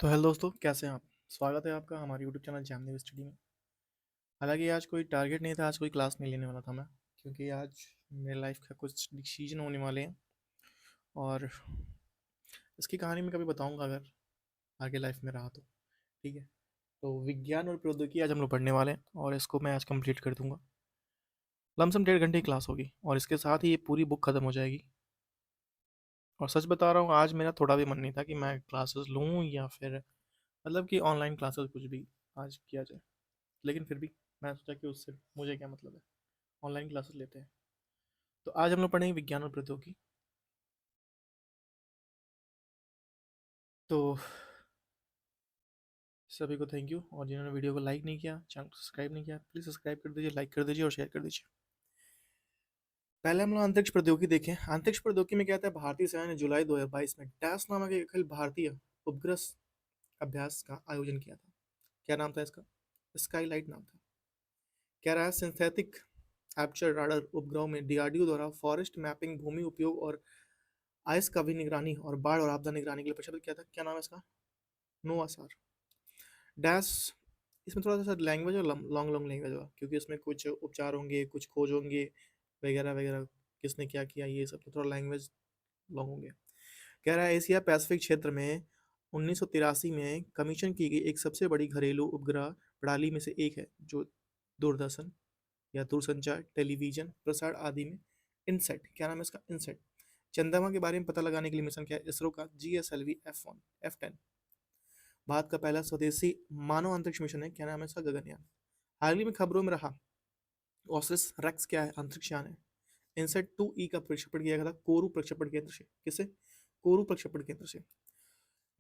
तो हेलो दोस्तों, कैसे हैं आप? स्वागत है आपका हमारे यूट्यूब चैनल जैमनी स्टडी में। हालांकि आज कोई टारगेट नहीं था, आज कोई क्लास नहीं लेने वाला था मैं, क्योंकि आज मेरे लाइफ का कुछ डिसीजन होने वाले हैं। और इसकी कहानी मैं कभी बताऊंगा अगर आगे लाइफ में रहा तो। ठीक है। तो विज्ञान और प्रौद्योगिकी आज हम लोग पढ़ने वाले हैं और इसको मैं आज कंप्लीट कर दूंगा। लमसम 1.5 घंटे की क्लास होगी और इसके साथ ही ये पूरी बुक खत्म हो जाएगी। और सच बता रहा हूँ, आज मेरा थोड़ा भी मन नहीं था कि मैं क्लासेस लूँ या फिर मतलब कि ऑनलाइन क्लासेस कुछ भी आज किया जाए। लेकिन फिर भी मैं सोचा कि उससे मुझे क्या मतलब है, ऑनलाइन क्लासेस लेते हैं। तो आज हम लोग पढ़ेंगे विज्ञान और प्रौद्योगिकी। तो सभी को थैंक यू, और जिन्होंने वीडियो को लाइक नहीं किया, चैनल को सब्सक्राइब नहीं किया, प्लीज़ सब्सक्राइब कर दीजिए, लाइक कर दीजिए और शेयर कर दीजिए। पहले हम लोग अंतरिक्ष प्रौद्योगिकी देखें। अंतरिक्ष प्रौद्योगिकी में क्या आता है, भारतीय सेना ने जुलाई 2022 में डैश नामक एक अखिल भारतीय उपग्रह अभ्यास का आयोजन किया था। क्या नाम था इसका? स्काईलाइट नाम था। कह रहा है सिंथेटिक एपर्चर राडार उपग्रहों में डीआरडीओ द्वारा फॉरेस्ट मैपिंग, भूमि उपयोग और आइस का भी निगरानी और बाढ़ और आपदा निगरानी के लिए प्रक्षेपित किया था। क्या नाम है इसका? नोवा सार। डैश, इसमें थोड़ा सा लैंग्वेज और लॉन्ग लॉन्ग लैंग्वेज होगा, क्योंकि इसमें कुछ उपचार होंगे, कुछ खोज होंगे, वगैरह वगैरह, किसने क्या किया, ये सब तो थोड़ा लैंग्वेज लॉन्ग होंगे। कह रहा है एशिया पैसिफिक क्षेत्र में 1983 में कमीशन की गई एक सबसे बड़ी घरेलू उपग्रह प्रणाली में से एक है, जो दूरदर्शन या दूरसंचार, टेलीविजन, प्रसार आदि में इनसेट। क्या नाम है इसका? इनसेट। चंद्रमा के बारे में पता लगाने के लिए मिशन क्या है इसरो का? GSLV F10। भारत का पहला स्वदेशी मानव अंतरिक्ष मिशन है। क्या नाम है इसका? गगनयान। हाल ही में खबरों में रहा ओसिरिस रेक्स क्या है? अंतरिक्ष यान है। इनसेट 2E का प्रक्षेपण किया गया था कोरू प्रक्षेपण केंद्र से। किसे? कोरू प्रक्षेपण केंद्र से।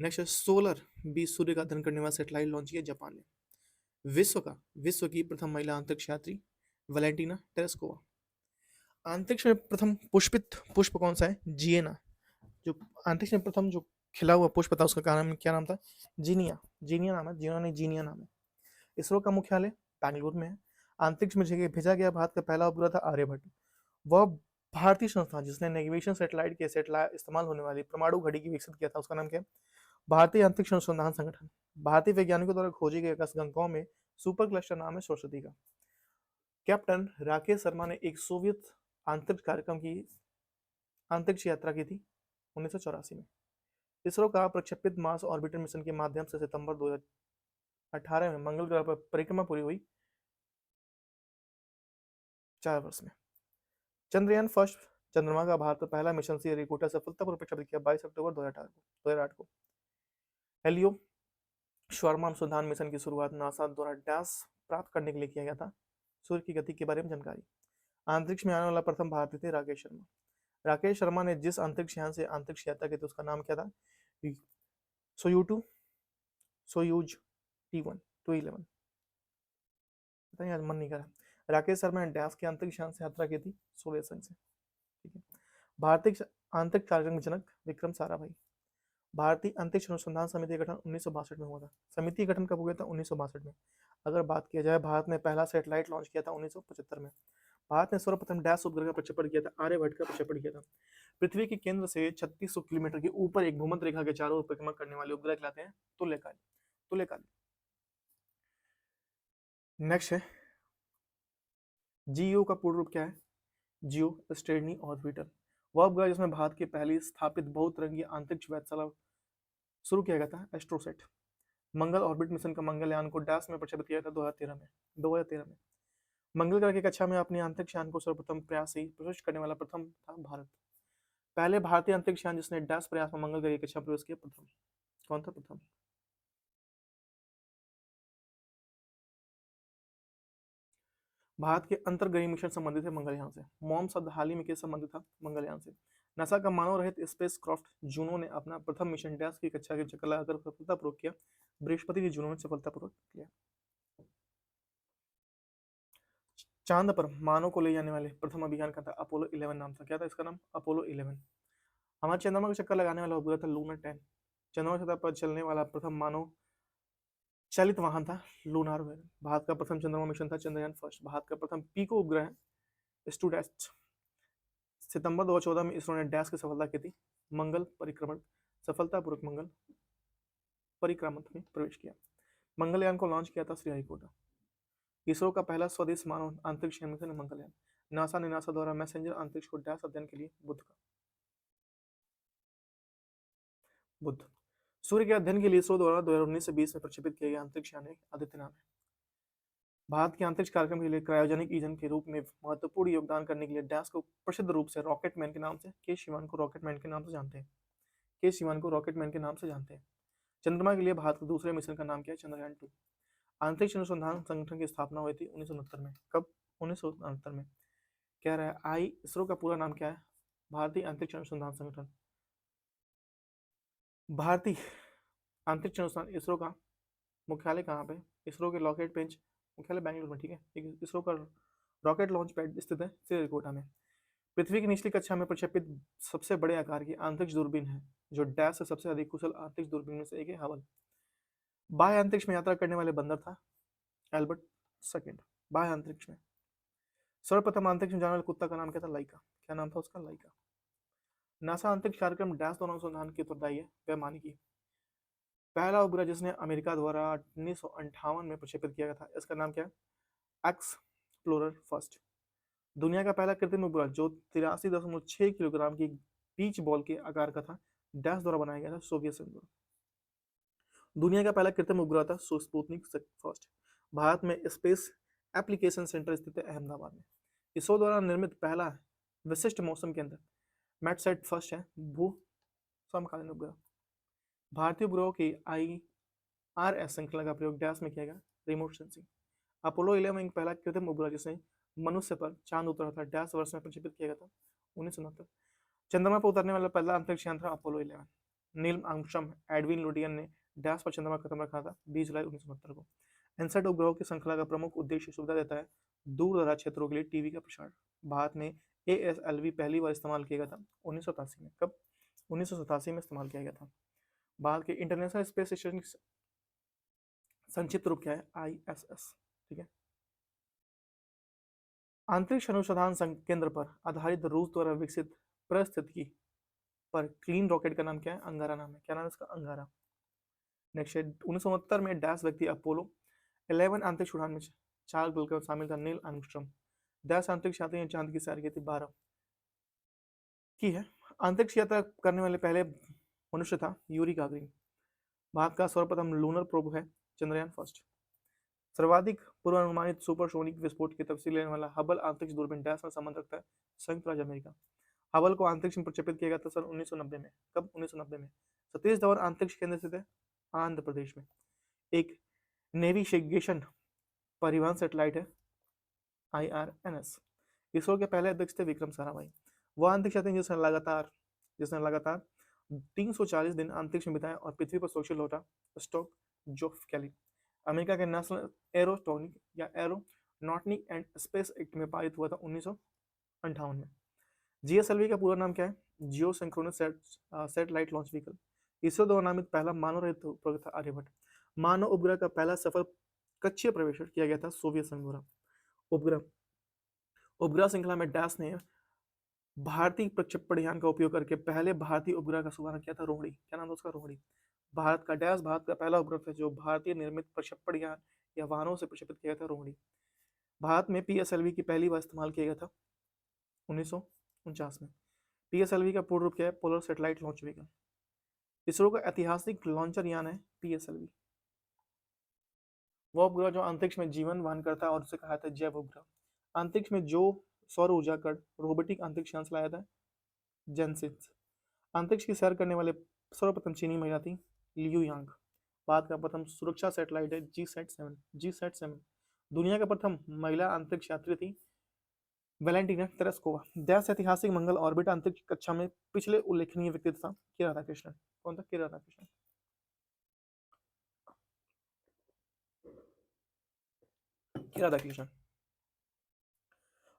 नेक्स्ट है सोलर 20 सूर्य का अध्ययन करने वाला सेटेलाइट लॉन्च किया जापान ने। विश्व की प्रथम महिला अंतरिक्ष यात्री वैलेंटीना टेरेस्कोवा। अंतरिक्ष में प्रथम पुष्पित पुष्प कौन सा है? जिएना। जो अंतरिक्ष में प्रथम जो खिला हुआ पुष्प था उसका क्या नाम था? जीनिया। जीनिया नाम है, जियो नहीं, जीनिया नाम है। इसरो का मुख्यालय बैंगलोर में है। अंतरिक्ष में भेजा गया भारत का पहला उपग्रह था आर्यभट्ट। वह भारतीय संस्था जिसने नेविगेशन सैटेलाइट के सेटेलाइट इस्तेमाल होने वाली परमाणु घड़ी की विकसित किया था, उसका नाम क्या है? भारतीय अंतरिक्ष अनुसंधान संगठन। भारतीय वैज्ञानिकों द्वारा खोजी गई आकाशगंगाओं में सुपर क्लस्टर नाम है सरस्वती का। कैप्टन राकेश शर्मा ने एक सोवियत अंतरिक्ष कार्यक्रम की अंतरिक्ष यात्रा की थी 1984 में। इसरो का प्रक्षेपित मार्स ऑर्बिटर मिशन के माध्यम से सितंबर 2018 में मंगल ग्रह पर परिक्रमा पूरी हुई 4 वर्ष में। चंद्रयान फर्स्ट, चंद्रमा का भारत पर पहला मिशन श्रीहरिकोटा सफलतापूर्वक प्रक्षेपित किया 22 अक्टूबर 2008 को। हेलियो शर्मा अनुसंधान मिशन की शुरुआत नासा द्वारा डैश प्राप्त करने के लिए किया गया था। सूर्य की गति के बारे में जानकारी। अंतरिक्ष में आने वाला प्रथम भारतीय थे राकेश शर्मा। राकेश शर्मा ने जिस अंतरिक्ष यान से अंतरिक्ष यात्रा की थी उसका नाम क्या था? सोयू सोयूज T1 211। पता नहीं, आज मन नहीं कर रहा। राकेश शर्मा ने डैश के अंतरिक्ष यान से यात्रा की थी सोवियत संघ से। ठीक है। भारतीय अंतरिक्ष कार्यक्रम के जनक विक्रम साराभाई। भारतीय अंतरिक्ष अनुसंधान समिति का गठन 1962 में हुआ था। समिति का गठन कब हुआ था? 1962 में। अगर बात किया जाए, भारत ने पहला सैटेलाइट लॉन्च किया था 1975 में। भारत ने सर्वप्रथम डैश उपग्रह का प्रक्षेपण किया था, आर्यभट्ट का प्रक्षेपण किया था। पृथ्वी के केंद्र से 3600 किलोमीटर के ऊपर एक भूमध्य रेखा के चारों ओर परिक्रमा करने वाले उपग्रह कहलाते हैं तुल्यकालिक। तुल्यकालिक। नेक्स्ट है जीओ का पूर्ण रूप क्या है? जियो स्टेडनी ऑर्बिटर। वह उपग्रह जिसमें भारत की पहली स्थापित बहुतरंगीय अंतरिक्ष वेधशाला शुरू किया गया था, एस्ट्रोसेट। मंगल ऑर्बिट मिशन का मंगलयान को डैश में प्रक्षेपित किया था 2013 में। मंगल ग्रह की कक्षा में अपने अंतरिक्ष यान को सर्वप्रथम प्रयास से प्रवेश करने वाला प्रथम था भारत। पहले भारतीय अंतरिक्ष यान जिसने डैश प्रयास में मंगल ग्रह की कक्षा में प्रवेश किया, प्रथम कौन था? प्रथम भारत के अंतर्ग्रही मिशन संबंधित है मंगलयान से। मॉम शब्द हाल ही में किस संबंधित था? मंगलयान से। नासा का मानव रहित स्पेस क्राफ्ट जूनो ने अपना प्रथम मिशन डैश की कक्षा के चक्कर लगाकर सफलतापूर्वक किया। बृहस्पति की जूनो ने सफलतापूर्वक किया। चांद पर मानव को ले जाने वाले प्रथम अभियान का था अपोलो 11 नाम था। क्या था इसका नाम? अपोलो 11। हमारे चंद्रमा का चक्कर लगाने वाला उपग्रह था लूनर 10। चंद्रमा सतह पर चलने वाला प्रथम मानव चालित वाहन था लूनार वेल। भारत का प्रथम चंद्रमा मिशन था चंद्रयान फर्स्ट। भारत का प्रथम पीको उपग्रह स्टूडेस्ट। सितंबर 2014 में इसरो ने डैश की सफलता की थी मंगल परिक्रमण, सफलतापूर्वक मंगल परिक्रमा में प्रवेश किया। मंगलयान को लॉन्च किया था श्रीहरिकोटा। इसरो का पहला स्वदेश मानव अंतरिक्ष मिशन मंगलयान। नासा ने नासा द्वारा मैसेंजर अंतरिक्ष को डैश अध्ययन के लिए बुध। सूर्य के अध्ययन के लिए इसरो द्वारा 2019 से 20 में प्रक्षेपित किए गए अंतरिक्ष यान आदित्य नाम है। भारत के अंतरिक्ष कार्यक्रम के लिए क्रायोजेनिक ईंधन के रूप में महत्वपूर्ण योगदान करने के लिए डैश को प्रसिद्ध रूप से रॉकेटमैन के नाम से के शिवान को रॉकेटमैन के नाम से जानते हैं। के शिवान को रॉकेटमैन के नाम से जानते हैं। चंद्रमा के लिए भारत के दूसरे मिशन का नाम क्या है? चंद्रयान 2। अंतरिक्ष अनुसंधान संगठन की स्थापना हुई थी 1969 में। कब? 1969 में। कह रहा है आई इसरो का पूरा नाम क्या है? भारतीय अंतरिक्ष अनुसंधान संगठन। भारतीय अंतरिक्ष अनुसंधान इसरो का मुख्यालय कहाँ पे? इसरो के लॉकेट पेंच मुख्यालय बेंगलुरु में। ठीक है। इसरो का रॉकेट लॉन्च पैड स्थित है श्रीहरिकोटा में। पृथ्वी की निचली कक्षा में प्रक्षेपित सबसे बड़े आकार की अंतरिक्ष दूरबीन है जो डैश से सबसे अधिक कुशल अंतरिक्ष दूरबीन में से एक है हबल। बाह्य अंतरिक्ष में यात्रा करने वाले बंदर था एल्बर्ट सेकंड। बाह्य अंतरिक्ष में सर्वप्रथम अंतरिक्ष में जाने वाले कुत्ता का नाम क्या था? लाइका। क्या नाम था उसका? लाइका। नासा अंतरिक्ष कार्यक्रम डैश द्वारा अनुसंधान की उत्तरदायी है? वैमानिकी। पहला उपग्रह जिसने अमेरिका द्वारा 1958 में प्रक्षेपित किया गया था इसका नाम क्या है? Explorer first. दुनिया का पहला कृत्रिम उपग्रह जो 83.6 किलोग्राम की बीच बॉल के आकार का था डैश द्वारा बनाया गया था? सोवियत संघ द्वारा। दुनिया का पहला कृत्रिम उपग्रह था स्पुतनिक फर्स्ट। भारत में स्पेस एप्लीकेशन सेंटर स्थित है अहमदाबाद में। इसरो द्वारा निर्मित पहला विशिष्ट मौसम केंद्र मैटसेट फर्स्ट है भू समकालीन उपग्रह। भारतीय उपग्रहों की IRS श्रृंखला का प्रयोग डैश में किया गया? Remote sensing. अपोलो 11 पहला कृत्रिम उपग्रह जिसने मनुष्य पर चांद उतरा था डैश वर्ष में प्रक्षेपित किया गया था? 1969। चंद्रमा पर उतरने वाला पहला अंतरिक्ष यान था Apollo 11। Neil Armstrong Edwin Lutyens ने डैश पर चंद्रमा का कदम रखा था 20 जुलाई 1969 को। इनसेट उपग्रहों की श्रृंखला का प्रमुख उद्देश्य सुविधा देता है दूर दराज क्षेत्रों के लिए टीवी का प्रसारण। भारत में ASLV पहली बार इस्तेमाल किया गया था 1987 में। कब? 1987 में इस्तेमाल किया गया था। भारत के इंटरनेशनल स्पेस स्टेशन संक्षिप्त रूप क्या है? ISS। ठीक है। अंतरिक्ष अनुसंधान केंद्र पर आधारित रूस द्वारा विकसित परिस्थितिकी पर क्लीन रॉकेट का नाम क्या है? अंगारा नाम है। क्या नाम है इसका? अंगारा। नेक्स्ट है 1969 में डैश व्यक्ति अपोलो 11 अंतरिक्ष उड़ान में चार गोलकर शामिल था? Neil Armstrong. डैश अंतरिक्ष यात्री ने चांद की सैर की थी? 12 की है। अंतरिक्ष यात्रा करने वाले पहले मनुष्य था यूरी गागरिन। भारत का सर्वप्रथम लूनर प्रोब है चंद्रयान फर्स्ट। सर्वाधिक पूर्वानुमानित सुपरसोनिक विस्फोट की तफसील लेने वाला हबल अंतरिक्ष दूरबीन डैश में संबंध रखता है? संयुक्त राज्य अमेरिका। हबल को अंतरिक्ष में प्रक्षेपित किया गया था सन 1990 में। कब? 1990 में। सतीश धवन अंतरिक्ष केंद्र स्थित है आंध्र प्रदेश में। एक नेविगेशन परिवहन सैटेलाइट है IRNS। इसरो के पहले अध्यक्ष थे विक्रम साराभाई। वह अंतरिक्ष यात्री जिसने लगातार 340 दिन अंतरिक्ष में बिताया और पृथ्वी पर सुरक्षित लौटा स्टॉक जोफ कैली। अमेरिका के national aeronautic and space act में पारित हुआ था 1958 में। GSLV का पूरा नाम क्या है? Geosynchronous satellite launch vehicle. ISRO द्वारा नामित पहला मानव रहित उपग्रह था आर्यभट्ट। मानव उपग्रह का पहला सफल कक्षीय प्रवेश किया गया था सोवियत संघ द्वारा। उपग्रह श्रृंखला में डैश ने भारतीय प्रक्षेपण यान का उपयोग करके पहले भारतीय उपग्रह का शुभारंभ किया था? रोहिणी। क्या नाम था उसका? रोहिणी। भारत का पहला उपग्रह था जो भारतीय निर्मित प्रक्षेपण यान या वाहनों से प्रक्षेपित किया था? रोहिणी। भारत में PSLV की पहली बार इस्तेमाल किया गया था 1949 में। PSLV का पूर्ण रूप क्या है? Polar satellite launch vehicle. ISRO का ऐतिहासिक लॉन्चर यान है PSLV। वह उपग्रह जो अंतरिक्ष में जीवन वहन करता है और उसे कहा था जैव उपग्रह। अंतरिक्ष में जो सौर ऊर्जा का रोबोटिक अंतरिक्ष यान चलाया था जेनसिस। अंतरिक्ष की सैर करने वाले सर्वप्रथम चीनी महिला थी लियू यांग। भारत का प्रथम सुरक्षा सैटेलाइट है GSAT-7। दुनिया का प्रथम महिला अंतरिक्ष यात्री थी वैलेंटीना तेरेस्कोवा। डैश ऐतिहासिक मंगल ऑर्बिटर अंतरिक्ष कक्षा में पिछले उल्लेखनीय व्यक्तित्व था के राधाकृष्णन। कौन था? के राधाकृष्णन। के राधाकृष्णन।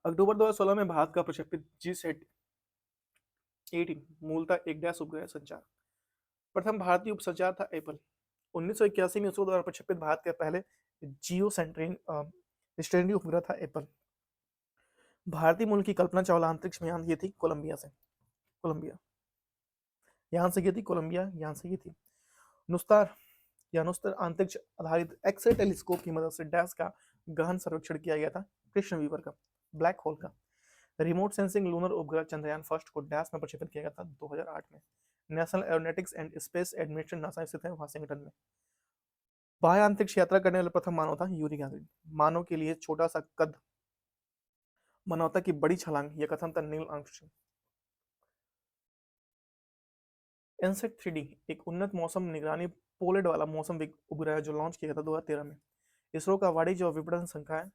अक्टूबर 2016 में भारत का प्रक्षेपित GSAT-18 मूलतः एक डैश उपग्रह संचार। प्रथम भारतीय उपसंचार था एप्पल। 1981 में इसरो द्वारा प्रक्षेपित भारत के पहले जियो स्टेशनरी उपग्रह था एप्पल। भारतीय मूल की कल्पना चावला अंतरिक्ष में यान ये थी कोलंबिया यान से ये थी। नुस्तार या अनुस्तर अंतरिक्ष आधारित एक्सरे टेलीस्कोप की मदद से डैश का गहन सर्वेक्षण किया गया था कृष्ण वीवर का, ब्लैक होल का। रिमोट सेंसिंग लूनर उपग्रह चंद्रयान फर्स्ट को डैश में प्रक्षेपित किया गया था 2008 में। National aeronautics and space administration NASA स्थित है वाशिंगटन में। बाह्य अंतरिक्ष यात्रा करने वाला प्रथम मानव था यूरी गैगरिन। मानव के लिए छोटा सा कद, मानवता की बड़ी छलांग, यह कथन था नील आर्मस्ट्रॉन्ग। इनसेट 3D एक उन्नत मौसम निगरानी पोलेट वाला मौसम उपग्रह है जो लॉन्च किया गया था 2013 में। इसरो का वाणिज्य और विपणन संख्या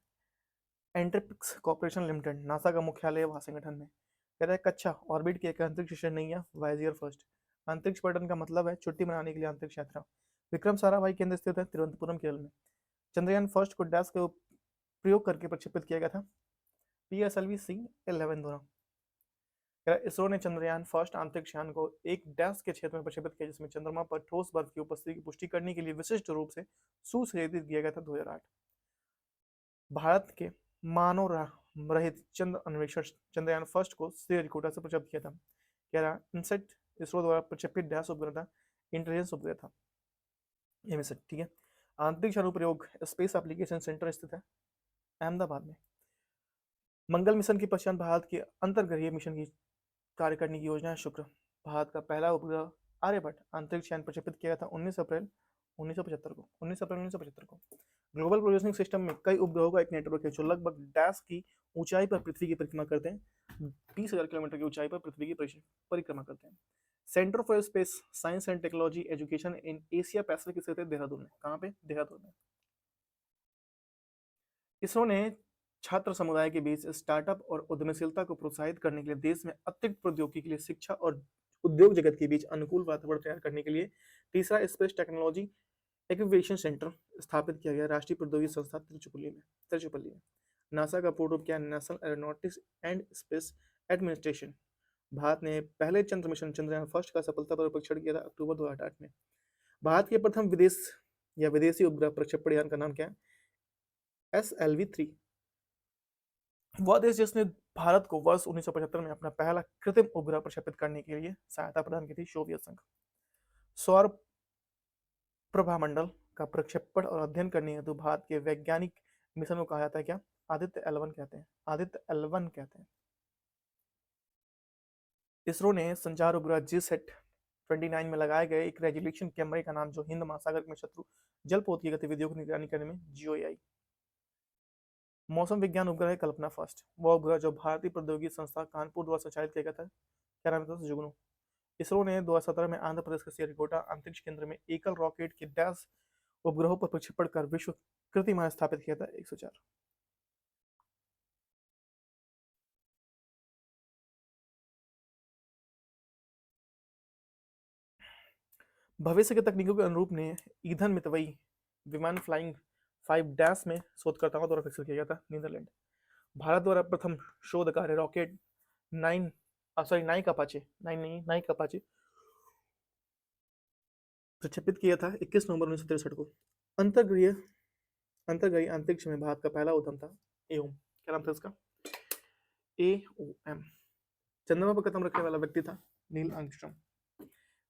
एंट्रिपिक्स कॉर्पोरेशन लिमिटेड, नासा का मुख्यालय वाशिंगटन में। कहता है कक्षा ऑर्बिट की एक अंतरिक्ष स्टेशन नहीं है, वायजियर फर्स्ट। अंतरिक्ष पर्यटन का मतलब है छुट्टी मनाने के लिए अंतरिक्ष यात्रा। विक्रम साराभाई केंद्र स्थित है तिरुवनंतपुरम केरल में। चंद्रयान फर्स्ट को डैश का प्रयोग करके प्रक्षेपित किया गया था PSLV-C11 द्वारा। इसरो ने चंद्रयान फर्स्ट अंतरिक्ष यान को एक डैश के क्षेत्र में प्रक्षेपित किया जिसमें चंद्रमा पर ठोस बर्फ की उपस्थिति की पुष्टि करने के लिए विशिष्ट रूप से सुसंयोजित किया गया था 2008। भारत के मानव रहित चंद्र अन्वेषण चंद्रयान फर्स्ट को श्रीहरिकोटा से प्रक्षेपित किया था। कह रहा इनसेट इसरो द्वारा प्रक्षेपित डैश उपग्रह था, इंटेलिजेंस उपग्रह था एमिसेट, ठीक है। अंतरिक्ष अनुप्रयोग स्पेस एप्लीकेशन सेंटर स्थित है अहमदाबाद में। मंगल मिशन के पश्चात भारत के अंतर्ग्रहीय मिशन की कार्य करने की योजना है शुक्र। भारत का पहला उपग्रह आर्यभट्ट अंतरिक्ष यान प्रक्षेपित किया था 19 अप्रैल 1975 को। ग्लोबल पोजिशनिंग सिस्टम में कई उपग्रहों का एक नेटवर्क है जो लगभग डैश की ऊंचाई पर पृथ्वी की परिक्रमा करते हैं। 20,000 किलोमीटर की ऊंचाई पर पृथ्वी की परिक्रमा करते हैं। Centre for space science and technology education in Asia Pacific स्थित है देहरादून में। कहाँ पे? देहरादून में। इसरो ने छात्र समुदाय के बीच स्टार्टअप और उद्यमशीलता को प्रोत्साहित करने के लिए देश में अतिरिक्त प्रौद्योगिकी के लिए शिक्षा और उद्योग जगत के बीच अनुकूल वातावरण तैयार करने के लिए तीसरा स्पेस टेक्नोलॉजी एक्विवेशन सेंटर स्थापित किया गया राष्ट्रीय प्रौद्योगिकी संस्थान तिरुचिरापल्ली में। नासा का पूर्ण रूप क्या? National aeronautics and space administration. Bharat ने पहले चंद्र मिशन चंद्रयान फर्स्ट का सफलतापूर्वक परीक्षण किया था अक्टूबर 2008 में। भारत के प्रथम विदेशी उपग्रह प्रक्षेपण यान का नाम क्या है? SLV-3। वह देश जिसने भारत को वर्ष 1975 में अपना पहला कृत्रिम उपग्रह प्रक्षेपित करने के लिए सहायता प्रदान की थी, सोवियत संघ। सौर प्रभामंडल का प्रक्षेपण और अध्ययन करने हेतु भारत के वैज्ञानिक मिशन को कहा जाता है क्या? आदित्य L1 कहते हैं। आदित्य L1 कहते हैं। इसरो ने संचार उपग्रह GSAT-29 में लगाए गए एक रेजोल्यूशन कैमरे का नाम जो हिंद महासागर में शत्रु जलपोत की गतिविधियों की निगरानी करने में GOAI। मौसम विज्ञान उपग्रह है कल्पना फर्स्ट। वह उपग्रह जो भारतीय प्रौद्योगिकी संस्था कानपुर द्वारा संचालित किया गया था। क्या नाम था? जुगनू। इसरो ने 2017 में आंध्र प्रदेश के श्रीहरिकोटा अंतरिक्ष केंद्र में एकल रॉकेट के डैश उपग्रहों पर प्रक्षेपण कर विश्व कीर्तिमान स्थापित किया था 104। भविष्य की तकनीकों के अनुरूप ने ईंधन मितव्ययी विमान फ्लाइंग 5 डैश में शोधकर्ताओं द्वारा विकसित किया गया था नीदरलैंड। भारत द्वारा प्रथम शोध कार्य रॉकेट नाइक अपाचे प्रक्षेपित किया था 21 नवंबर 1963 को। अंतर्ग्रही अंतरिक्ष में भारत का पहला उद्यम था एओम। क्या नाम था इसका? AOM। चंद्रमा पर कदम रखने वाला व्यक्ति था नील आर्मस्ट्रॉन्ग।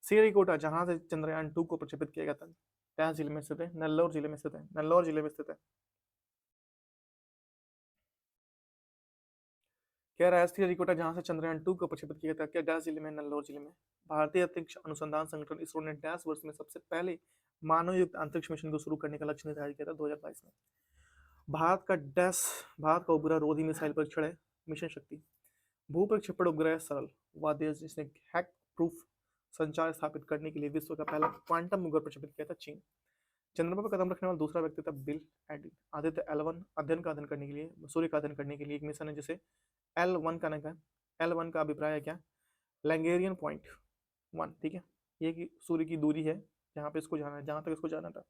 श्रीहरिकोटा जहां से चंद्रयान 2 को प्रक्षेपित किया गया था क्या जिले में स्थित है? नल्लौर जिले में स्थित है। नल्लौर जिले में स्थित है। क्या राष्ट्रीय श्रीहरिकोटा जहां से चंद्रयान 2 को प्रक्षेपित किया गया था क्या डैश जिले में? नल्लौर जिले में। भारतीय अंतरिक्ष अनुसंधान संगठन इसरो ने डैश वर्ष में सबसे पहले मानव युक्त अंतरिक्ष मिशन को शुरू करने का लक्ष्य निर्धारित किया था 2022 में। भारत का उपग्रह रोधी मिसाइल परीक्षण है मिशन शक्ति। भू प्रक्षेपण उपग्रह सरल। वह देश जिसने हैक प्रूफ संचार स्थापित करने के लिए विश्व का पहला क्वांटम उपग्रह प्रक्षेपित किया था चीन। चंद्रमा पर कदम रखने वाला दूसरा व्यक्ति था बिल एड्रिन। आदित्य L1 अध्ययन करने के लिए सूर्य का अध्ययन करने के लिए एक मिशन है जिसे L1 का नाम है। L1 का अभिप्राय है क्या? लैंगेरियन पॉइंट 1, ठीक है। ये कि सूर्य की दूरी है जहाँ पे इसको जाना है, जहाँ तक इसको जाना था।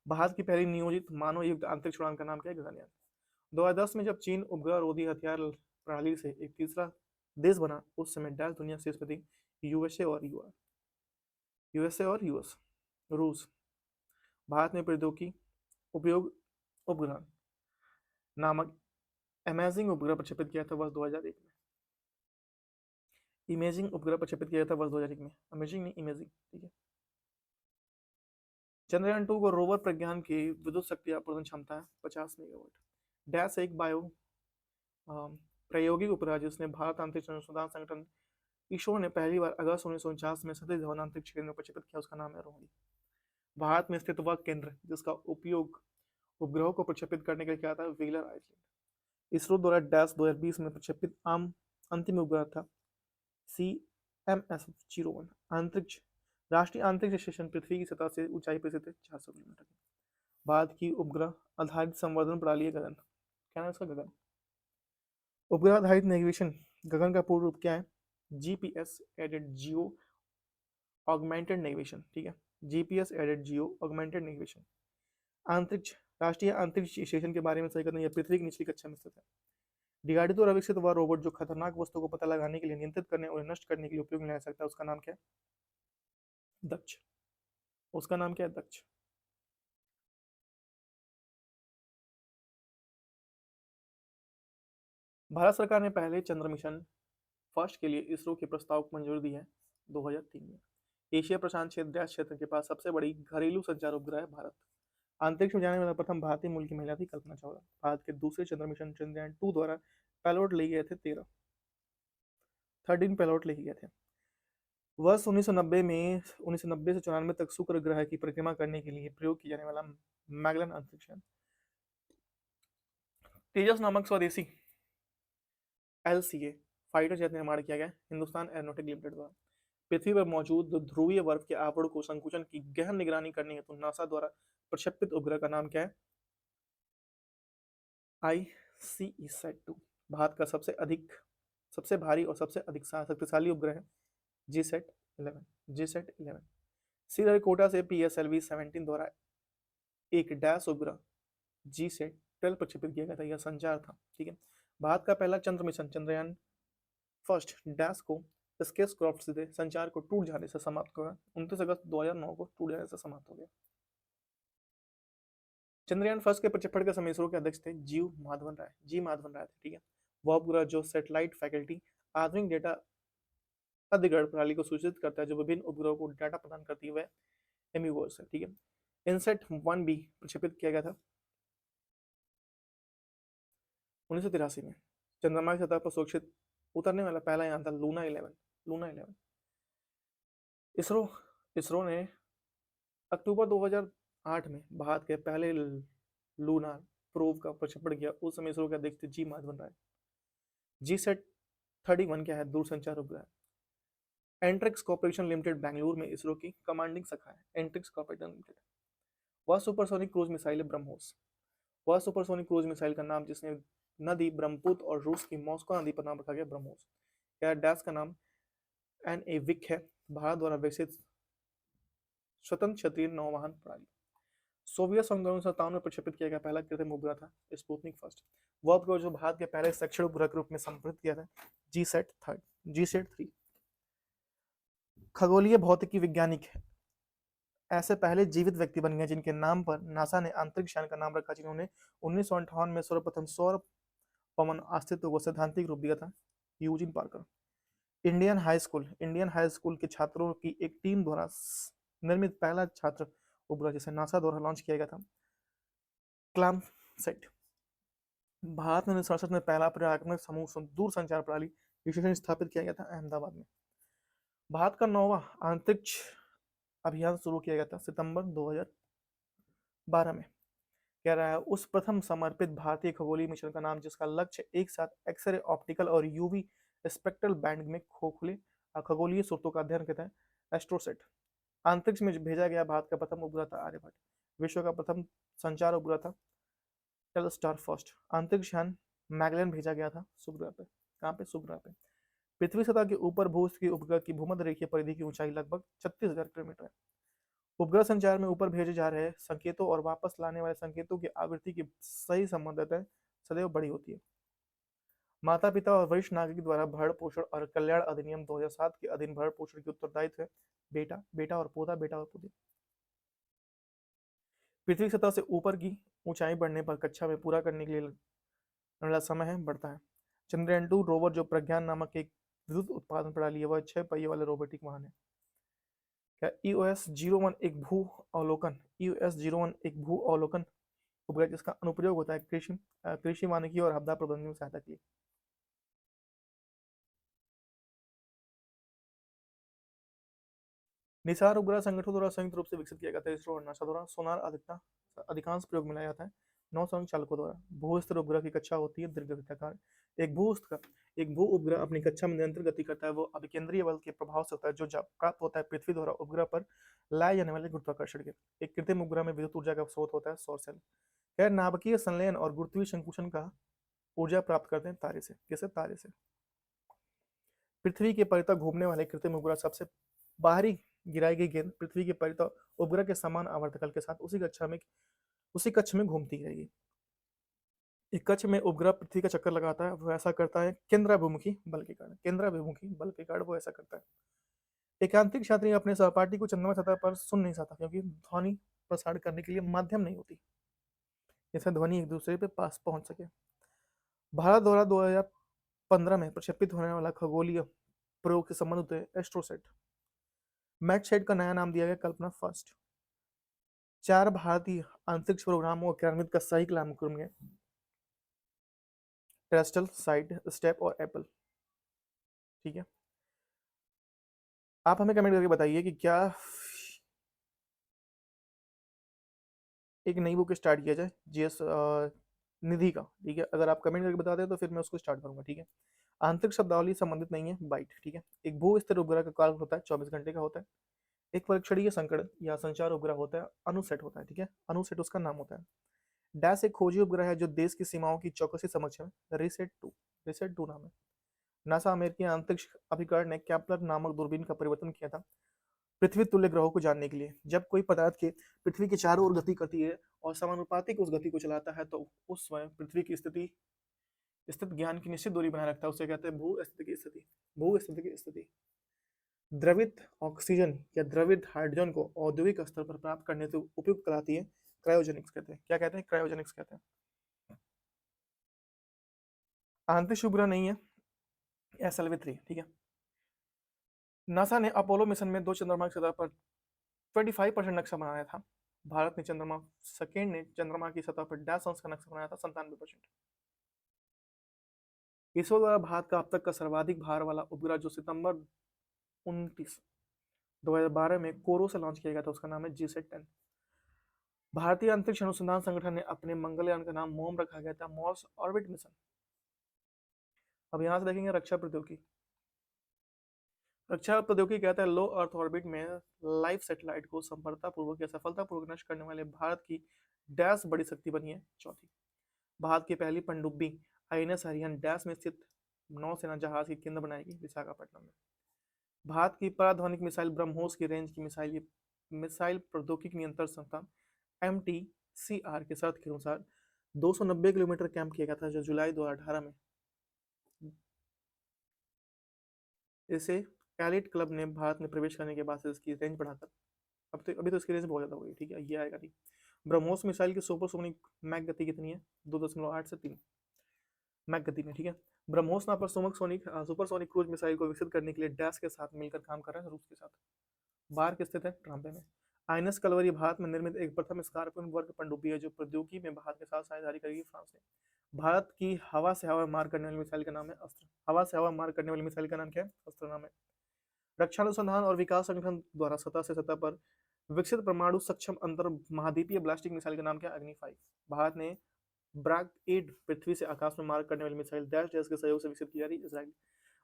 भारत की पहली नियोजित मानव युक्त अंतरिक्ष उड़ान का नाम क्या है? गगनयान। 2010 में जब चीन उपग्रह रोधी हथियार प्रणाली से एक तीसरा देश बना उस समय डैश दुनिया शीर्ष पर थी यूएसए और रूस। भारत में प्रौद्योगिकी उपयोग उपग्रह नामक अमेजिंग उपग्रह प्रक्षेपित किया था वर्ष 2001 में। इमेजिंग उपग्रह प्रक्षेपित किया था वर्ष 2001 में। अमेजिंग नहीं, इमेजिंग, ठीक है। चंद्रयान 2 को रोवर प्रज्ञान की विद्युत शक्ति आपूर्ति क्षमता है 50 मेगावाट। डैश एक बायो प्रायोगिक उपग्रह जिसने भारत अंतरिक्ष अनुसंधान संगठन इसरो ने पहली बार अगस्त 1949 में सतीश धवन अंतरिक्ष केंद्र में प्रक्षेपित किया, उसका नाम है रोहिणी। भारत में स्थित वह केंद्र जिसका उपयोग उपग्रहों को प्रक्षेपित करने के लिए किया था व्हीलर आइलैंड। इसरो द्वारा डैश 2020 में प्रक्षेपित अंतिम उपग्रह था CMS-01 अंतरिक्ष राष्ट्रीय अंतरिक्ष स्टेशन पृथ्वी की सतह से ऊंचाई पर स्थित है 400 किलोमीटर की। भारत की उपग्रह आधारित संवर्धन प्रणाली है गगन। क्या नाम है इसका? गगन। उपग्रह आधारित नेविगेशन गगन का पूर्ण रूप क्या है? GPS added geo augmented navigation. ठीक है, GPS added geo augmented navigation. अंतरिक्ष राष्ट्रीय अंतरिक्ष स्टेशन के बारे में सही करना, यह पृथ्वी की निचली कक्षा में स्थित है। डीआरडीओ द्वारा विकसित वह रोबोट जो खतरनाक वस्तु को पता लगाने के लिए, नियंत्रित करने और नष्ट करने के लिए उपयोग में लाया सकता है, उसका नाम क्या है? दक्ष। उसका नाम क्या है? दक्ष। भारत सरकार ने पहले चंद्र मिशन फर्स्ट के लिए इसरो के प्रस्ताव को मंजूरी दी है 2003 में। एशिया प्रशांत क्षेत्र क्षेत्र के पास सबसे बड़ी घरेलू संचार उपग्रह है भारत। अंतरिक्ष में जाने वाला प्रथम भारतीय मूल की महिला थी कल्पना चावला। भारत के दूसरे चंद्र मिशन चंद्रयान 2 द्वारा पेलोड ले गए थे 13 पेलोड ले गए थे। वर्ष 1990 में 1990 से 94 तक शुक्र ग्रह की परिक्रमा करने के लिए प्रयोग किया जाने वाला मैगलन अंतरिक्ष यान तेजस नामक स्वदेशी LCA फाइटर जेट निर्माण किया गया हिंदुस्तान एरोनॉटिक लिमिटेड द्वारा। पृथ्वी पर मौजूद ध्रुवीय बर्फ के आवरण को संकुचन की गहन निगरानी करने हेतु नासा द्वारा प्रक्षेपित उपग्रह का नाम क्या है? ICESat-2। भारत का सबसे भारी और सबसे अधिक शक्तिशाली उपग्रह है GSAT-11। श्रीहरिकोटा से PSLV-17 द्वारा एक डैश उपग्रह GSAT-12 प्रक्षेपित किया गया था, यह संचार था। ठीक है, भारत का पहला चंद्र मिशन चंद्रयान फर्स्ट डैश को स्पेसक्राफ्ट से संचार को टूट जाने से समाप्त हुआ 29 अगस्त 2009 को टूट जाने से समाप्त हो गया। चंद्रयान फर्स्ट के प्रक्षेपण के समय इसरो के अध्यक्ष थे जी माधवन राय थे। ठीक है, वह उपग्रह जो सैटेलाइट फैकल्टी आधुनिक डेटा अधिग्रहण प्रणाली को सूचित करता है जो विभिन्न उपग्रहों को डाटा प्रदान करती है, वह एम्यूवर्स है। ठीक है, इनसेट 1B प्रक्षेपित किया गया था 1983 में। चंद्रमा की सतह पर सुरक्षित उतरने वाला पहला यान था लूना 11। इसरो ने अक्टूबर 2008 में भारत के पहले लूनार प्रोब का प्रक्षेपण किया। उस समय इसरो के अध्यक्ष थे जी माधवन राय। GSAT-31 क्या है? दूरसंचार उपग्रह। एंट्रिक्स कॉर्पोरेशन लिमिटेड बेंगलुरु में इसरो की कमांडिंग शाखा है। Antrix corporation limited. वह सुपरसोनिक क्रूज मिसाइल है ब्रह्मोस। वह सुपरसोनिक क्रूज मिसाइल का नाम जिसने नदी ब्रह्मपुत्र और रूस की मॉस्को नदी पर नाम रखा गया ब्रह्मोस। क्या डैश का नाम NAVIC है। भारत द्वारा विकसित स्वतंत्र क्षेत्रीय नौवहन प्रणाली। सोवियत संघ 1957 में प्रक्षेपित किया गया पहला कृत्रिम उपग्रह था स्पुतनिक फर्स्ट। वह उपग्रह जो भारत के पहले शैक्षणिक उपग्रह के रूप में संपर्क किया था GSAT-3। खगोलीय भौतिकी वैज्ञानिक ऐसे पहले जीवित व्यक्ति बन गए जिनके नाम पर नासा ने अंतरिक्ष यान का नाम रखा, जिन्होंने 1958 में सर्वप्रथम सौर पवन अस्तित्व को सैद्धांतिक रूप दिया था, Eugene Parker. Indian high school के छात्रों की एक टीम द्वारा निर्मित पहला छात्र उपग्रह जिसे नासा द्वारा लॉन्च किया गया था क्लामसेट। भारत में 1967 में पहला पर्यावरण समूह दूर संचार प्रणाली स्टेशन स्थापित किया गया था अहमदाबाद में। भारत का 9वां अंतरिक्ष अभियान शुरू किया गया था सितंबर 2012 में। कह रहा है उस प्रथम समर्पित भारतीय खगोलीय मिशन का नाम जिसका लक्ष्य एक साथ एक्सरे, ऑप्टिकल और यूवी स्पेक्ट्रल बैंड में खोखले खगोलीय स्रोतों का अध्ययन करता है, एस्ट्रोसेट। अंतरिक्ष में भेजा गया भारत का प्रथम उपग्रह था आर्यभट्ट। विश्व का प्रथम संचार उपग्रह था टेलस्टार फर्स्ट। अंतरिक्ष यान मैगलेन भेजा गया था शुक्र ग्रह पे। कहाँ पे? शुक्र ग्रह पे। पृथ्वी सतह के ऊपर भूस्थ के उपग्रह की भूमध्य रेखीय परिधि की ऊंचाई लगभग 36,000 किलोमीटर है। उपग्रह संचार में ऊपर भेजे जा रहे संकेतों और वापस लाने वाले संकेतों की आवृत्ति की सही संबंधित सदैव बड़ी होती है। माता पिता और वरिष्ठ नागरिक द्वारा भरण पोषण और कल्याण अधिनियम 2007 के अधीन भरण पोषण की उत्तरदायित्व है बेटा और पोती। पृथ्वी सतह से ऊपर की ऊंचाई बढ़ने पर कक्षा में पूरा करने के लिए समय है बढ़ता है। चंद्रयान 2 रोवर जो प्रज्ञान नामक एक विद्युत उत्पादन प्रणाली है, वह 6 पहिए वाले रोबोटिक वाहन है। क्या EOS-01 एक भू अवलोकन EOS-01 एक भू अवलोकन उपग्रह जिसका अनुप्रयोग होता है कृषि वानिकी और आपदा प्रबंधन में सहायता के लिए। निसार उपग्रह संगठनों द्वारा संयुक्त रूप से विकसित किया गया था। इसरो और नासा द्वारा सोनार अधिकांश प्रयोग में लाया जाता है नौसैनिक चालकों द्वारा। भू स्तर उपग्रह की कक्षा होती है दीर्घवृत्ताकार। एक भू उपग्रह अपनी कक्षा में निरंतर गति करता है। वो अभिकेंद्रीय बल के प्रभाव से होता है जो जब प्राप्त होता है पृथ्वी द्वारा उपग्रह पर लाए जाने वाले गुरुत्वाकर्षण के। एक कृत्रिम उपग्रह में विद्युत ऊर्जा का स्रोत होता है सौर सेल। खैर नाभिकीय संलयन और गुरुत्वीय संकुचन का ऊर्जा प्राप्त करते हैं तारे से। कैसे? तारे से। पृथ्वी के परितः घूमने वाले कृत्रिम उपग्रह सबसे बाहरी गिराई गई गेंद पृथ्वी के परितः उपग्रह के समान आवर्तकाल के साथ उसी कक्ष में घूमती रहेगी। एक कक्ष में उपग्रह पृथ्वी का चक्कर लगाता है। वो ऐसा करता है केंद्राभिमुखी बल के कारण वो ऐसा करता है। एक यांत्रिक छात्री अपने सहपाठी को चंद्रमा सतह पर सुन नहीं सकता क्योंकि ध्वनि प्रसारण करने के लिए माध्यम नहीं होती, जैसे ध्वनि एक दूसरे पे पास पहुंच सके। भारत द्वारा 2015 में प्रक्षेपित होने वाला खगोलीय प्रयोग से संबंधित है एस्ट्रोसेट। मैक्ससेट का नया नाम दिया गया कल्पना फर्स्ट। 4 भारतीय अंतरिक्ष प्रोग्रामों को क्रियान्वित का सही नामकरण है टेरेस्ट्रियल, साइड स्टेप और एप्पल। ठीक है, आप हमें कमेंट करके बताइए कि क्या एक नई बुक स्टार्ट किया जाए जीएस निधि का। ठीक है, अगर आप कमेंट करके बता दें तो फिर मैं उसको स्टार्ट करूंगा। ठीक है, आंतरिक शब्दावली संबंधित नहीं है बाइट। ठीक है, एक भू स्थिर उपग्रह का काल होता है 24 घंटे का होता है। एक परीक्षणीय संकट या संचार उपग्रह होता है अनुसेट होता है। ठीक है, अनुसेट उसका नाम होता है। डैश एक खोजी उपग्रह है जो देश की सीमाओं की चौकसी समझ है। रिसेट टू नाम है। नासा अमेरिकी अंतरिक्ष अभिकरण ने कैप्लर नामक दूरबीन का परिवर्तन किया था पृथ्वी तुल्य ग्रहों को जानने के लिए। जब कोई पदार्थ के पृथ्वी के चारों ओर गति करती है और समानुपातिक उस गति को चलाता है तो उस समय पृथ्वी की स्थित ज्ञान की निश्चित दूरी बनाए रखता है। उसे कहते हैं भू स्थिति की स्थिति। द्रवित ऑक्सीजन या द्रवित हाइड्रोजन को औद्योगिक स्तर पर प्राप्त करने से उपयुक्त कराती है क्रायोजेनिक्स कहते हैं। क्या कहते हैं? क्रायोजेनिक्स कहते हैं। अंतरिक्ष उपग्रह नहीं है SLV-3। ठीक है, नासा ने अपोलो मिशन में 2 चंद्रमा की सतह पर 25% नक्शा बनाया था। भारत ने चंद्रमा की सतह पर डैश अंश का नक्शा बनाया था 97%। इसरो द्वारा भारत का अब तक का सर्वाधिक भार वाला उपग्रह जो सितंबर 29, 2012 में कोरो से लॉन्च किया गया था उसका नाम है GSAT-10। भारतीय अंतरिक्ष अनुसंधान संगठन ने अपने मंगलयान का नाम मोम रखा गया था मार्स ऑर्बिट मिशन। अब यहाँ से देखेंगे रक्षा प्रौद्योगिकी कहता है लो अर्थ ऑर्बिट में लाइफ सैटेलाइट को सफलतापूर्वक नष्ट करने वाले भारत की डैश बड़ी शक्ति बनी है चौथी। भारत की पहली पनडुब्बी INS अरिहंत डैश में स्थित नौसेना जहाज की केंद्र बनाएगी विशाखापट्टनम में। भारत की पराध्वनिक मिसाइल ब्रह्मोस की रेंज की मिसाइल प्रौद्योगिकी नियंत्रण संस्थान MTCR के शर्त के अनुसार 290 किलोमीटर कैंप किया गया था जो जुलाई 2018 में इसे एलिट क्लब ने भारत में प्रवेश करने के बाद से इसकी रेंज बढ़ाकर अभी तो इसकी रेंज बहुत ज़्यादा हो गई। ठीक है, ये आएगा नहीं। ब्रह्मोस मिसाइल की सुपरसोनिक मैक गति कितनी है? 2.8 से 3 मैक गति में। ठीक है, ब्रह्मोस नापर सुपरसोनिक क्रूज मिसाइल को विकसित करने के लिए डैश के साथ मिलकर काम कर रहा है रूस के साथ। बार्क स्थित है ट्राम्पे में। INS कलवरी भारत में निर्मित एक प्रथम स्कॉर्पियन वर्ग पनडुब्बी है जो प्रौद्योगिकी में भारत के साथ साझेदारी करेगी फ्रांस से। भारत की हवा से हवा मार करने वाली मिसाइल का नाम है अस्त्र। हवा से हवा मार करने वाली मिसाइल का नाम क्या है? अस्त्र नाम है। रक्षा अनुसंधान और विकास संगठन द्वारा सतह से सतह पर विकसित परमाणु सक्षम अंतर महाद्वीपीय ब्लास्टिक मिसाइल का नाम क्या है? अग्नि 5। भारत ने ब्रैक 8 पृथ्वी से आकाश में मार करने वाली मिसाइल डैश डैश के सहयोग से विकसित की जा रही इसराइल।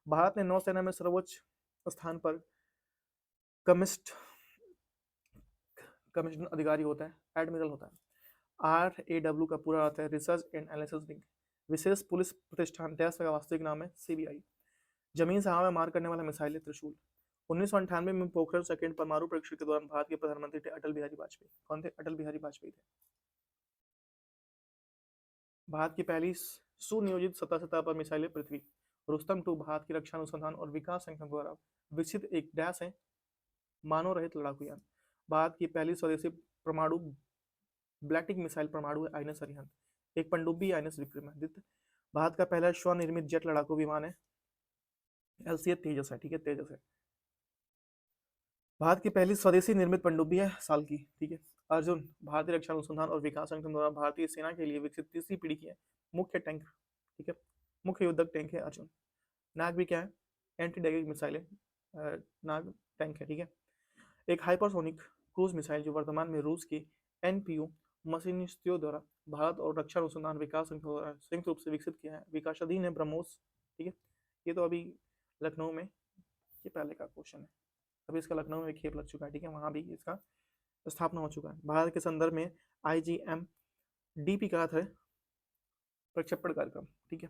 भारत ने नौसेना में सर्वोच्च स्थान पर कमिश्न अधिकारी होता है, एडमिरल होता है। RAW का पूरा अर्थ है रिसर्च एंड एनालिसिस विंग। विशेष पुलिस प्रतिष्ठान डैश का वास्तविक नाम है CBI। जमीन से हवा में मार करने वाला मिसाइल है त्रिशूल। 1998 में पोखरण सेकेंड परमाणु परीक्षण के दौरान भारत के प्रधानमंत्री थे अटल बिहारी वाजपेयी। कौन थे? अटल बिहारी वाजपेयी थे। भारत की पहली सुनियोजित सतह पर मिसाइलें पृथ्वी। रुस्तम 2 भारत की रक्षा अनुसंधान और विकास संगठन द्वारा विकसित एक डैश है मानव रहित लड़ाकू यान। भारत की पहली स्वदेशी परमाणु बैलिस्टिक मिसाइल परमाणु है INS अरिहंत। एक पनडुब्बी INS विक्रमादित्य। भारत का पहला स्वनिर्मित जेट लड़ाकू विमान है LCA तेजस है। ठीक है, तेजस है। भारत की पहली स्वदेशी निर्मित पनडुब्बी है साल की, ठीक है। अर्जुन भारतीय रक्षा अनुसंधान और विकास संगठन द्वारा भारतीय सेना के लिए विकसित तीसरी पीढ़ी की है मुख्य टैंक, ठीक है, मुख्य युद्धक टैंक है अर्जुन। नाग भी क्या है, एंटी डैगेज मिसाइल है, नाग टैंक है, ठीक है। एक हाइपरसोनिक क्रूज मिसाइल जो वर्तमान में रूस की एनपीयू मशीनिस्टों द्वारा भारत और रक्षा अनुसंधान विकास संगठन द्वारा संयुक्त रूप से विकसित किया है, विकासाधीन है, ब्रह्मोस, ठीक है। ये तो अभी लखनऊ में, ये पहले का क्वेश्चन है, अभी इसका लखनऊ में खेप लग चुका है, ठीक है, वहां भी इसका स्थापना हो चुका है। भारत के संदर्भ में आईजीएम डीपी का अर्थ है प्रक्षेपण कार्यक्रम, ठीक है।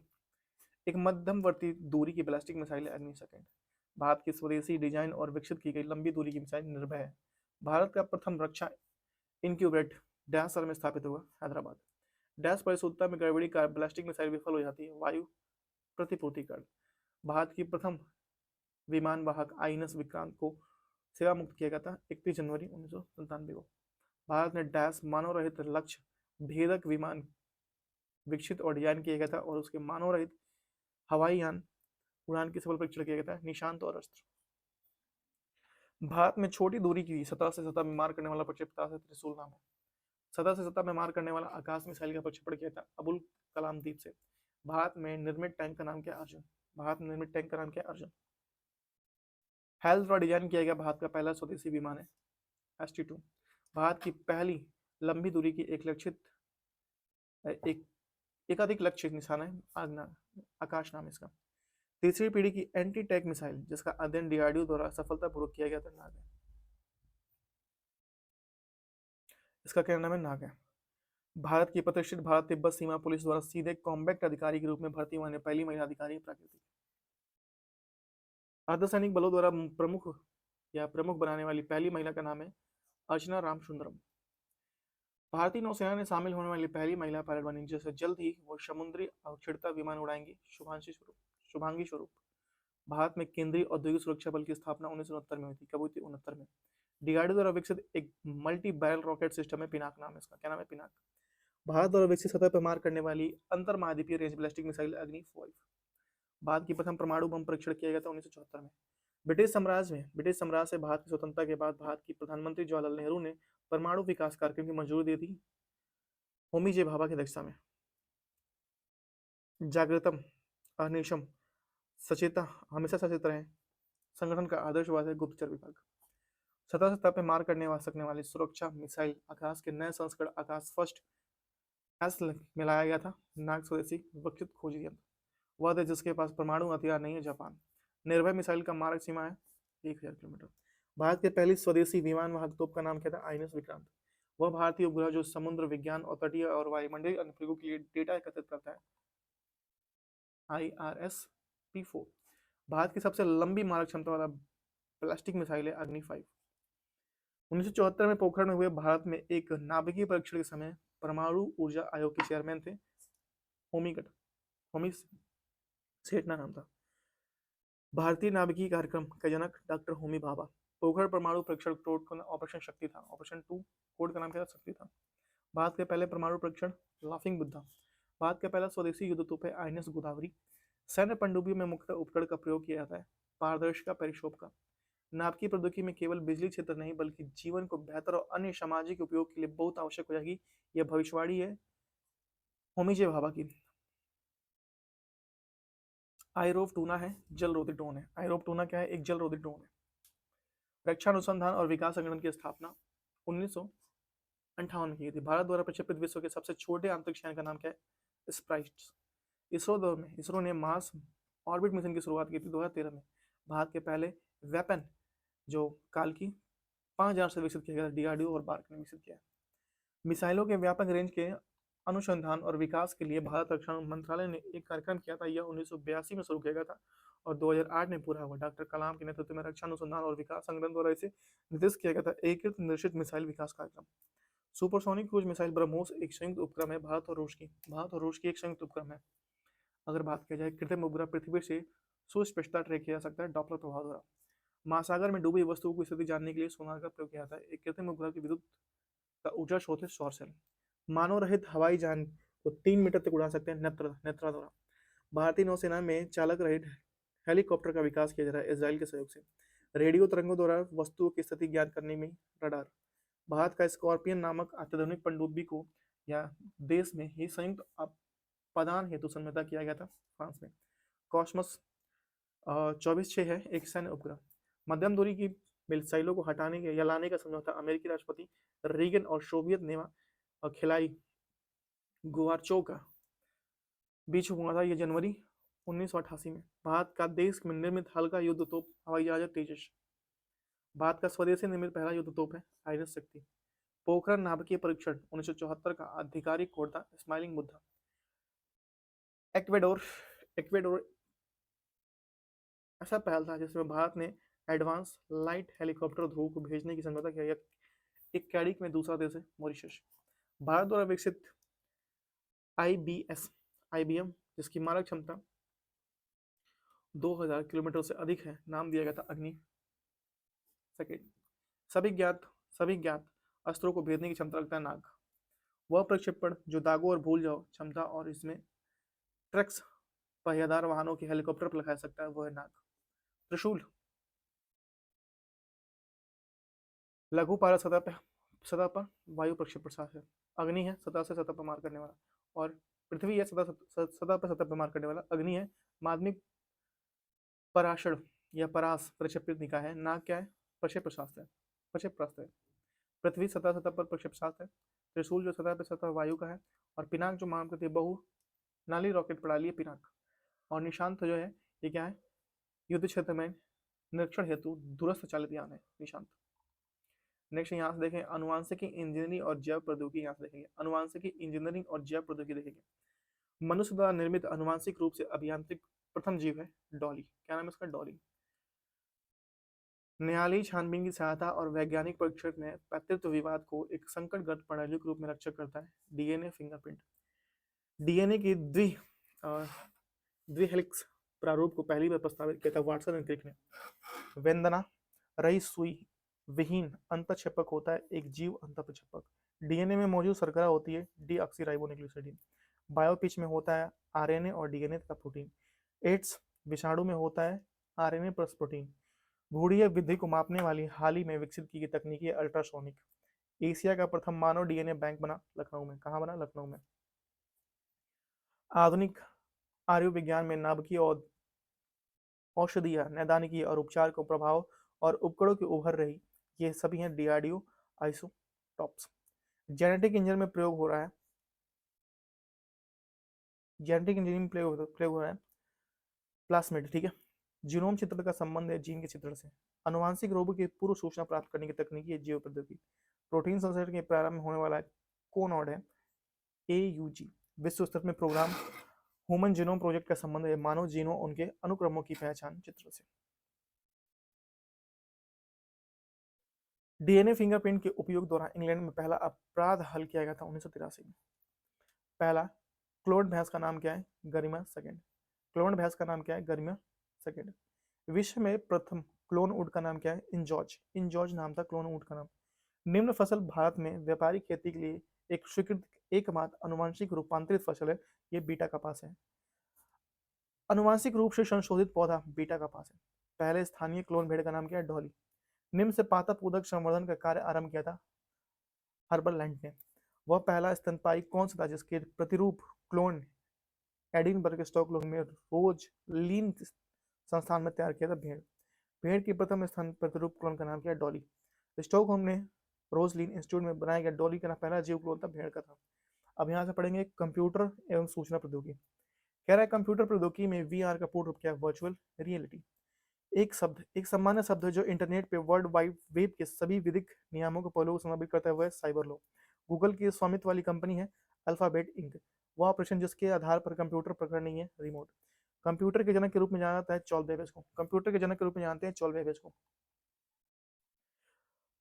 एक मध्यमवर्ती दूरी की बैलिस्टिक मिसाइल है अग्नि सेकंड। भारत की स्वदेशी डिजाइन और विकसित की गई लंबी दूरी की मिसाइल निर्भय है। भारत का प्रथम रक्षा इनक्यूबेट डैश शहर में स्थापित हुआ, हैदराबाद। डैश परिशुद्धता में गड़बड़ी का बैलिस्टिक मिसाइल विफल हो जाती है, वायु प्रतिपूर्ति कर। भारत की प्रथम विमान वाहक आईएनएस विक्रांत को सेवा मुक्त किया गया था 31 जनवरी 1997 को। भारत ने डैश मानव रहित लक्ष्य भेदक विमान विकसित और डिजाइन किया गया था और उसके मानव रहित हवाई यान उड़ान की सफल परीक्षण किया गया था, निशांत और अस्त्र। भारत में छोटी दूरी की सतह से सतह में मार करने वाला प्रक्षेपता से त्रिशूल नाम है। सतह से सतह में मार करने वाला आकाश मिसाइल का प्रक्षेपण किया था अबुल कलाम द्वीप से। भारत में निर्मित टैंक का नाम क्या है, अर्जुन। भारत में निर्मित टैंक का नाम क्या है, अर्जुन। हेल्थ द्वारा डिजाइन किया गया भारत का पहला स्वदेशी विमान है ST-2। भारत की पहली लंबी दूरी की एक लक्षित एक एकाधिक लक्ष्य निशाना है आगना, आकाश नाम इसका। तीसरी पीढ़ी की एंटी टैंक मिसाइल जिसका अध्ययन डीआरडीओ द्वारा सफलतापूर्वक किया गया था, नाग है। इसका क्या नाम है, नाग है। भारत की प्रतिष्ठित भारत तिब्बत सीमा पुलिस द्वारा सीधे कॉम्बैक्ट अधिकारी के रूप में भर्ती होने पहली महिला अधिकारी प्राकृतिक। अर्धसैनिक बलों द्वारा प्रमुख या प्रमुख बनाने वाली पहली महिला का नाम है अर्चना रामसुंदरम। भारतीय नौसेना ने शामिल होने वाली पहली महिला पायलट बनी जिससे जल्द ही वो समुद्री अवक्षेपता विमान उड़ाएंगी, शुभांगी स्वरूप। भारत में केंद्रीय औद्योगिक सुरक्षा बल की स्थापना 1969 में हुई थी, कब हुई थी, 69 में। डीआरडीओ द्वारा विकसित एक मल्टी बैरल रॉकेट सिस्टम है, पिनाक नाम है इसका, क्या नाम है, पिनाक। भारत द्वारा विकसित सतह पर मार करने वाली अंतर महाद्वीपीय रेंज बैलिस्टिक मिसाइल अग्नि 5। भारत की प्रथम परमाणु बम परीक्षण किया गया था 1974 में। ब्रिटिश साम्राज्य से भारत की स्वतंत्रता के बाद भारत की प्रधानमंत्री जवाहरलाल नेहरू ने परमाणु विकास कार्यक्रम की मंजूरी दी थी होमी जे भाभा की अध्यक्षता में। जागृतम अनिशम सचेता हमेशा सचेत रहे संगठन का आदर्शवाद है गुप्तचर विभाग। सतह सतह पे मार करने सकने वाली सुरक्षा मिसाइल आकाश के नए संस्करण आकाश फर्स्ट एस में लाया गया था, नाग स्वदेशी विकसित खोजी यंत्र। वह देश जिसके पास परमाणु हथियार नहीं है, जापान। निर्भय मिसाइल का मारक सीमा है 1000 किलोमीटर। भारत के पहली स्वदेशी विमान वाहक तोप का नाम क्या था, आईएनएस विक्रांत। वह भारतीय उपग्रह जो समुद्र विज्ञान और तटीय और वायुमंडलीय अनुप्रयोगों के लिए डेटा एकत्रित करता है, IRS-P4। भारत की सबसे लंबी मारक क्षमता वाला प्लास्टिक मिसाइल है अग्नि 5। 1974 में पोखरण में हुए भारत में एक नाभिकीय परीक्षण के समय परमाणु ऊर्जा आयोग के चेयरमैन थे होमी सेठना नाम था। भारतीय नाभिकीय कार्यक्रम का जनक डॉक्टर होमी भाभा। पोखरण परमाणु परीक्षण कोड का ऑपरेशन शक्ति था, ऑपरेशन 2 कोड का नाम क्या था, शक्ति था। भारत के पहले परमाणु परीक्षण लाफिंग बुद्धा। भारत का पहला स्वदेशी युद्ध तोप है आईएनएस गोदावरी। सैन्य पनडुब्बियों में मुख्य उपकरण का प्रयोग किया जाता है पारदर्शिता पेरिस्कोप का। नाभिकीय प्रौद्योगिकी में केवल बिजली क्षेत्र नहीं बल्कि जीवन को बेहतर और अन्य सामाजिक उपयोग के लिए बहुत आवश्यक हो जाएगी, यह भविष्यवाणी है होमी जे भाभा की। आईरोफ टूना है जल रोधी ड्रोन है। आईरोफ टूना क्या है, एक जल रोधी ड्रोन है। रक्षा अनुसंधान और विकास संगठन की स्थापना 1958 में की थी। भारत द्वारा प्रक्षेपित विश्व के सबसे छोटे अंतरिक्ष यान का नाम क्या है, स्प्राइट्स। इसरो ने मार्स ऑर्बिट मिशन की शुरुआत की थी 2013 में। भारत के पहले वेपन जो काल की 5000 से विकसित किया गया, डीआरडीओ और बार्क ने विकसित किया। मिसाइलों के व्यापक रेंज के अनुसंधान और विकास के लिए भारत रक्षा मंत्रालय ने एक कार्यक्रम किया था, यह 1982 में शुरू किया गया था और 2008 में पूरा हुआ। डॉक्टर कलाम के नेतृत्व में रक्षा अनुसंधान और विकास संगठन द्वारा इसे निर्देशित किया गया था, एकीकृत निर्देशित मिसाइल विकास कार्यक्रम। सुपरसोनिक क्रूज मिसाइल ब्रह्मोस एक संयुक्त उपक्रम है भारत और रूस की एक संयुक्त उपक्रम है। अगर बात की जाए कृत्रिम उपग्रह पृथ्वी से सुस्पष्टता ट्रैक किया जा सकता है डॉपलर प्रभाव द्वारा। महासागर में डूबी वस्तुओं की स्थिति जानने के लिए सोनार का प्रयोग किया जाता है। एक कृत्रिम उपग्रह की विद्युत का ऊर्जा स्रोत है सौर सेल। मानव रहित हवाई जहाज को 3 मीटर तक उड़ा सकते हैं नेत्रा द्वारा। भारतीय नौसेना में चालक रहित हेलीकॉप्टर का विकास किया जा रहा है इसराइल के सहयोग से। रेडियो तरंगों द्वारा वस्तुओं की स्थिति ज्ञात करने में रडार। भारत का स्कॉर्पियन नामक अत्याधुनिक पनडुब्बी को या देश में ही संयुक्त पदान हेतु समझौता किया गया था फ्रांस में। कॉस्मोस 24-6 है एक सैन्य उपग्रह। मध्यम दूरी की मिसाइलों को हटाने के या लाने का समझौता अमेरिकी राष्ट्रपति रीगन और सोवियत नेवा खिलाई गुआरचो का बीच हुआ था। यह जनवरी 1988 में। भारत का देश में निर्मित हल्का युद्ध तोप हवाई जहाज तेजस। भारत का स्वदेशी निर्मित पहला युद्ध तोप है आइरस शक्ति। पोखरण नाभिकीय परीक्षण 1974 का आधिकारिक कोड था स्माइलिंग बुद्धा। एक्वेडोर एक्वेडोर ऐसा पहल था जिसमें भारत ने एडवांस लाइट हेलीकॉप्टर ध्रुव को भेजने की समझौता किया। एक कैडिक में दूसरा देश है मॉरिशस। भारत द्वारा विकसित आईबीएम जिसकी मारक क्षमता 2000 किलोमीटर से अधिक है, नाम दिया गया था अग्नि सेकेंड। सभी ज्ञात अस्त्रों को भेजने की क्षमता रखता है नाग। वह प्रक्षेपण जो दागो और भूल जाओ क्षमता और इसमें ट्रक्स पहियादार वाहनों के हेलीकॉप्टर पर लगा सकता है, वह है नाग। त्रिशूल लघु पारद सतह पर वायु प्रक्षेपण है। अग्नि है सतह से सतह पर मार करने वाला, और पृथ्वी है सतह पर मार करने वाला। अग्नि है माध्यमिक पराशर या परास प्रक्षेपित निकाय है। नाग क्या है? प्रक्षेपशास्त्र है। पृथ्वी सतह पर प्रक्षेपशास्त्र है। त्रिशूल जो सतह वायु का है, और पिनाक जो मानव प्रति बहु नाली रॉकेट प्रणाली है पिनाक। और निशांत जो है ये क्या है? युद्ध क्षेत्र में निरीक्षण हेतु दूरस्थ चालित यान है निशांत। नेक्स्ट यहाँ से देखें अनुवांशिकी इंजीनियरिंग और जैव प्रौद्योगिकी। यहाँ से देखेंगे अनुवांशिकी इंजीनियरिंग और जैव प्रौद्योगिकी देखेंगे। मनुष्य द्वारा निर्मित अनुवांशिक रूप से अभियांत्रिक प्रथम जीव है डॉली। क्या नाम है इसका? डॉली। न्यायालयी छानबीन की सहायता और वैज्ञानिक परीक्षण में पैतृत्व विवाद को एक संकटग्रस्त प्रणाली के रूप में रक्षा करता है डीएनए फिंगरप्रिंट। डीएनए की द्विहेलिक्स प्रारूप को पहली बार प्रस्तावित किया था वाटसन एंड क्रिक ने। वेदना रही सुई विहीन अंतःक्षेपक होता है एक जीव अंतःक्षेपक। डीएनए में मौजूद शर्करा होती है डीऑक्सीराइबोन्यूक्लियोसाइड। बायोपिच में होता है आरएनए और डीएनए तथा प्रोटीन। एड्स विषाणु में होता है आरएनए प्लस प्रोटीन। भूरीय वृद्धि को मापने वाली हाल ही में विकसित की गई तकनीक है अल्ट्रासोनिक। एशिया का प्रथम मानव डीएनए बैंक बना लखनऊ में। कहाँ बना? लखनऊ में। आधुनिक आयुर्विज्ञान में नाभिकीय औषधीय नैदानिकीय और उपचार को प्रभाव और उपकरणों की उभर रही, ये सभी हैं डीआरडीओ आइसोटॉप्स। जेनेटिक इंजीनियरिंग में प्रयोग हो रहा है प्लास्मिड। ठीक है। जीनोम चित्रण का संबंध है जीन के चित्रण से। अनुवांशिक रोगों की पूर्व सूचना प्राप्त करने की तकनीकी है जीव प्रौद्योगिकी। प्रोटीन संश्लेषण के प्रारंभ में होने वाला कोनॉड है एयूजी। विश्व स्तर में प्रोग्राम ह्यूमन जीनोम प्रोजेक्ट का संबंध है मानव जीनों उनके अनुक्रमों की पहचान चित्र से। डीएनए फिंगरप्रिंट के उपयोग द्वारा इंग्लैंड में पहला अपराध हल किया गया था 1983 में। पहला क्लोन भैंस का नाम क्या है? गरिमा सेकेंड। क्लोन भैंस का नाम क्या है? गरिमा सेकेंड। विश्व में प्रथम क्लोन ऊंट का नाम क्या है? इंजॉर्ज नाम था क्लोन ऊंट का नाम। निम्न फसल भारत में व्यापारिक खेती के लिए एक स्वीकृत एकमात्र अनुवांशिक रूपांतरित फसल है, ये बीटा कपास है। अनुवांशिक रूप से संशोधित पौधा बीटा कपास है। पहले स्थानीय क्लोन भेड़ का नाम क्या है? डॉली। निम्न से पादप उदक संवर्धन का कार्य आरंभ किया था हर्बल लैंड ने। वह पहला स्तनपायी कौन सा था जिसके प्रतिरूप क्लोन एडिनबर्ग स्टॉकहोम में रोज लीन संस्थान में तैयार किया था? भेड़ की प्रथम स्थान प्रतिरूप क्लोन का नाम क्या है? डॉली। स्टॉकहोम ने रोजलिन इंस्टीट्यूट में बनाया गया डॉली का पहला जीव क्लोन था भेड़ का था। अब यहाँ से पढ़ेंगे कंप्यूटर एवं सूचना प्रौद्योगिकी। कह रहा है कंप्यूटर प्रौद्योगिकी में वीआर का पूर्ण रूप क्या है? Virtual reality. एक सामान्य शब्द है जो इंटरनेट पे वर्ल्ड वाइड वेब के सभी विधिक नियमों के पहलुओं को संदर्भित करता है, वह साइबर लॉ। गूगल की स्वामित्व वाली कंपनी है अल्फाबेट इंक। वह ऑपरेशन जिसके आधार पर कंप्यूटर प्रकरण नहीं है रिमोट। कंप्यूटर के जनक के रूप में जाना जाता है चॉर्ल्स बेबेज को। कंप्यूटर के जनक के रूप में जानते हैं चॉर्ल्स बेबेज को।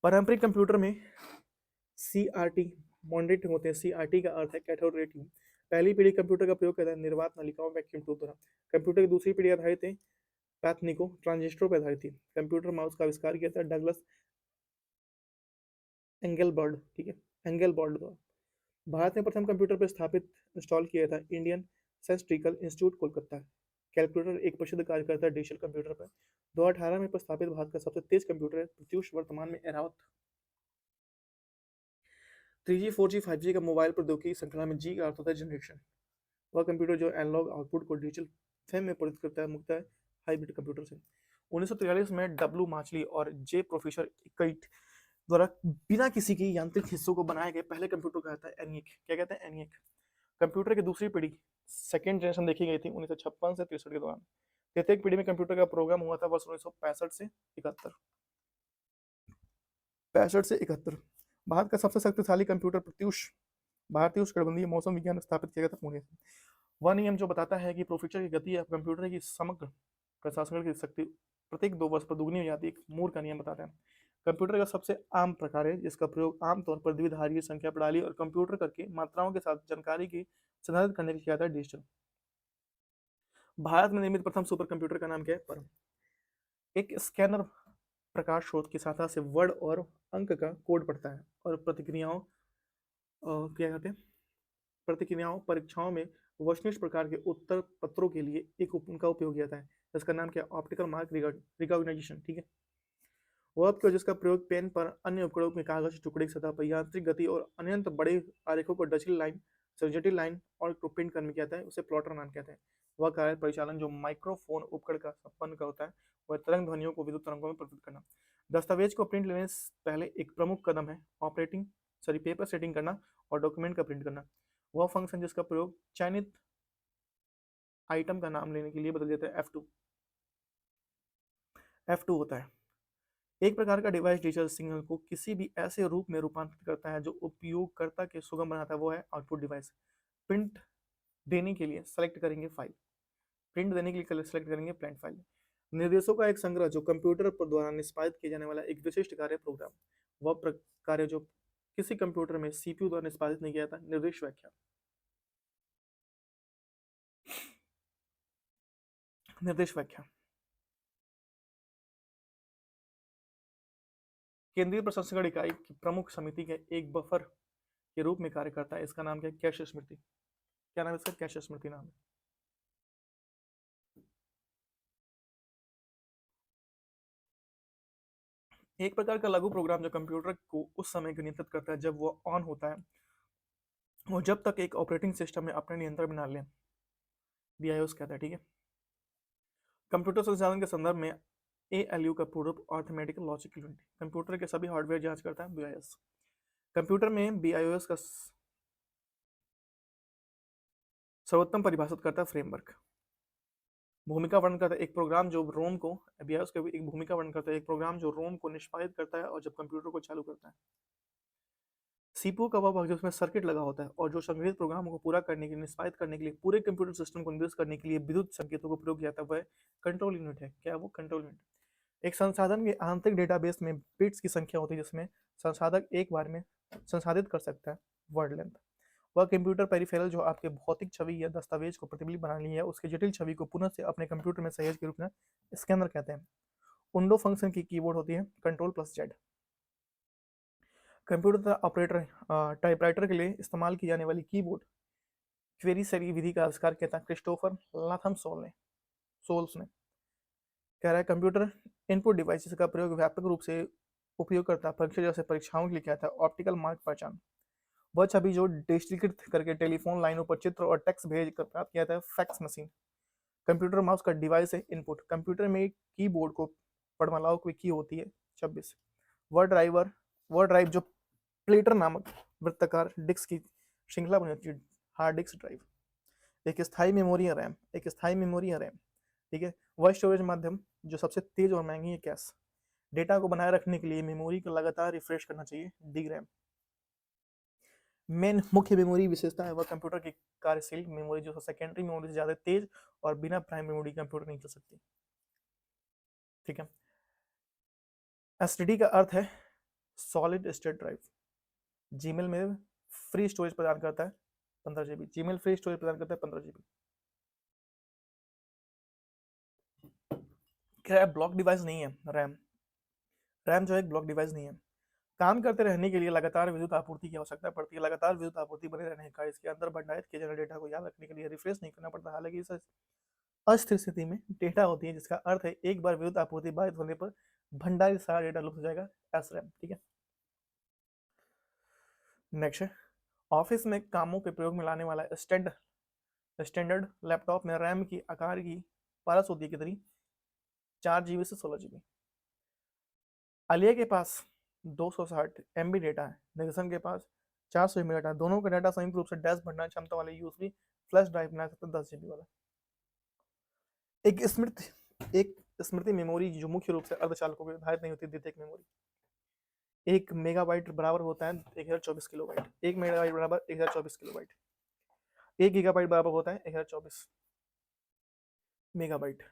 पारंपरिक कंप्यूटर में सीआरटी मॉनिटर होते हैं। सीआरटी का अर्थ है कैथोड रे ट्यूब। पहली पीढ़ी कंप्यूटर का प्रयोग करता है निर्वात नलिकाओं वैक्यूम ट्यूब द्वारा। कंप्यूटर की दूसरी पीढ़ी आधारित है पैथनिको ट्रांजिस्टर पर आधारित थी। कंप्यूटर माउस का आविष्कार किया था डगलस एंगलबर्ड। ठीक है, एंगलबर्ड द्वारा। भारत में प्रथम कंप्यूटर पर स्थापित इंस्टॉल किया था इंडियन सेंट्रिकल इंस्टीट्यूट कोलकाता। कैलकुलेटर एक प्रसिद्ध कार्य करता है डिजिटल कंप्यूटर पर। 2018 में प्रस्तावित भारत का सबसे तेज कंप्यूटर है प्रत्यूष वर्तमान में एरावत। 3G 4G 5G का मोबाइल प्रौद्योगिकी श्रृंखला में जी का अर्थ होता है जनरेशन। वह कंप्यूटर जो एनालॉग आउटपुट को डिजिटल फॉर्म में परिवर्तित करता है मुख्यतः हाइब्रिड कंप्यूटर से। 1943 में डब्ल्यू माचली और जे प्रोफेसर इकइट द्वारा बिना किसी के यांत्रिक हिस्सों को बनाए गए पहले कंप्यूटर को कहता है एनिक। क्या कहते हैं? एनिक। कंप्यूटर की दूसरी पीढ़ी सेकेंड जनरेशन देखी गई थी 1956 से 63 के दौरान। तृतीय पीढ़ी में कंप्यूटर का प्रोग्राम हुआ था वर्ष 1965 से 71। 65 से 71। भारत का सबसे शक्तिशाली कंप्यूटर प्रत्यूष भारतीय उष्णकटिबंधीय मौसम विज्ञान स्थापित किया गया था पुणे से। वह नियम जो बताता है कि प्रोफेसर की गति या कंप्यूटर की समग्र प्रशासन की शक्ति प्रत्येक 2 वर्ष पर दुगनी हो जाती है, एक मूर का नियम बताता है। कंप्यूटर का सबसे आम प्रकार है जिसका प्रयोग आमतौर पर द्विधारीय संख्या प्रणाली और कंप्यूटर करके मात्राओं के साथ जानकारी की संसाधित करने के लिए किया जाता है, डिजिटल। भारत में निर्मित प्रथम सुपर कंप्यूटर का नाम क्या है? परम। एक स्कैनर प्रकाश स्रोत की सहायता से वर्ड और अंक का कोड पढ़ता है और क्या कहते हैं प्रतिक्रियाओं परीक्षाओं में वस्तुनिष्ठ प्रकार के उत्तर पत्रों के लिए एक उनका उपयोग किया जाता है, जिसका नाम क्या है? Optical mark recognition. ठीक है। वह उपकरण जिसका प्रयोग पेन पर अन्य उपकरणों में कागज के टुकड़े की सतह पर यांत्रिक गति और अनंत बड़े आरेखों को जटिल लाइन और प्रिंट करने में किया जाता है, उसे प्लॉटर नाम कहते हैं। वह कार्य परिचालन जो माइक्रोफोन उपकरण का संपन्न होता है वह तरंग ध्वनियों को विद्युत तरंगों में परिवर्तित करना। दस्तावेज को प्रिंट लेने से पहले एक प्रमुख कदम है पेपर सेटिंग करना और डॉक्यूमेंट का प्रिंट करना। वह फंक्शन जिसका प्रयोग चयनित आइटम का नाम लेने के लिए बदल देता है F2 होता है। एक प्रकार का डिवाइस डिजिटल सिग्नल को किसी भी ऐसे रूप में रूपांतरित करता है जो उपयोगकर्ता के सुगम बनाता है, वो है आउटपुट डिवाइस। प्रिंट देने के लिए सेलेक्ट करेंगे प्रिंट फाइल। निर्देशों का एक संग्रह जो कंप्यूटर पर द्वारा निष्पादित किया जाने वाला एक विशिष्ट कार्य प्रोग्राम। वह कार्य जो किसी कंप्यूटर में सीपीयू द्वारा निष्पादित नहीं किया जाता। निर्देश व्याख्या। केंद्रीय प्रसंस्करण इकाई की प्रमुख समिति के एक बफर के रूप में कार्य करता है, इसका नाम क्या है? कैश स्मृति। क्या नाम है इसका? कैश स्मृति नाम है। एक प्रकार का लघु प्रोग्राम जो कंप्यूटर को उस समय को नियंत्रित करता है जब वो ऑन होता है वो जब तक एक ऑपरेटिंग सिस्टम में अपने नियंत्रण में ना लें, BIOS कहता है। ठीक है। कंप्यूटर संचालन के संदर्भ में ALU का पूर्ण अर्थमेटिक लॉजिक यूनिट कंप्यूटर के सभी हार्डवेयर जांच करता है, BIOS। कंप्यूटर में BIOS का सर्वोत्तम परिभाषित करता है फ्रेमवर्क। भूमिका वर्णन करता है एक प्रोग्राम जो रोम को BIOS का एक भूमिका वर्णन करता है एक प्रोग्राम जो रोम को निष्पादित करता है और जब कंप्यूटर को चालू करता है। CPU का वह भाग जिसमें सर्किट लगा होता है और जो संग्रहित प्रोग्राम को पूरा करने के लिए निष्पादित करने के लिए पूरे कंप्यूटर सिस्टम को निर्देश करने के लिए विद्युत संकेतों को प्रयोग किया जाता है, वह कंट्रोल यूनिट है। क्या है वो? Control unit. एक संसाधन के आंतरिक डेटाबेस में बिट्स की संख्या होती है जिसमें संसाधक एक बार में संसाधित कर सकता है, वर्ड लेंथ। वह कंप्यूटर पेरिफेरल जो आपके भौतिक छवि या दस्तावेज को प्रतिलिपि बनाने है उसके जटिल छवि को पुनः से अपने कंप्यूटर में सहज के रूप में स्कैनर कहते हैं। विंडो फंक्शन की कीबोर्ड होती है Ctrl+Z। कंप्यूटर ऑपरेटर टाइपराइटर के लिए इस्तेमाल की जाने वाली कीबोर्ड क्वेरी सरी विधि का आविष्कार किया था क्रिस्टोफर लाथम सोल्स ने। कह रहा है कंप्यूटर इनपुट डिवाइसेस का प्रयोग व्यापक रूप से उपयोगकर्ता परीक्षा जैसे परीक्षाओं के लिए किया था। ऑप्टिकल मार्क पहचान वह छवि जो डिजिटलीकृत करके टेलीफोन लाइनों पर चित्र और टेक्स्ट भेज कर प्राप्त किया था, फैक्स मशीन। कंप्यूटर माउस का डिवाइस है इनपुट। कंप्यूटर में कीबोर्ड को पड़मालाओं की की होती है 26। वर्ड ड्राइव जो प्लेटर नामक वृत्ताकार डिस्क की श्रृंखला बनी होती है, हार्ड डिस्क ड्राइव। एक स्थायी मेमोरी है रैम। ठीक है। वह स्टोरेज माध्यम जो सबसे तेज और महंगी है, कैश। डेटा को बनाए रखने के लिए मेमोरी को लगातार रिफ्रेश करना चाहिए, DRAM। मेन मुख्य मेमोरी विशेषता है वह कंप्यूटर की कार्यशील मेमोरी जो सेकेंडरी मेमोरी से ज्यादा तेज और बिना प्राइम मेमोरी कंप्यूटर नहीं चल सकती। ठीक है। SSD का अर्थ है सॉलिड स्टेट ड्राइव। जीमेल में फ्री स्टोरेज प्रदान करता है 15 GB। जीमेल फ्री स्टोरेज प्रदान करता है 15 GB। क्या ब्लॉक डिवाइस नहीं है रैम जो है एक ब्लॉक डिवाइस नहीं है। काम करते रहने के लिए लगातार विद्युत आपूर्ति की आवश्यकता पड़ती है। लगातार विद्युत आपूर्ति बने रहने का इसके अंदर भंडारित किए जाने डेटा को याद रखने के लिए रिफ्रेश नहीं करना पड़ता। हालांकि इस अस्थिर स्थिति में डेटा होती है, जिसका अर्थ है एक बार विद्युत आपूर्ति बाधित होने पर भंडारित सारा डेटा लुप्त हो जाएगा, SRAM। ठीक है, नेक्स्ट है ऑफिस में कामों के प्रयोग में लाने वाला स्टैंडर्ड लैपटॉप में रैम की आकार की परत होती है कितनी, 4 GB से 16 GB। आलिया के पास 260 MB डेटा है, निगसन के पास 400 MB डेटा है। दोनों का डाटा संयुक्त रूप से डैश भंडारण क्षमता वाले USB फ्लैश ड्राइव बना सकते हैं 10 GB वाला। एक स्मृति मेमोरी जो मुख्य रूप से अर्धचालकों के आधारित नहीं होती, द्वितीयक मेमोरी। 1 मेगाबाइट बराबर होता है 1024 किलोबाइट। 1 मेगाबाइट बराबर 1024 किलोबाइट। 1 गीगाबाइट बराबर होता है 1024 मेगाबाइट।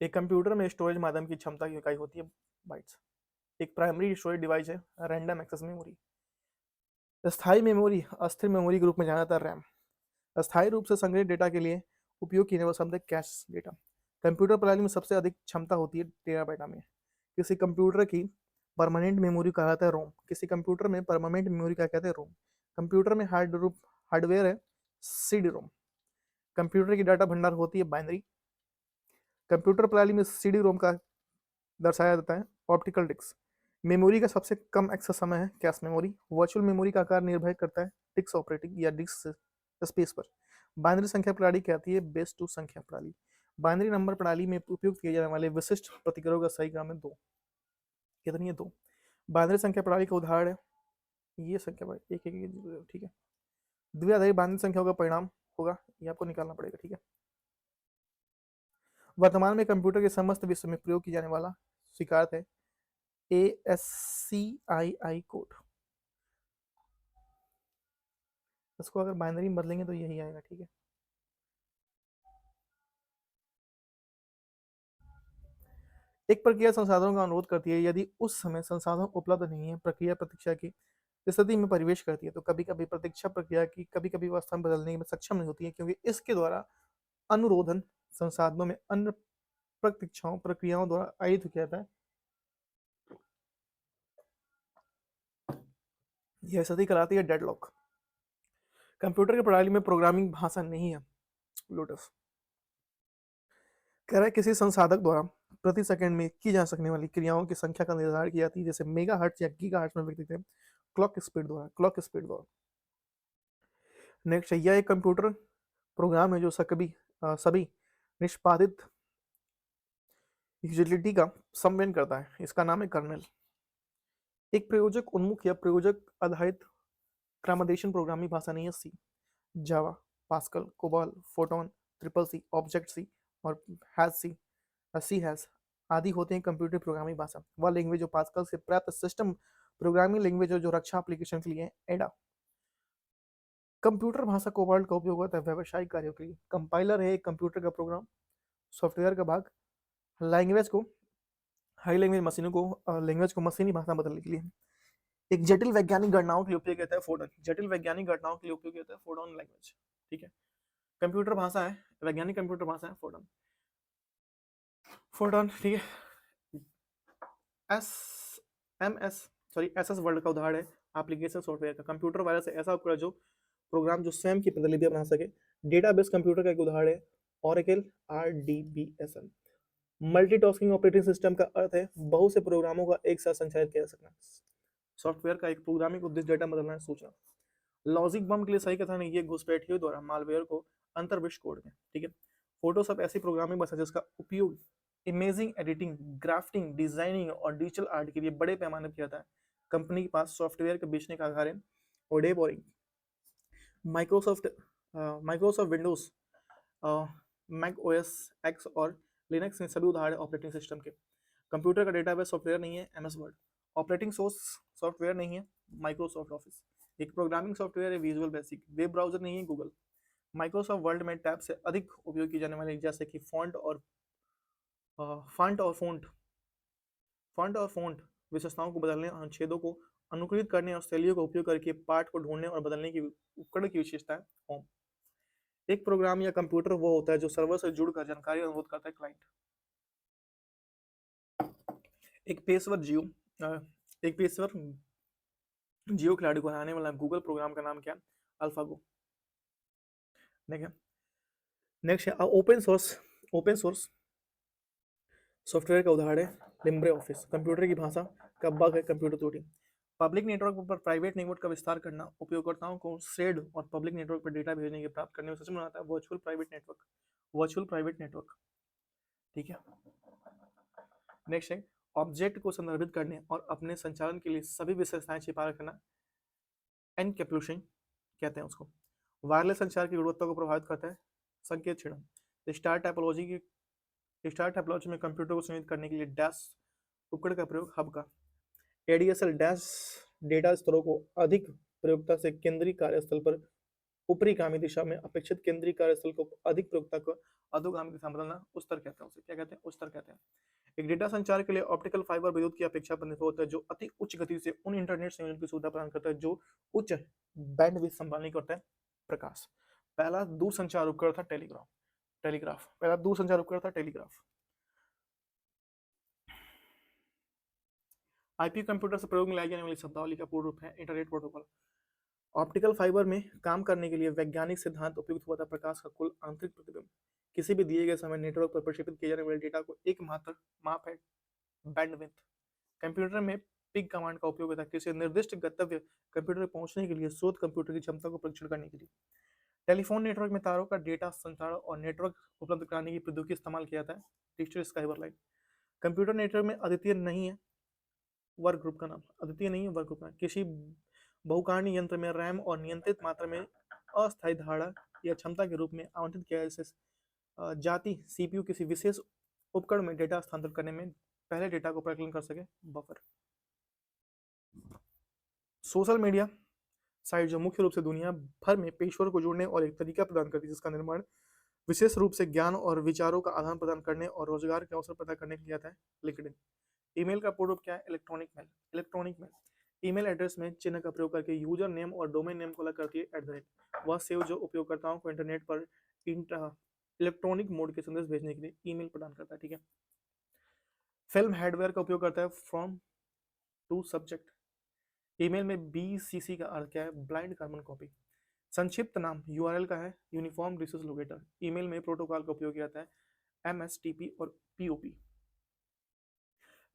एक कंप्यूटर में स्टोरेज माध्यम की क्षमता की इकाई होती है बाइट्स। एक प्राइमरी स्टोरेज डिवाइस है रैंडम एक्सेस मेमोरी। स्थायी मेमोरी अस्थिर मेमोरी के रूप में जाना जाता है रैम। अस्थायी रूप से संग्रहित डेटा के लिए उपयोग किए जाने वाला शब्द है कैश डेटा। कंप्यूटर प्रणाली में सबसे अधिक क्षमता होती है टेराबाइट में। किसी कंप्यूटर की परमानेंट मेमोरी कहा जाता है रोम। किसी कंप्यूटर में परमानेंट मेमोरी क्या कहते हैं, रोम। कंप्यूटर में हार्डवेयर है सीडी रोम। कंप्यूटर की डाटा भंडार होती है बाइनरी। कंप्यूटर प्रणाली में सीडी रोम का दर्शाया जाता है ऑप्टिकल डिस्क। मेमोरी का सबसे कम एक्सेस समय है कैश मेमोरी। वर्चुअल मेमोरी का आकार निर्भर करता है डिस्क ऑपरेटिंग या डिस्क स्पेस पर। बाइनरी संख्या प्रणाली कहती है बेस 2 संख्या प्रणाली। बाइनरी नंबर प्रणाली में उपयोग किए जाने वाले विशिष्ट प्रतिक्रियाओं का सही क्रम है 2। कितनी है, 2। बाइनरी संख्या प्रणाली का उदाहरण है ये संख्या 1 ठीक है। द्विआधारी बाइनरी संख्याओं का परिणाम होगा, ये आपको निकालना पड़ेगा। ठीक है, वर्तमान में कंप्यूटर के समस्त विश्व में प्रयोग किया जाने वाला स्वीकार्य है ASCII कोड। इसको अगर बाइनरी में बदलेंगे तो यही आएगा। ठीक है, एक प्रक्रिया संसाधनों का अनुरोध करती है। यदि उस समय संसाधन उपलब्ध नहीं है, प्रक्रिया प्रतीक्षा की स्थिति में प्रवेश करती है, तो कभी कभी प्रतीक्षा प्रक्रिया की कभी कभी अवस्था बदलने में सक्षम नहीं होती है, क्योंकि इसके द्वारा अनुरोधन संसाधनों में अन्य प्रतीक्षाओं प्रक्रियाओं द्वारा आयित किया जाता है। यह स्थिति कहलाती है डेडलॉक। कंप्यूटर की प्रणाली में प्रोग्रामिंग भाषा नहीं है लोटस। कह रहा है किसी संसाधक द्वारा प्रति सेकंड में की जा सकने वाली क्रियाओं की संख्या का निर्धारण की जाती है, जैसे मेगाहर्ट्ज या गीगाहर्ट्ज में व्यक्त करते हैं क्लॉक स्पीड द्वारा। नेक्स्ट, यह एक कंप्यूटर प्रोग्राम है जो सभी निष्पादित यूटिलिटी का समन्वय करता है। इसका नाम है कर्नेल। एक प्रयोजक उन्मुख या प्रयोजक आधारित क्रमादेशन प्रोग्रामिंग भाषा नहीं है C. Java, Pascal, COBOL, Python, CCC, object C और सी हैश आदि होते हैं कंप्यूटर प्रोग्रामिंग भाषा। वह लैंग्वेज जो पास्कल से प्राप्त सिस्टम प्रोग्रामिंग लैंग्वेज जो रक्षा एप्लीकेशन के लिए है एडा। कंप्यूटर भाषा कोबाल्ट का उपयोग होता है व्यावसायिक कार्यों के लिए। कंपाइलर है एक कंप्यूटर का प्रोग्राम सॉफ्टवेयर का भाग लैंग्वेज को मशीनी भाषा बदलने के लिए। एक जटिल वैज्ञानिक गणनाओं के लिए उपयोग किया है फोटोन। जटिल वैज्ञानिक घटनाओं के लिए उपयोग किया है फोटोन लैंग्वेज। ठीक है, कंप्यूटर भाषा है वैज्ञानिक कंप्यूटर भाषा है फोटोन। ठीक है, एस वर्ल्ड का उदाहरण है एप्लीकेशन सॉफ्टवेयर का। कंप्यूटर वायरस ऐसा उपकरण जो प्रोग्राम जो स्वयं की प्रतिलिपियां बना सके। डेटाबेस कंप्यूटर का एक उदाहरण है Oracle RDBSL। Multitasking operating system का अर्थ है बहुत से प्रोग्रामों का एक साथ संचालित किया जा सकना। सॉफ्टवेयर का एक प्रोग्रामिंग उद्देश्य डेटा बदलना है, सूचना। लॉजिक बम के लिए सही कथन है ये घुसपैठियों द्वारा मालवेयर को अंतर्विश्व कोड में। ठीक है, फोटोशॉप ऐसी प्रोग्रामिंग भाषा जिसका उपयोग इमेजिंग, एडिटिंग, ग्राफ्टिंग, डिजाइनिंग और डिजिटल आर्ट के लिए बड़े पैमाने पर किया जाता है। कंपनी के पास सॉफ्टवेयर के बेचने का आधार है ओडेब और Microsoft Windows, Mac OS X और लिनक्स में सभी उदाहरण ऑपरेटिंग सिस्टम के। कंप्यूटर का डेटाबेस सॉफ्टवेयर नहीं है MS Word. Operating source software नहीं है माइक्रोसॉफ्ट ऑफिस। एक प्रोग्रामिंग सॉफ्टवेयर है विजुअल बेसिक। वेब ब्राउजर नहीं है गूगल। माइक्रोसॉफ्ट वर्ड में टैब से अधिक उपयोग की जाने वाली जैसे कि फॉन्ट और फोंट विशेषताओं को बदलने, अनुच्छेदों को अनुकूलित करने और शैलियों का उपयोग करके पाठ को ढूंढने और बदलने की उपकरण की विशेषता है होम। एक प्रोग्राम या कंप्यूटर वो होता है जो सर्वर से जुड़कर जानकारी अनुरोध करता है क्लाइंट। एक पेशेवर जियो खिलाड़ी को हराने वाला गूगल प्रोग्राम का नाम क्या है? अल्फागो। नेक्स्ट है open source open source software का उदाहरण है लिब्रे ऑफिस। कंप्यूटर की भाषा का बग है कंप्यूटर त्रुटि। पब्लिक नेटवर्क पर प्राइवेट नेटवर्क का विस्तार करना उपयोगकर्ताओं को शेयर्ड और पब्लिक नेटवर्क पर डेटा भेजने के प्राप्त करने में सक्षम बनाता है। Virtual private network, virtual private network, ठीक है। नेक्स्ट है ऑब्जेक्ट को संदर्भित करने और अपने संचालन के लिए सभी विशेषताएं छिपा रखना, एनकैप्सुलेशन कहते हैं उसको। वायरलेस संचार की गुणवत्ता को प्रभावित करता है, संकेत क्षरण। स्टार टोपोलॉजी में कंप्यूटर को संयोजित करने के लिए डैश उपकरण का प्रयोग, हब का। एडीएसएल डैश डेटा स्तरों को अधिक प्रयोगता से केंद्रीय कार्यस्थल पर ऊपरीगामी दिशा में अपेक्षित केंद्रीय कार्यस्थल को अधिक प्रयोगता को अधोगामी दिशा में बदलना उस्तर कहते हैं। उसे क्या कहते हैं? उस्तर कहते हैं। एक डेटा संचार के लिए ऑप्टिकल फाइबर विद्युत की अपेक्षा पर निर्भर होता है, जो अति उच्च गति से उन इंटरनेट संयोजन की सुविधा प्रदान करता है जो उच्च बैंडविड्थ संभालने करता है। प्रकाश। पहला दूरसंचार उपकरण था टेलीग्राफ। पहला दूरसंचार उपकरण था टेलीग्राफ। आईपी कंप्यूटर से प्रयोग में लाई जाने वाली शब्दावली का पूर्ण रूप है इंटरनेट प्रोटोकॉल। ऑप्टिकल फाइबर में काम करने के लिए वैज्ञानिक सिद्धांत उपयुक्त हुआ था प्रकाश का कुल आंतरिक प्रतिबिंब। किसी भी दिए गए समय नेटवर्क पर प्रक्षेपित किए जाने वाले डेटा को एकमात्र माप है बैंडविड्थ। कंप्यूटर में पिग कमांड का उपयोग होता है किसी निर्दिष्ट गंतव्य कंप्यूटर पर पहुंचने के लिए स्रोत कंप्यूटर की क्षमता को परीक्षण करने के लिए। टेलीफोन नेटवर्क में तारों का डेटा संचार और नेटवर्क उपलब्ध कराने की प्रौद्योगिकी इस्तेमाल किया जाता है, डिजिटल स्काइबर लाइन। कंप्यूटर नेटवर्क में अद्वितीय नहीं है वर्क ग्रुप का नाम, अद्वितीय नहीं है वर्क ग्रुप का। किसी बहुकार्णीय यंत्र में रैम और नियंत्रित मात्रा में अस्थायी धारणा या क्षमता के रूप में आवंटित किया जैसे जाति सीपीयू किसी विशेष उपकरण में डेटा स्थानांतरित करने में पहले डेटा को प्रकलन कर सके, बफर। सोशल मीडिया साइट जो मुख्य रूप से दुनिया भर में पेशवर को जोड़ने और एक तरीका प्रदान करती है जिसका निर्माण विशेष रूप से ज्ञान और विचारों का आदान प्रदान करने और रोजगार के अवसर पैदा करने के लिए आता है, लिंक्डइन। ईमेल का पूर्ण रूप क्या है? Electronic mail. Electronic mail email address में चिन्ह का प्रयोग करके यूजर नेम और डोमेन नेम को अलग करती है @ वह सेव जो उपयोगकर्ताओं को इंटरनेट पर इलेक्ट्रॉनिक मोड के संदेश भेजने के लिए ईमेल प्रदान करता है, ठीक है। फिल्म हार्डवेयर का उपयोग करता है फ्रॉम टू सब्जेक्ट। ईमेल में बीसीसी का अर्थ क्या है? Blind carbon copy. संक्षिप्त नाम यूआरएल का है यूनिफॉर्म रिसोर्स लोकेटर। ईमेल में प्रोटोकॉल का उपयोग किया जाता है एमएसटीपी और पीओपी।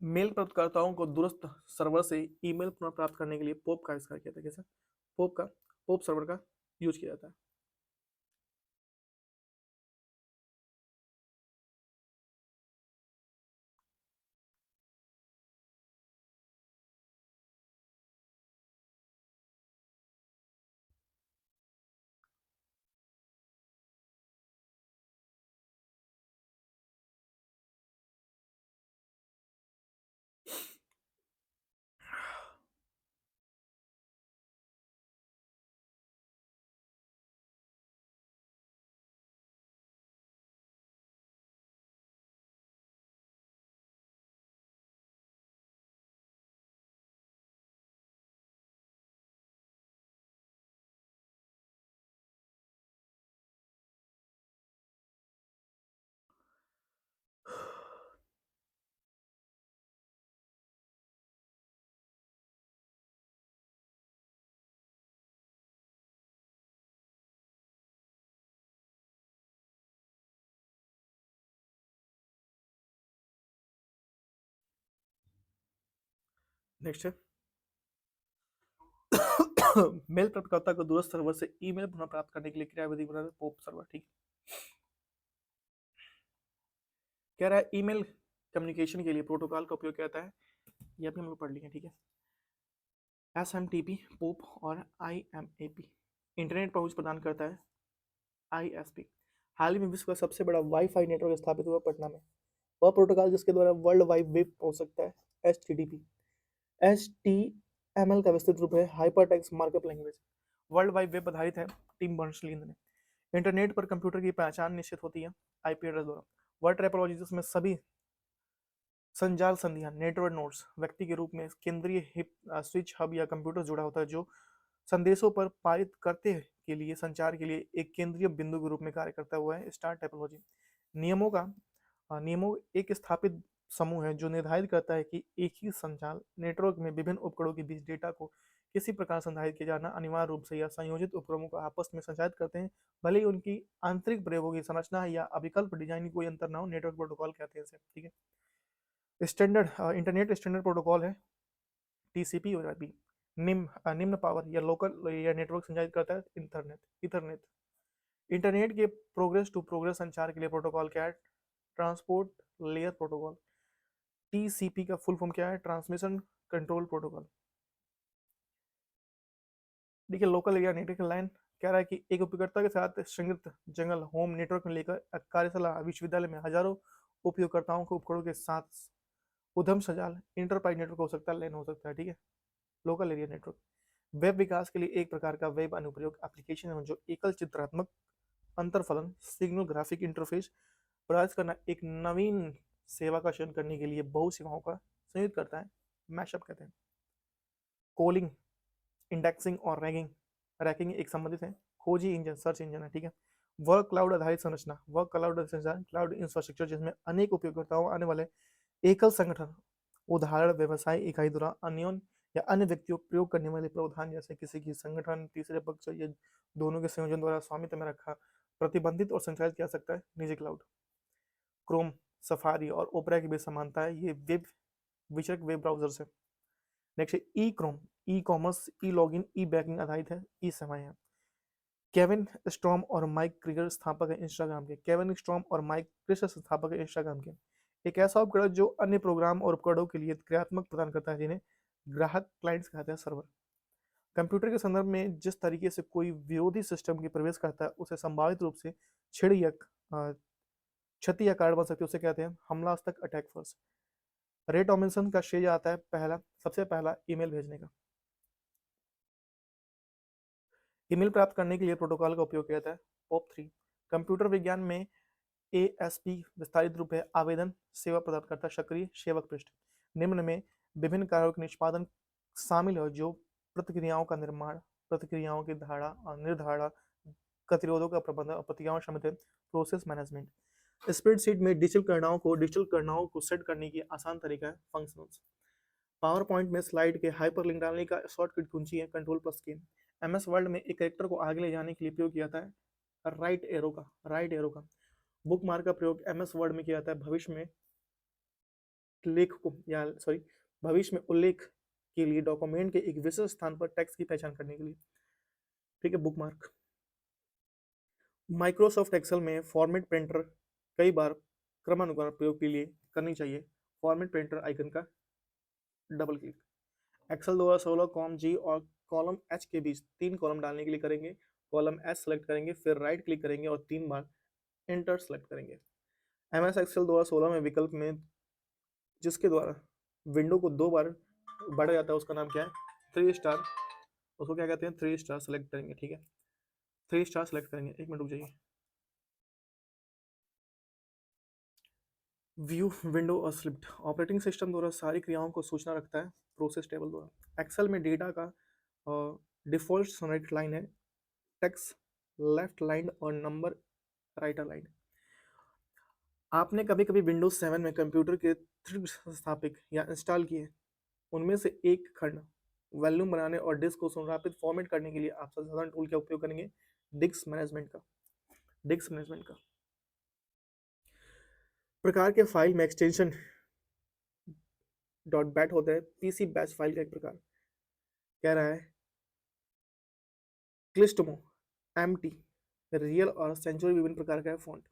मेल प्राप्तकर्ताओं को दूरस्थ सर्वर से ईमेल पुनः प्राप्त करने के लिए पोप का आविष्कार किया था। कैसे? पोप सर्वर का यूज किया जाता है। नेक्स्ट है मेल प्राप्तकर्ता को दूरस्थ सर्वर से ईमेल पुनः प्राप्त करने के लिए क्रियाविधि बना पोप सर्वर, ठीक। कह रहा है ईमेल कम्युनिकेशन के लिए प्रोटोकॉल का उपयोग किया जाता है, ये भी हम लोग पढ़ लिए, ठीक है। एसएमटीपी पोप और आईएमएपी इंटरनेट पहुंच प्रदान करता है आईएसपी। हाल ही में विश्व का सबसे बड़ा वाईफाई नेटवर्क स्थापित हुआ पटना में। वह प्रोटोकॉल जिसके द्वारा वर्ल्ड वाइड वेब पहुंच सकता है एचटीटीपी। एचटीएमएल का विस्तृत रूप है hypertext markup language. World wide web आधारित है टिम बर्नर्स-ली ने। इंटरनेट पर कंप्यूटर की पहचान निश्चित होती है आईपी एड्रेस द्वारा। वर्ड ट्रैपोलॉजी जिसमें सभी संजाल संधियां नेटवर्क नोड्स व्यक्ति के रूप में केंद्रीय स्विच हब या कंप्यूटर जुड़ा होता है जो संदेशों पर पारित करते के लिए संचार के लिए एक केंद्रीय बिंदु के रूप में कार्य करता हुआ है स्टार टोपोलॉजी। नियमों एक स्थापित समूह है जो निर्धारित करता है कि एक ही संचार नेटवर्क में विभिन्न उपकरणों के बीच डेटा को किसी प्रकार संधारित किया जाना अनिवार्य रूप से या संयोजित उपक्रमों को आपस में संचारित करते हैं, भले ही उनकी आंतरिक प्रयोगों की संरचना या अभिकल्प डिजाइन की कोई अंतर ना हो। नेटवर्क प्रोटोकॉल कहते हैं इसे, ठीक है। स्टैंडर्ड इंटरनेट स्टैंडर्ड प्रोटोकॉल है टीसीपी और आईपी। निम्न पावर या लोकल या नेटवर्क संचालित करता है इंटरनेट इथरनेट। इंटरनेट के प्रोग्रेस टू प्रोग्रेस संचार के लिए प्रोटोकॉल क्या है? Transport layer protocol. टीसीपी का फुल फॉर्म क्या है? Transmission control protocol. देखिए लोकल एरिया नेटवर्क लाइन कह रहा है कि एक उपयोगकर्ता के साथ संयुक्त जंगल होम नेटवर्क में लेकर कार्यशाला विश्वविद्यालय में हजारों उपयोगकर्ताओं को उपकरणों के साथ उधम सजाल इंटरप्राइज नेटवर्क हो सकता है, लैन हो सकता है, ठीक है। लोकल एरिया नेटवर्क वेब विकास के लिए एक प्रकार का वेब अनुप्रयोग एप्लीकेशन है जो एकल चित्रात्मक अंतरफलन सिग्नल ग्राफिक इंटरफेस प्रयास करना एक नवीन सेवा का चयन करने के लिए बहु सेवाओं का संयुक्त करता है, मैशअप कहते हैं। कोलिंग, इंडेक्सिंग और रैंकिंग रैंकिंग एक संबंधित है। खोजी इंजन सर्च इंजन है, ठीक है। वर्क क्लाउड आधारित संरचना वर्क क्लाउड आधारित संरचना क्लाउड इंफ्रास्ट्रक्चर जिसमें अनेक उपयोगकर्ताओं आने वाले एकल संगठन उदाहरण व्यवसाय इकाई द्वारा अन्योन या अन्य व्यक्तियों प्रयोग करने वाले प्रावधान जैसे किसी की संगठन तीसरे पक्ष या दोनों के संयोजन द्वारा स्वामित्व में रखा प्रतिबंधित और संचालित किया सकता है, निजी क्लाउड। क्रोम, सफारी और ओपेरा की भी समानता है, ये वेब विचरक वेब ब्राउजर्स है। नेक्स्ट है ई क्रोम, ई कॉमर्स, ई लॉगिन, ई बैंकिंग आधारित है, ई सेवाएं हैं। केविन स्ट्रॉम और माइक क्रिगर स्थापक है इंस्टाग्राम के। केविन स्ट्रॉम और माइक क्रिगर स्थापक है इंस्टाग्राम के। एक ऐसा उपकरण जो अन्य प्रोग्राम और उपकरणों के लिए क्रियात्मक प्रदान करता है जिन्हें ग्राहक क्लाइंट्स कहते हैं, सर्वर। कंप्यूटर के संदर्भ में जिस तरीके से कोई विरोधी सिस्टम की प्रवेश करता है उसे संभावित रूप से छिड़ या क्षति या कारण बन सकती है, उसे कहते हैं हमलास्तक अटैक फोर्स। रे टॉमिंसन का श्रेय आता है सबसे पहला ईमेल भेजने का। ईमेल प्राप्त करने के लिए प्रोटोकॉल का उपयोग किया जाता है पॉप 3। कंप्यूटर विज्ञान में एएसपी विस्तारित रूप है आवेदन सेवा प्रदानकर्ता सक्रिय सेवक पृष्ठ। निम्न में विभिन्न कार्यों के निष्पादन शामिल है जो प्रतिक्रियाओं का निर्माण, प्रतिक्रियाओं की धारणा और निर्धारणा, गतिरोधों का प्रबंधन और प्रतिक्रियाओं शामिल है प्रोसेस मैनेजमेंट। स्प्रेडशीट में डिजिटल गणनाओं को सेट करने की आसान तरीका है फंक्शंस। पावर पॉइंट में स्लाइड के हाइपरलिंक डालने का शॉर्टकट कुंजी है कंट्रोल प्लस के। एमएस वर्ड में एक कैरेक्टर को आगे ले जाने के लिए प्रयोग किया जाता है राइट एरो का। बुक मार्क का प्रयोग एमएस वर्ड में किया जाता है भविष्य में उल्लेख के लिए डॉक्यूमेंट के एक विशेष स्थान पर टेक्स्ट की पहचान करने के लिए, ठीक है। Book mark. माइक्रोसॉफ्ट एक्सेल में फॉर्मेट प्रिंटर कई बार क्रमानुसार प्रयोग के लिए करनी चाहिए। फॉर्मेट प्रिंटर आइकन का डबल क्लिक। एक्सेल 2016 कॉलम जी और कॉलम एच के बीच 3 कॉलम डालने के लिए करेंगे। कॉलम एच सेलेक्ट करेंगे, फिर राइट क्लिक करेंगे और 3 बार एंटर सेलेक्ट करेंगे। एमएस एक्सेल 2016 में विकल्प में जिसके द्वारा विंडो को 2 बार बढ़ा जाता है उसका नाम क्या है? 3 स्टार। उसको क्या कहते हैं? 3 स्टार सेलेक्ट करेंगे, ठीक है। 3 स्टार सेलेक्ट करेंगे, एक मिनट रुक जाइए। व्यू विंडो और स्लिप्ड ऑपरेटिंग सिस्टम द्वारा सारी क्रियाओं को सूचना रखता है प्रोसेस टेबल द्वारा। एक्सेल में डेटा का डिफॉल्ट सोनेट लाइन है टेक्स्ट लेफ्ट लाइन और नंबर राइट लाइन। आपने कभी कभी विंडोज 7 में कंप्यूटर के थ्रेड स्थापित या इंस्टॉल किए, उनमें से एक खंड वॉल्यूम बनाने और डिस्क को संस्थापित फॉर्मेट करने के लिए आप साधारण टूल का उपयोग करेंगे डिस्क मैनेजमेंट का। प्रकार के फाइल में एक्सटेंशन डॉट बैट होता है पीसी बैच फाइल का एक प्रकार। कह रहा है क्लिस्टमो, एमटी, रियल और सेंचुरी विभिन्न प्रकार का है फॉन्ट।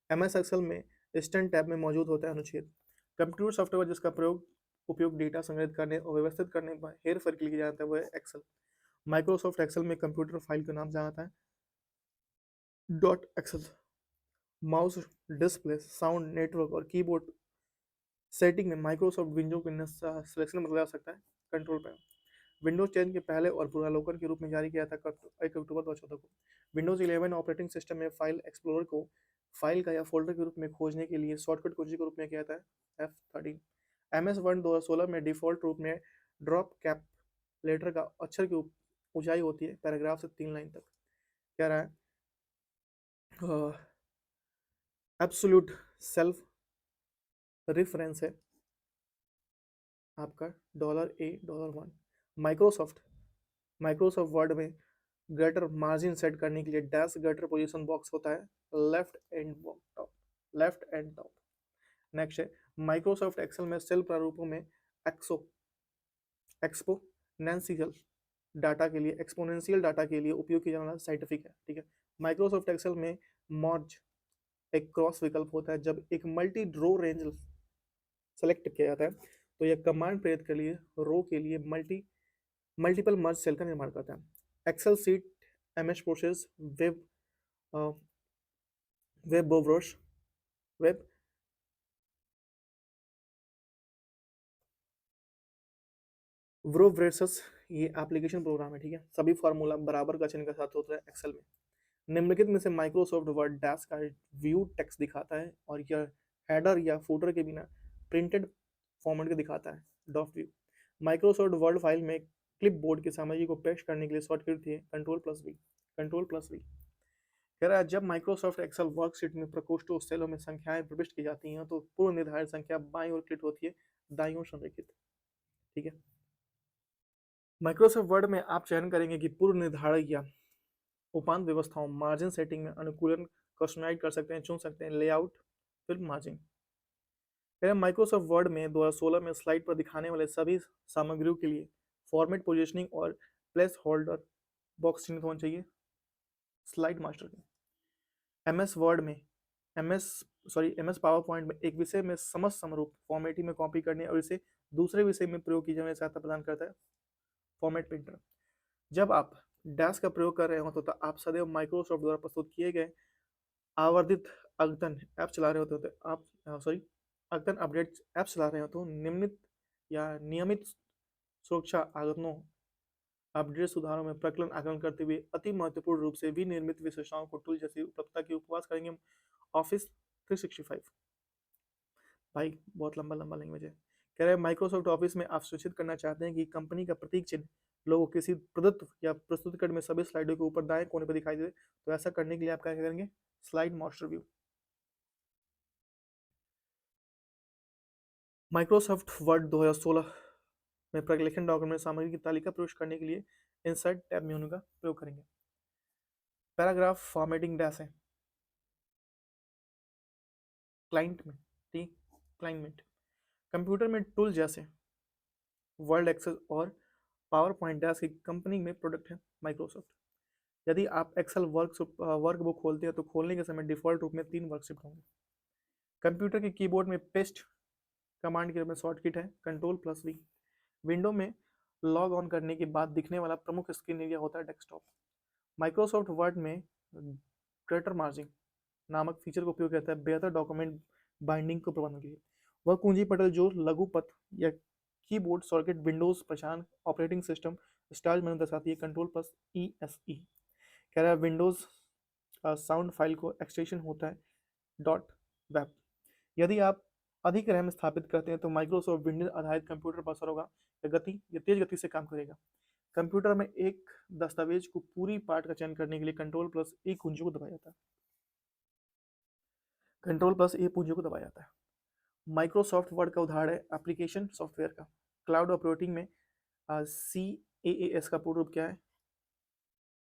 एमएस एक्सेल में स्टैंड टैब में मौजूद होता है अनुच्छेद। कंप्यूटर सॉफ्टवेयर जिसका उपयोग डेटा संग्रहित करने और व्यवस्थित करने पर हेर फेर के लिए किया जाता है वह है एक्सेल। माइक्रोसॉफ्ट एक्सेल में कंप्यूटर फाइल का नाम जाना था dot Excel. Mouse, display, sound, network और कीबोर्ड सेटिंग में माइक्रोसॉफ्ट विंडो के सिलेक्शन बदला जा सकता है कंट्रोल पैनल। विंडोज 10 के पहले और पुनरावलोकन के रूप में जारी किया था 1 अक्टूबर 2014 को। विंडोज 11 ऑपरेटिंग सिस्टम में फाइल एक्सप्लोरर को फाइल का या फोल्डर के रूप में खोजने के लिए शॉर्टकट कुंजी के रूप में किया था F13। MS वर्ड 2016 में डिफॉल्ट रूप में ड्रॉप कैप लेटर का अक्षर की ऊंचाई होती है पैराग्राफ से 3 लाइन तक। कह रहा है एब्सोल्यूट सेल्फ रेफरेंस है आपका $A $1। माइक्रोसॉफ्ट माइक्रोसॉफ्ट वर्ड में ग्रेटर मार्जिन सेट करने के लिए डैश ग्रेटर पोजीशन बॉक्स होता है लेफ्ट एंड टॉप। नेक्स्ट है माइक्रोसॉफ्ट एक्सेल में सेल प्रारूपों में एक्सो एक्सपोनेंशियल डाटा के लिए उपयोग किया जाने वाला साइंटिफिक है, ठीक है। माइक्रोसॉफ्ट एक्सेल में मर्ज एक क्रॉस विकल्प होता है जब एक मल्टी रो रेंज सेलेक्ट किया जाता है तो यह कमांड प्रेरित के लिए रो के लिए मल्टीपल मर्ज सेल का निर्माण करता है। Excel sheet MS process web web browser web browsers ये एप्लीकेशन प्रोग्राम है, ठीक है। सभी फार्मूला बराबर का चिन्ह के साथ होता है एक्सेल में। निम्नलिखित में से माइक्रोसॉफ्ट वर्ड डैश का व्यू टेक्स्ट दिखाता है और यह हेडर या फूटर के बिना प्रिंटेड फॉर्मेट के दिखाता है dot view. Microsoft word file में क्लिपबोर्ड की सामग्री को पेस्ट करने के लिए शॉर्टकट थी कंट्रोल प्लस वी। कह रहा है जब माइक्रोसॉफ्ट एक्सेल वर्कशीट में प्रकोष्ठों सेलों में संख्याएं प्रविष्ट की जाती हैं तो पूर्व निर्धारित संख्या बाईं ओर क्लिक होती है, दाईं ओर संरेखित, ठीक है। माइक्रोसॉफ्ट वर्ड में आप चयन करेंगे कि पूर्व निर्धारित या उपांत व्यवस्थाओं मार्जिन सेटिंग में अनुकूलन कस्टमाइज कर सकते हैं, चुन सकते हैं लेआउट फिर मार्जिन। माइक्रोसॉफ्ट वर्ड में 2016 में स्लाइड पर दिखाने वाले सभी सामग्रियों के लिए फॉर्मेट पोजीशनिंग और प्लेस होल्डर बॉक्स चिन्हित होना चाहिए स्लाइड मास्टर के। एमएस वर्ड में एमएस पावर पॉइंट में एक विषय में समस्त समरूप फॉर्मेटिंग में कॉपी करने और इसे दूसरे विषय में प्रयोग की जाने सहायता प्रदान करता है फॉर्मेट प्रिंटर। जब आप डैश का प्रयोग कर रहे हो तो आप सदैव माइक्रोसॉफ्ट द्वारा प्रस्तुत किए गए आवर्धित अद्यतन ऐप चला रहे होते आप अद्यतन अपडेट ऐप चला रहे हो तो नियमित सुरक्षा आगतनों अपडेट सुधारों में प्रकलन आकलन करते हुए अति महत्वपूर्ण रूप से विनिर्मित विशेषताओं को टूल जैसी उपलब्धता की उपवास करेंगे ऑफिस 365। भाई बहुत लंबा लंबा लैंग्वेज है। कह रहे हैं माइक्रोसॉफ्ट ऑफिस में आप सुनिश्चित करना चाहते हैं कि कंपनी का प्रतीक चिन्ह लोगों किसी प्रदत्त या प्रस्तुतिकरण में सभी स्लाइडों के ऊपर दाएं कोने पर दिखाई दे, तो ऐसा करने के लिए आप क्या करेंगे slide master view. Microsoft word 2016 में प्रलेखन डॉक्यूमेंट सामग्री की तालिका प्रविष्ट करने के लिए इंसर्ट टैब मेनू का प्रयोग करेंगे। पैराग्राफ फॉर्मेटिंग डैश है क्लाइंट में, ठीक, क्लाइंट कंप्यूटर में टूल जैसे वर्ड एक्सेस और पावर पॉइंट डैश की कंपनी में प्रोडक्ट है माइक्रोसॉफ्ट। यदि आप एक्सेल वर्कबुक खोलते हैं तो खोलने के समय डिफॉल्ट रूप में 3 वर्कशीट होंगे। कंप्यूटर के कीबोर्ड में पेस्ट कमांड के रूप में शॉर्टकट है कंट्रोल+V। विंडो में लॉग ऑन करने के बाद दिखने वाला प्रमुख स्क्रीन एरिया होता है डेस्कटॉप। माइक्रोसॉफ्ट वर्ड में ग्रेटर मार्जिन नामक फीचर का उपयोग करता है बेहतर डॉक्यूमेंट बाइंडिंग को प्रबंधन के लिए। वह कुंजी पटल जो लघुपथ या कीबोर्ड शॉर्टकट विंडोज पहचान ऑपरेटिंग सिस्टम स्टाइल मेनू दर्शाती है कंट्रोल+ESE। कह रहा है विंडोज साउंड फाइल को एक्सटेंशन होता है .web। यदि आप अधिक रैम स्थापित करते हैं तो माइक्रोसॉफ्ट विंडोज आधारित कंप्यूटर बसर होगा या तेज गति से काम करेगा। कंप्यूटर में एक दस्तावेज को पूरी पार्ट का चयन करने के लिए कंट्रोल+E कुंजी को दबाया जाता है। कंट्रोल+E कुंजी को दबाया जाता है। माइक्रोसॉफ्ट वर्ड का उदाहरण है एप्लीकेशन सॉफ्टवेयर का। क्लाउड ऑपरेटिंग में CAAS का पूर्ण रूप क्या है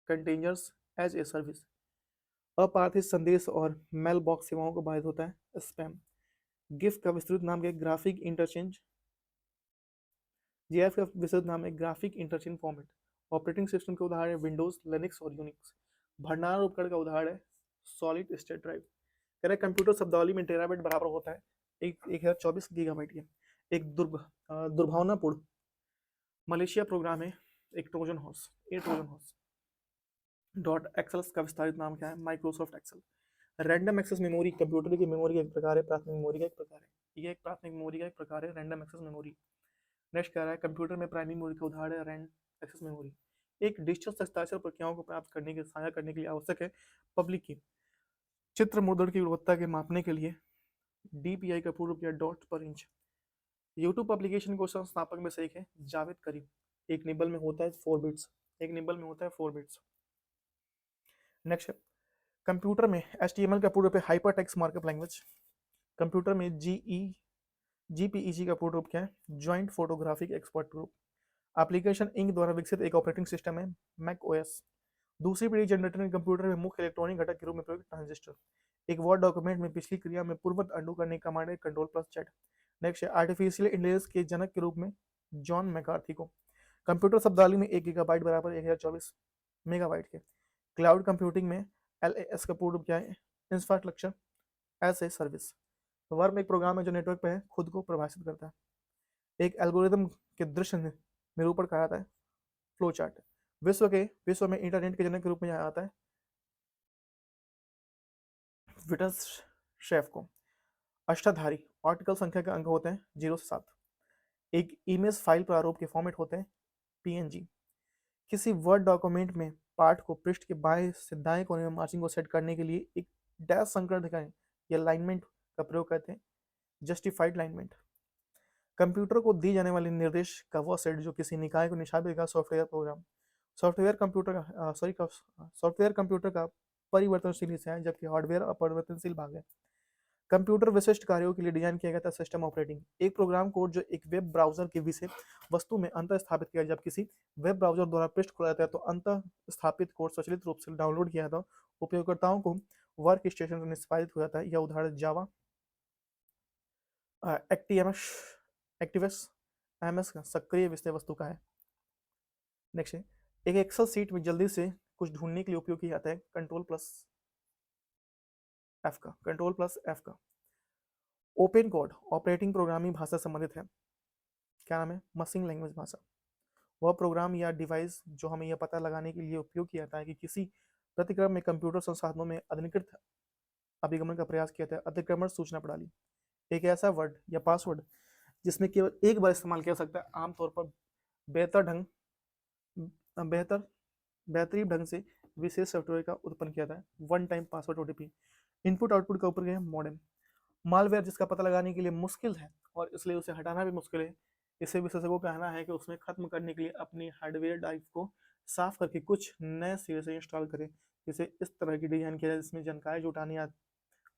कंटेनर्स एज ए सर्विस। अपार्थिव संदेश और मेल बॉक्स सेवाओं को बाधित होता है स्पैम। गिफ का विस्तृत नाम है ग्राफिक इंटरचेंज। GIF का विस्तृत नाम है graphic interchange format. Operating system के उदाहरण है विंडोज लिनक्स और यूनिक्स। भंडारण उपकरण का उदाहरण है सॉलिड स्टेट ड्राइव। कह रहे कंप्यूटर शब्दावली में टेराबाइट बराबर होता है 1024 गीगाबाइट। एक दुर्भावनापूर्ण मलेशिया प्रोग्राम है एक ट्रोजन हॉर्स .एक्सेल का विस्तारित नाम क्या है Microsoft Excel. Random access memory computer की मेमोरी का एक प्रकार है, प्राथमिक मेमोरी का एक प्रकार है। यह एक प्राथमिक मेमोरी का एक प्रकार है रैंडम एक्सेस मेमोरी। नेक्स्ट कह रहा है कंप्यूटर में प्राइमरी मेमोरी का उदाहरण है रैंड एक्सेस मेमोरी। एक डिजिटल हस्ताक्षर प्रक्रियाओं को प्राप्त करने के साझा करने के लिए आवश्यक है पब्लिक की। चित्र मुद्रण की गुणवत्ता के मापने के लिए DPI का पूर्ण रूप या डॉट पर इंच। यूट्यूब एप्लीकेशन को संस्थापक में से एक है जावेद करीम। एक निबल में होता है 4 बिट्स। नेक्स्ट कंप्यूटर में HTML का पूर्ण रूप है हाइपरटेक्स्ट मार्कअप लैंग्वेज। कंप्यूटर में JPEG का पूर्ण रूप क्या है joint photographic export group. Application Inc द्वारा विकसित एक ऑपरेटिंग सिस्टम है मैक ओएस। दूसरी पीढ़ी जनरेटर में कंप्यूटर में मुख्य इलेक्ट्रॉनिक घटक के रूप में प्रयुक्त ट्रांजिस्टर। एक वर्ड डॉक्यूमेंट में पिछली क्रिया में पूर्ववत अंडू करने की कमांड है कंट्रोल प्लस जेड। नेक्स्ट है आर्टिफिशियल इंटेलिजेंस के जनक के रूप में जॉन मैकार्थी को। कंप्यूटर शब्दावली में 1 गीगाबाइट बराबर 1024 मेगाबाइट के। क्लाउड कंप्यूटिंग में LAS का पूर्ण रूप क्या है? Infrastructure as a service. Worm एक प्रोग्राम है जो नेटवर्क पे है, खुद को परिभाषित करता है। एक एल्गोरिदम के दृश्य निरूपण कहा जाता है फ्लो चार्ट। विश्व में इंटरनेट के जनक के रूप में यहाँ आता है विटस शेफ को। अष्टाधारी आर्टिकल संख्या के अंक होते हैं 0 से 7। एक इमेज फाइल प्रारूप के फॉर्मेट होते हैं PNG। किसी वर्ड डॉक्यूमेंट में पाठ को पृष्ठ के बाएं से दाएं कोने में मार्जिन को सेट करने के लिए एक डैश संकर दिखाएं या लाइनमेंट का प्रयोग करते हैं जस्टिफाइड लाइनमेंट। कंप्यूटर को दी जाने वाले निर्देश का वह सेट जो किसी निकाय को निष्पादित करेगा सॉफ्टवेयर प्रोग्राम। सॉफ्टवेयर कंप्यूटर का परिवर्तनशील हिस्सा है जबकि हार्डवेयर अपरिवर्तनशील भाग है। कंप्यूटर विशिष्ट कार्यों के लिए डिजाइन किया गया था सिस्टम ऑपरेटिंग। एक प्रोग्राम कोड जो एक वेब ब्राउजर के विषय वस्तु में अंतर स्थापित किया। जब किसी वेब ब्राउजर द्वारा पृष्ठ खोला जाता है तो अंतर स्थापित कोड स्वचालित रूप से डाउनलोड किया जाता है। उपयोगकर्ताओं को वर्क स्टेशन से निष्पादित हो जाता है। यह उदाहरण जावा एक्टिवस एक्टिवस एमएस का सक्रिय विषय वस्तु का है। नेक्स्ट है एक एक्सेल सीट में जल्दी से कुछ ढूंढने के लिए उपयोग किया जाता है कंट्रोल प्लस एफ का। ओपन कोड ऑपरेटिंग प्रोग्रामिंग भाषा से संबंधित है। क्या नाम है? मशीन लैंग्वेज भाषा। वह प्रोग्राम या डिवाइस जो हमें यह पता लगाने के लिए उपयोग किया जाता है कि किसी प्रतिक्रम में कंप्यूटर संसाधनों में अधिकृत अभिगमन का प्रयास किया जाता है। अतिक्रमण सूचना प्रणाली एक ऐसा वर्ड या पासवर्ड जिसमें केवल एक बार इस्तेमाल किया जा सकता है, आमतौर पर बेहतर ढंग बेहतर बेहतरीन ढंग से विशेष सॉफ्टवेयर का उत्पन्न किया था। One time password OTP। Input output का ऊपर गया मॉडेम। मालवेयर जिसका पता लगाने के लिए मुश्किल है और इसलिए उसे हटाना भी मुश्किल है। इसे विशेषज्ञों का कहना है कि उसमें खत्म करने के लिए अपनी हार्डवेयर ड्राइव को साफ करके कुछ नए सिरे से इंस्टॉल करें। इसे इस तरह की डिजाइन किया जाए जिसमें जानकारी जुटाने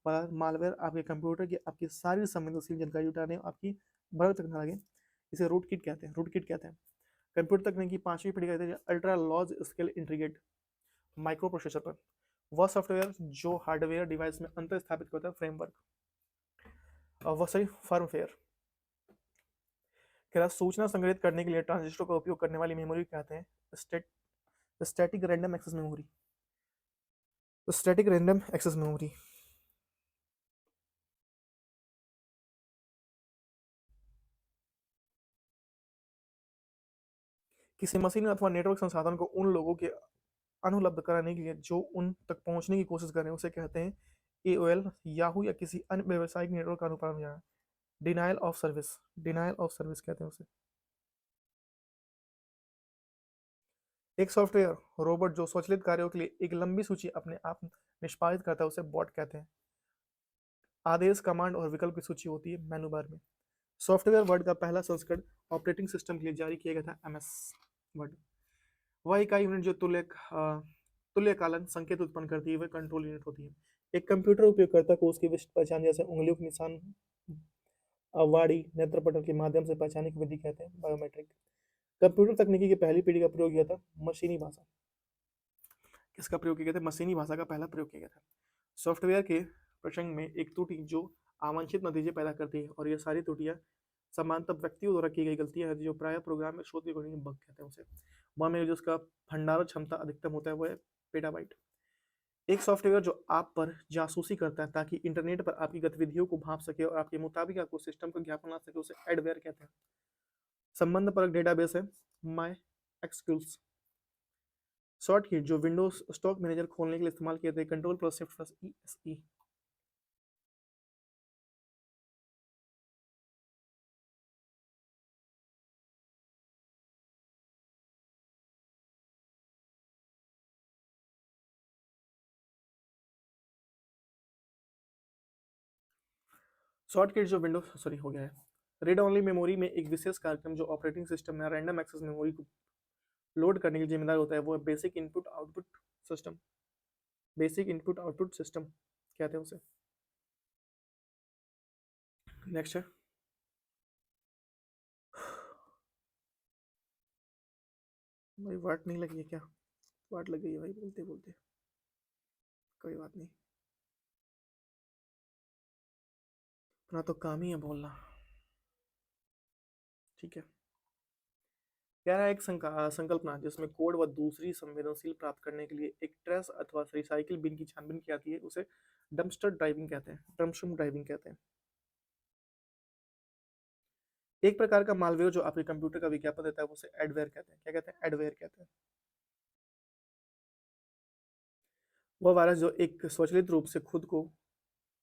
मालवेयर आपके कंप्यूटर की आपकी सारी संवेदनशील जानकारी जुटाने आपकी बर्बाद तक ना लगे। इसे रूट किट कहते हैं। कंप्यूटर तकनीक की 5वीं पीढ़ी कहते हैं ultra large scale integrate micro processor पर। वह सॉफ्टवेयर जो हार्डवेयर डिवाइस में अंतर स्थापित करता है फ्रेमवर्क। वह सही फर्मवेयर कह सूचना संग्रहित करने के लिए ट्रांजिस्टर का उपयोग करने वाली मेमोरी कहते हैं static random access memory. Static random access memory किसी मशीन अथवा नेटवर्क संसाधन को उन लोगों के अनुपलब्ध कराने के लिए जो उन तक पहुंचने की कोशिश कर रहे हैं उसे कहते हैं AOL, याहू या किसी अन्य व्यावसायिक नेटवर्क का अनुपालन हो जाना। डिनायल ऑफ सर्विस कहते हैं उसे। एक सॉफ्टवेयर रोबोट जो स्वचालित कार्यों के लिए एक लंबी सूची अपने आप निष्पादित करता है उसे बॉट कहते हैं। आदेश कमांड और विकल्प की सूची होती है मेनू बार में। सॉफ्टवेयर वर्ड का पहला संस्करण ऑपरेटिंग सिस्टम के लिए जारी किया गया था MS वर्ड। वह इकाई यूनिट जो तुल्यकालन संकेत उत्पन्न करती है वह कंट्रोल यूनिट होती है। एक कंप्यूटर उपयोगकर्ता को उसकी विशिष्ट पहचान जैसे उंगलियों के निशान अवाड़ी नेत्रपटल के माध्यम से पहचानने की विधि कहते हैं बायोमेट्रिक। कंप्यूटर तकनीकी की पहली पीढ़ी का प्रयोग किया था मशीनी भाषा। किसका प्रयोग किया गया था? मशीनी भाषा का पहला प्रयोग किया गया था। सॉफ्टवेयर के प्रसंग में एक त्रुटि जो अवांछित नतीजे पैदा करती है और ये सारी त्रुटियां समानतः व्यक्तियों द्वारा की गई गलतियां हैं जो प्राय प्रोग्राम में शोध के बग कहते हैं उसे। वह में जो उसका भंडारण क्षमता अधिकतम होता है वह है पेटाबाइट। एक सॉफ्टवेयर जो आप पर जासूसी करता है ताकि इंटरनेट पर आपकी गतिविधियों को भांप सके और आपके मुताबिक आपको सिस्टम को ज्ञापन ला सके उसे एडवेयर कहते हैं। संबंध परक डेटाबेस है माई एक्सक्यूल्स। शॉर्टकट जो विंडोज स्टॉक मैनेजर खोलने के लिए इस्तेमाल किए थे control plus shift plus ESE। Shortcut जो विंडोज सॉरी हो गया है। रीड ओनली मेमोरी में एक विशेष कार्यक्रम जो ऑपरेटिंग सिस्टम में रैंडम एक्सेस मेमोरी को लोड करने के लिए जिम्मेदार होता है वो बेसिक इनपुट आउटपुट सिस्टम कहते हैं उसे। नेक्स्ट है भाई वाट नहीं लगी है क्या? वाट लग गई है भाई बोलते बोलते। कोई बात नहीं, अपना तो काम ही है बोलना। ठीक है। कह रहा है एक संकल्पना जिसमें कोड व दूसरी संवेदनशील प्राप्त करने के लिए एक ट्रेस अथवा रिसाइकिल बिन की छानबीन की जाती है, उसे डंपस्टर ड्राइविंग कहते हैं, डंपस्टर ड्राइविंग कहते हैं। एक प्रकार का मालवेयर जो आपके कंप्यूटर का विज्ञापन देता है उसे एडवेयर कहते हैं। क्या कहते हैं? एडवेयर कहते हैं। वह वायरस जो एक स्वचालित रूप से खुद को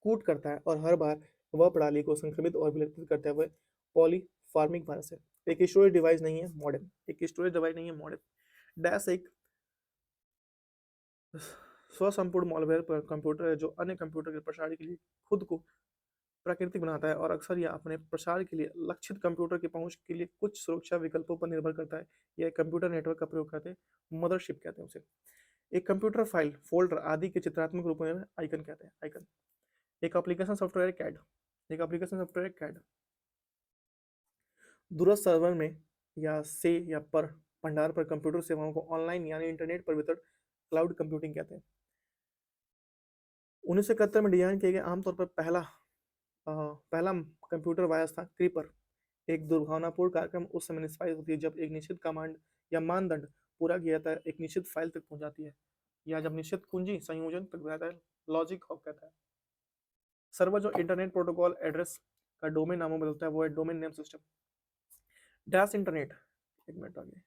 कूट करता है और हर बार वह प्रणाली को संक्रमित और विलक्षित करता है, वह पॉलीफार्मिक वायरस है। एक स्टोरेज डिवाइस नहीं है मॉडेम, एक स्टोरेज डिवाइस नहीं है मॉडेम। डैश एक स्वसंपूर्ण मॉलवेयर पर कंप्यूटर है जो अन्य कंप्यूटर के प्रसार के लिए खुद को प्राकृतिक बनाता है और अक्सर यह अपने प्रसार के लिए लक्षित कंप्यूटर की पहुंच के लिए कुछ सुरक्षा विकल्पों पर निर्भर करता है। यह कंप्यूटर नेटवर्क का प्रयोग करते हैं, मदरशिप कहते हैं उसे। एक कंप्यूटर फाइल फोल्डर आदि के चित्रात्मक रूप में आइकन कहते हैं, आइकन। एक एप्लीकेशन सॉफ्टवेयर कैड, एक एप्लीकेशन सॉफ्टवेयर कैड दूरस्थ सर्वर में या से या पर भंडार पर कंप्यूटर सेवाओं को ऑनलाइन यानी इंटरनेट पर वितरण क्लाउड कंप्यूटिंग कहते हैं। 1971 में डिजाइन किए गए आमतौर पर पहला कंप्यूटर वायरस था क्रीपर। एक दुर्भावनापूर्ण कार्यक्रम उस समय निष्पादित होती है जब एक निश्चित कमांड या मानदंड पूरा किया जाता है, एक निश्चित फाइल तक पहुंच जाती है, या जब निश्चित कुंजी संयोजन तक जाता है, लॉजिक हॉप कहता है। सर्वर जो इंटरनेट प्रोटोकॉल एड्रेस का डोमेन नामों बदलता है वो है domain name system. Dash internet, एक मिनट आगे।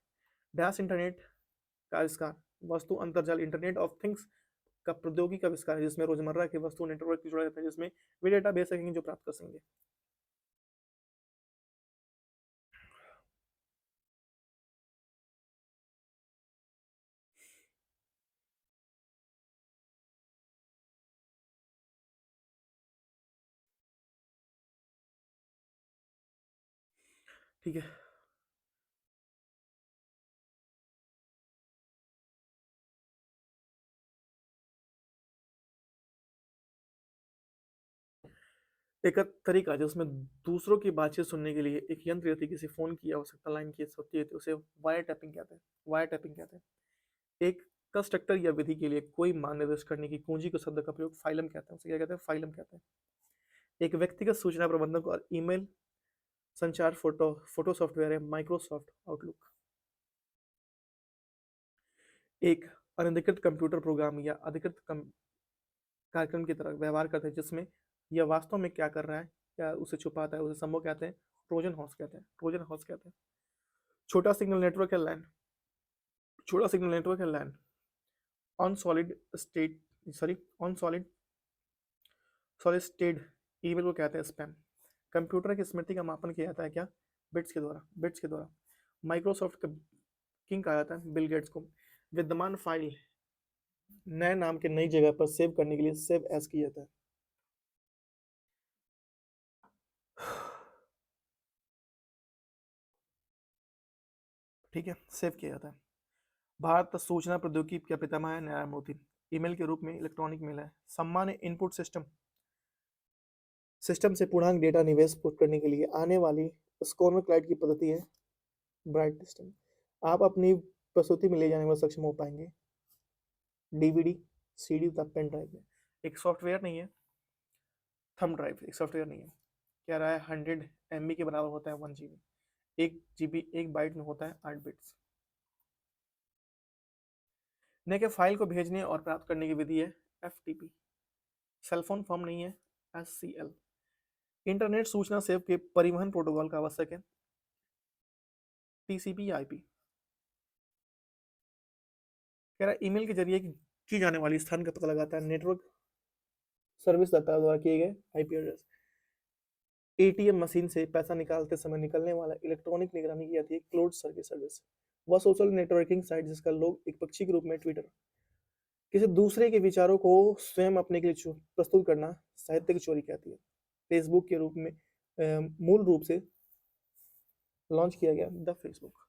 डैश इंटरनेट का आविष्कार वस्तु अंतरजाल इंटरनेट ऑफ थिंग्स का प्रौद्योगिकी का आविष्कार है जिसमें रोजमर्रा की वस्तु नेटवर्क जुड़ा रहता है, जिसमें वे डेटा बेस सकेंगे जो प्राप्त कर सकेंगे। ठीक है। एक तरीका जिसमें दूसरों की बातचीत सुनने के लिए एक यंत्र या किसी फोन की आवश्यकता लाइन की होती है तो उसे वायर टैपिंग कहते हैं, वायर टैपिंग कहते हैं। एक कंस्ट्रक्टर या विधि के लिए कोई मान निर्दिष्ट करने की कुंजी के शब्द का प्रयोग फाइलम कहते हैं, उसे क्या कहते हैं? फाइलम कहते हैं। एक व्यक्तिगत सूचना प्रबंधक और ईमेल संचार फोटो सॉफ्टवेयर है माइक्रोसॉफ्ट आउटलुक। एक अनधिकृत कंप्यूटर प्रोग्राम या अधिकृत कार्यक्रम की तरह व्यवहार करते हैं जिसमें यह वास्तव में क्या कर रहा है या उसे छुपाता है, उसे संभव कहते हैं, ट्रोजन हॉर्स कहते हैं, ट्रोजन हॉर्स कहते हैं। छोटा सिग्नल नेटवर्क है लैन, छोटा सिग्नल नेटवर्क है LAN. On solid state, sorry, on solid state email को कहते हैं स्पैम। कंप्यूटर की स्मृति का मापन किया जाता है क्या? बिट्स के द्वारा, बिट्स के द्वारा। माइक्रोसॉफ्ट का किंग कहा जाता है बिल गेट्स को। विद्यमान फाइल नए नाम के नई जगह पर सेव करने के लिए सेव एज किया जाता है। ठीक है, सेव किया जाता है। भारत सूचना प्रौद्योगिकी का पितामह है नारायण मूर्ति। ईमेल के रूप में इलेक्ट्रॉनिक मेल है। सामान्य इनपुट सिस्टम सिस्टम से पूर्णांक डेटा निवेश पुट करने के लिए आने वाली स्कॉर्मर क्लाइड की पद्धति है ब्राइट सिस्टम। आप अपनी प्रस्तुति में ले जाने में सक्षम हो पाएंगे डीवीडी, सीडी तथा पेन ड्राइव में। एक सॉफ्टवेयर नहीं है थंब ड्राइव, एक सॉफ्टवेयर नहीं है। क्या रहा है? 100 MB के बराबर होता है 1 GB। 1 GB 1 बाइट में होता है 8 बिट्स। ने के फाइल को भेजने और प्राप्त करने की विधि है FTP। सेलफोन फॉर्म नहीं है SCL। इंटरनेट सूचना सेव के परिवहन प्रोटोकॉल का आवश्यक है TCP/IP। कह रहा है ईमेल के जरिए की जाने वाली स्थान का पता लगाता है नेटवर्क सर्विस दाता द्वारा किए गए IP एड्रेस। ATM मशीन से पैसा निकालते समय निकलने वाला इलेक्ट्रॉनिक निगरानी की जाती है क्लोज सर्किट सर्विस। वह सोशल नेटवर्किंग साइट जिसका लोग एक पक्षी के रूप में ट्विटर। किसी दूसरे के विचारों को स्वयं अपने के लिए प्रस्तुत करना साहित्य की चोरी कहती है। फेसबुक के रूप में मूल रूप से लॉन्च किया गया द फेसबुक।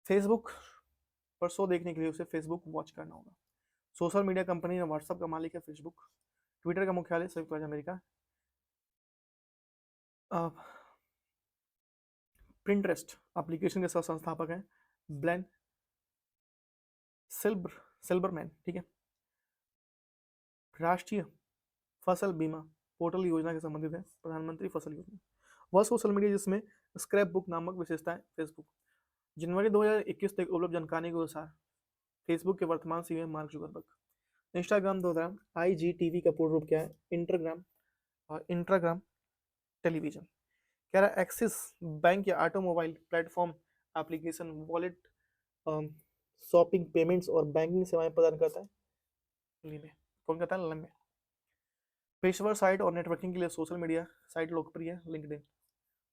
फेसबुक पर शो देखने के लिए उसे फेसबुक वॉच करना होगा। सोशल मीडिया कंपनी ने व्हाट्सएप का मालिक है फेसबुक। ट्विटर का मुख्यालय संयुक्त राज्य अमेरिका। प्रिंटरेस्ट एप्लीकेशन के सह संस्थापक हैं ब्लैंड सिल्बरमैन, ठीक है। राष्ट्रीय फसल बीमा पोर्टल योजना के संबंधित है, प्रधानमंत्री फसल योजना। वह सोशल मीडिया जिसमें स्क्रैप बुक नामक विशेषता है, फेसबुक। जनवरी 2021 तक उपलब्ध जानकारी के अनुसार फेसबुक के वर्तमान CEO mark Zuckerberg. Instagram 2000, IGTV का पूर्ण रूप क्या है, इंट्राग्राम टेलीविजन। कह रहा है एक्सिस बैंक या automobile platform application wallet shopping payments और बैंकिंग सेवाएं प्रदान करता है, में कौन कहता है, में। पेशेवर साइट और नेटवर्किंग के लिए सोशल मीडिया साइट लोकप्रिय है, लिंक्डइन।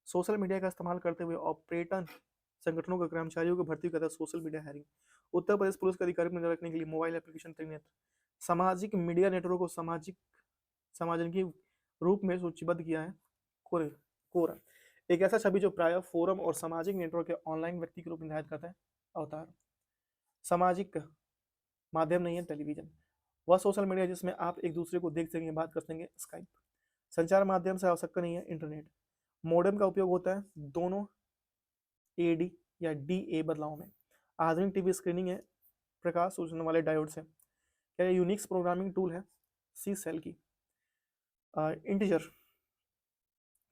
सोशल मीडिया का इस्तेमाल करते हुए ऑपरेटर संगठनों के कर्मचारियों को भर्ती करता है, social media hiring. Uttar Pradesh police के अधिकारी पर नजर रखने के लिए मोबाइल एप्लीकेशन त्रिनेत्र। सामाजिक मीडिया नेटवर्क को सामाजिक रूप में सूचीबद्ध किया है, कोरा। एक ऐसा छवि जो प्रायः फोरम और सामाजिक नेटवर्क के ऑनलाइन व्यक्ति के रूप में निर्धारित करता है, अवतार। सामाजिक माध्यम नहीं है, टेलीविजन। वह सोशल मीडिया जिसमें आप एक दूसरे को देख सकेंगे, बात कर सकेंगे, स्काइप। संचार माध्यम से आवश्यकता नहीं है, इंटरनेट। मॉडेम का उपयोग होता है दोनों AD या DA बदलाव में। आधुनिक टीवी स्क्रीनिंग है, प्रकाश सूचना वाले डायोड से। क्या यूनिक्स प्रोग्रामिंग टूल है, C सेल की। इंटीजर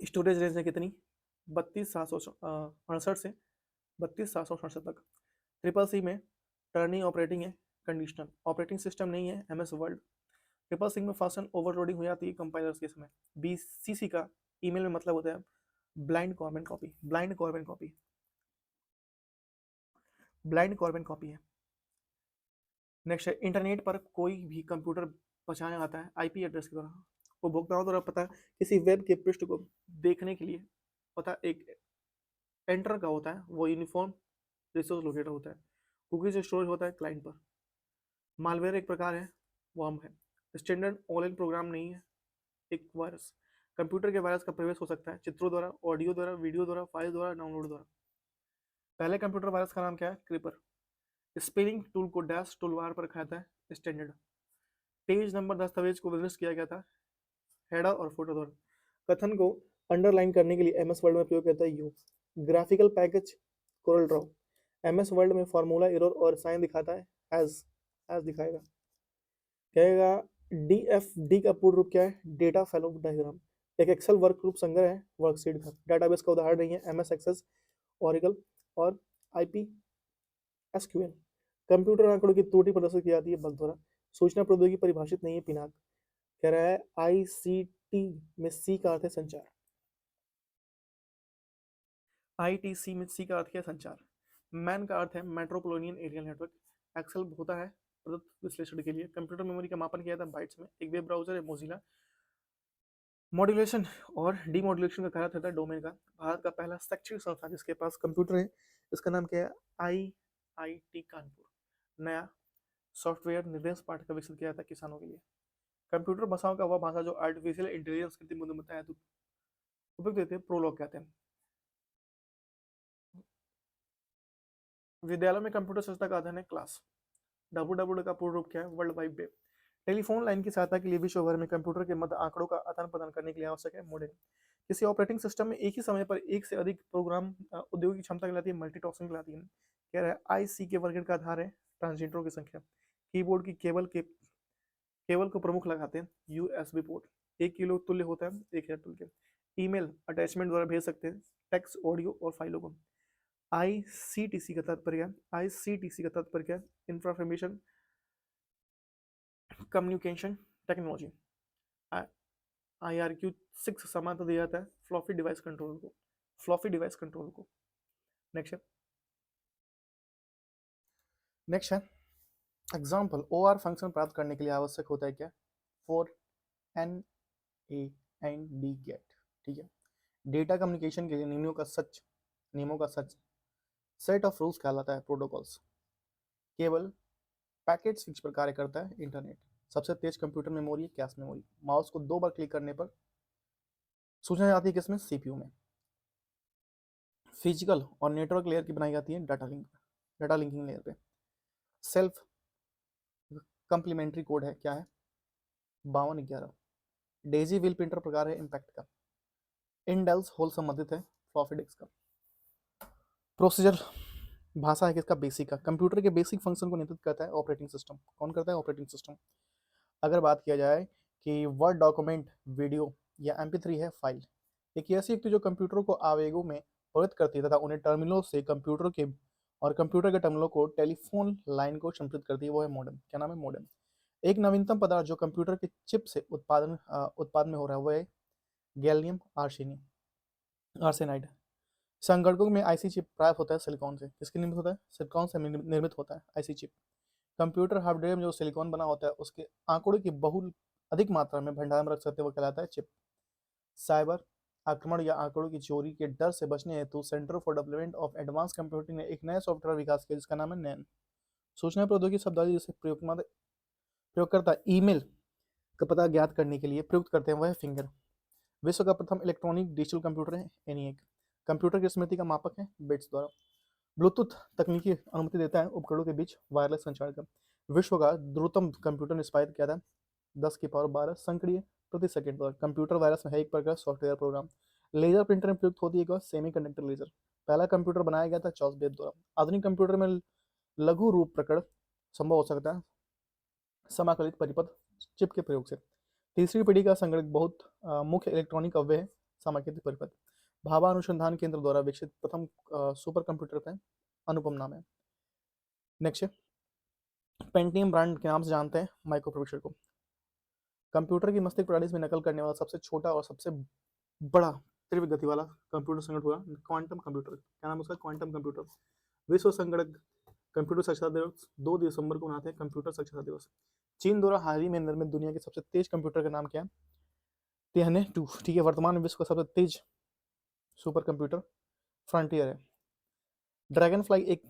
स्टोरेज रेंज है कितनी, 32,768 से 32,768 तक। CCC में टर्निंग ऑपरेटिंग है, कंडीशनल ऑपरेटिंग सिस्टम नहीं है, MS वर्ड। CCC में फंक्शन ओवरलोडिंग हो जाती है कंपाइलर्स के समय। BCC का ईमेल में मतलब होता है ब्लाइंड कार्बन कॉपी है। नेक्स्ट है इंटरनेट पर कोई भी कंप्यूटर पहुंचाया जाता है IP एड्रेस के द्वारा। उपभोक्ताओं द्वारा पता किसी वेब के पृष्ठ को देखने के लिए पता एक एंटर का होता है, वो यूनिफॉर्म रिसोर्स लोकेटर होता है। कुकीज स्टोरेज होता है क्लाइंट पर। मालवेयर एक प्रकार है, वर्म है। स्टैंडर्ड ऑनलाइन प्रोग्राम नहीं है, एक वायरस। कंप्यूटर के वायरस का प्रवेश हो सकता है चित्रों द्वारा, ऑडियो द्वारा, वीडियो द्वारा, फाइल द्वारा, डाउनलोड द्वारा। पहले कंप्यूटर वायरस का नाम क्या है, क्रीपर। स्पेलिंग टूल को डैश टूलबार पर रखा जाता है, स्टैंडर्ड। पेज नंबर दस्तावेज को विनिर्दिष्ट किया गया था, हेडर और फोटो द्वारा। कथन को अंडरलाइन करने के लिए MS वर्ड में प्रयोग करता है U। Graphical package Corel Draw. MS word में फार्मूला एरर और साइन दिखाता है, एज दिखाएगा। कहेगा DFD का पूर्ण रूप क्या है, डेटा फैलो डायग्राम। एक एक्सेल वर्क ग्रुप संग्रह है, वर्कशीट का। डाटाबेस का उदाहरण नहीं है, MS एक्सेस, ओरेकल और IP SQL। कंप्यूटर आंकड़ों की त्रुटि प्रदर्शित की जाती है, बग द्वारा। सूचना प्रौद्योगिकी परिभाषित नहीं है, पिनाक। कह रहा है ICT में C का अर्थ है संचार। ITC में C का अर्थ क्या है, संचार। मैन का अर्थ है मेट्रोपोलिटन एरिया नेटवर्क। एक्सेल होता है प्रदत्त विश्लेषण के लिए। कंप्यूटर मेमोरी का मापन किया जाता है बाइट्स में। एक वेब ब्राउजर है मोजिला। मॉड्यूलेशन और डीमॉड्यूलेशन का कार्य होता है डोमेन का। भारत का पहला शैक्षणिक संस्थान जिसके पास कंप्यूटर है, इसका नाम क्या है, IIT कानपुर। नया सॉफ्टवेयर निर्देश पाठ का विकसित किया जाता है किसानों के लिए। कंप्यूटर भाषाओं का वह भाषा जो आर्टिफिशियल इंटेलिजेंस कृत्रिम बुद्धिमत्ता हेतु उपयोग देते हैं, प्रोलॉग कहते हैं। विद्यालय में कंप्यूटर स्वच्छता का अध्ययन है, क्लास। WWW का पूर्ण रूप क्या है, world wide web. Telephone line की सहायता के लिए विश्व भर में कंप्यूटर के मध्य आंकड़ों का आदान प्रदान करने के लिए आवश्यक है, मॉडेम। किसी ऑपरेटिंग सिस्टम में एक ही समय पर एक से अधिक प्रोग्राम उद्योग की क्षमता कहलाती है, मल्टीटास्किंग कहलाती है। कह रहा है IC के वर्गीकरण का आधार है ट्रांजिस्टरों की संख्या। कीबोर्ड की केबल को प्रमुख लगाते हैं, USB पोर्ट। 1 किलो तुल्य होता है 1000 तुल्य के। ईमेल अटैचमेंट द्वारा भेज सकते हैं टेक्स्ट, ऑडियो और फाइलों को। ICTC का तात्पर्य क्या है, इंफॉर्मेशन कम्युनिकेशन टेक्नोलॉजी। IRQ6 समानता दिया जाता है फ्लॉपी डिवाइस कंट्रोल को। नेक्स्ट है एग्जाम्पल। OR फंक्शन प्राप्त करने के लिए आवश्यक होता है क्या, for NA and D gate, ठीक है। डेटा कम्युनिकेशन के लिए नियमों का सच सेट ऑफ रूल्स कहलाता है, प्रोटोकॉल्स। केवल पैकेट स्विच पर कार्य करता है, इंटरनेट। सबसे तेज computer memory, cache memory. Mouse को 2 बार क्लिक करने पर सूचना आती है किसमें, CPU में। फिजिकल और नेटवर्क लेयर की बनाई जाती है डाटा लिंकिंग लेयर पे। सेल्फ कंप्लीमेंट्री कोड है, क्या है, 5211। डेजी व्हील प्रिंटर प्रकार है, इम्पैक्ट का। इंडेल्स होल संबंधित है, फ्लॉपी डिस्क का। प्रोसीजर भाषा है किसका, बेसिक का। कंप्यूटर के बेसिक फंक्शन को नियंत्रित करता है ऑपरेटिंग सिस्टम। कौन करता है, ऑपरेटिंग सिस्टम। अगर बात किया जाए कि वर्ड डॉक्यूमेंट, वीडियो या MP3 है फाइल, एक ऐसी युक्ति जो कंप्यूटर को आवेगों में परिवर्तित करती है तथा उन्हें टर्मिनलों से कंप्यूटर के और कंप्यूटर के टर्मिनलों को टेलीफोन लाइन को संप्रेषित करती है, वो है मॉडेम। क्या नाम है, मॉडेम। एक नवीनतम पदार्थ जो कंप्यूटर के चिप से उत्पाद में हो रहा है वो है गैलियम आर्सेनाइड। संगणकों में आईसी चिप प्राप्त होता है सिलिकॉन से। किसके निर्मित होता है, सिलिकॉन से निर्मित होता है आईसी चिप। कंप्यूटर हार्डवेयर में जो सिलिकॉन बना होता है उसके आंकड़ों की बहुल अधिक मात्रा में भंडार में रख सकते हैं, वो कहलाता है चिप। साइबर आक्रमण या आंकड़ों की चोरी के डर से बचने हेतु centre for development of advance computing ने एक नया सॉफ्टवेयर विकास किया जिसका नाम है नैन। सूचना प्रौद्योगिकी शब्दावली जिसे प्रयोगकर्ता ईमेल का पता ज्ञात करने के लिए प्रयुक्त करते हैं वह है फिंगर। विश्व का प्रथम इलेक्ट्रॉनिक डिजिटल कंप्यूटर है ENIAC। कंप्यूटर की स्मृति का मापक है बिट्स द्वारा। ब्लूटूथ तकनीकी अनुमति देता है उपकरणों के बीच वायरलेस संचार का। विश्व का द्रुततम कंप्यूटर निष्पादित किया था 10 की पावर 12 संक्रिय प्रति सेकंड द्वारा। कंप्यूटर वायरस में है एक प्रकार सॉफ्टवेयर प्रोग्राम। लेजर प्रिंटर में प्रयुक्त होती है सेमी कंडक्टर लेजर। पहला कंप्यूटर बनाया गया था चार्ल्स बेब द्वारा। आधुनिक कंप्यूटर में लघु रूप प्रकरण संभव हो सकता है समाकलित परिपथ चिप के प्रयोग से। तीसरी पीढ़ी का संगणक बहुत मुख्य इलेक्ट्रॉनिक अव्यय है समाकलित परिपथ। भाभा अनुसंधान केंद्र द्वारा विकसित प्रथम सुपर कंप्यूटर का अनुपम नाम है। नेक्स्ट है पेंटियम ब्रांड के नाम से जानते हैं माइक्रो प्रोसेसर को। कंप्यूटर की मस्तिष्क प्रणाली में नकल करने वाला सबसे छोटा और सबसे बड़ा तीव्र गति वाला कंप्यूटर संगणक हुआ क्वांटम कंप्यूटर। क्या नाम है उसका, क्वांटम कंप्यूटर। विश्व संगणक कंप्यूटर साक्षरता दिवस 2 दिसंबर को मनाते हैं कंप्यूटर साक्षरता दिवस। चीन द्वारा हाल ही में निर्मित दुनिया के सबसे तेज कंप्यूटर का नाम क्या है, तिहने 2। ठीक है, वर्तमान में विश्व का सबसे तेज सुपर कंप्यूटर फ्रंटियर है। ड्रैगन फ्लाई एक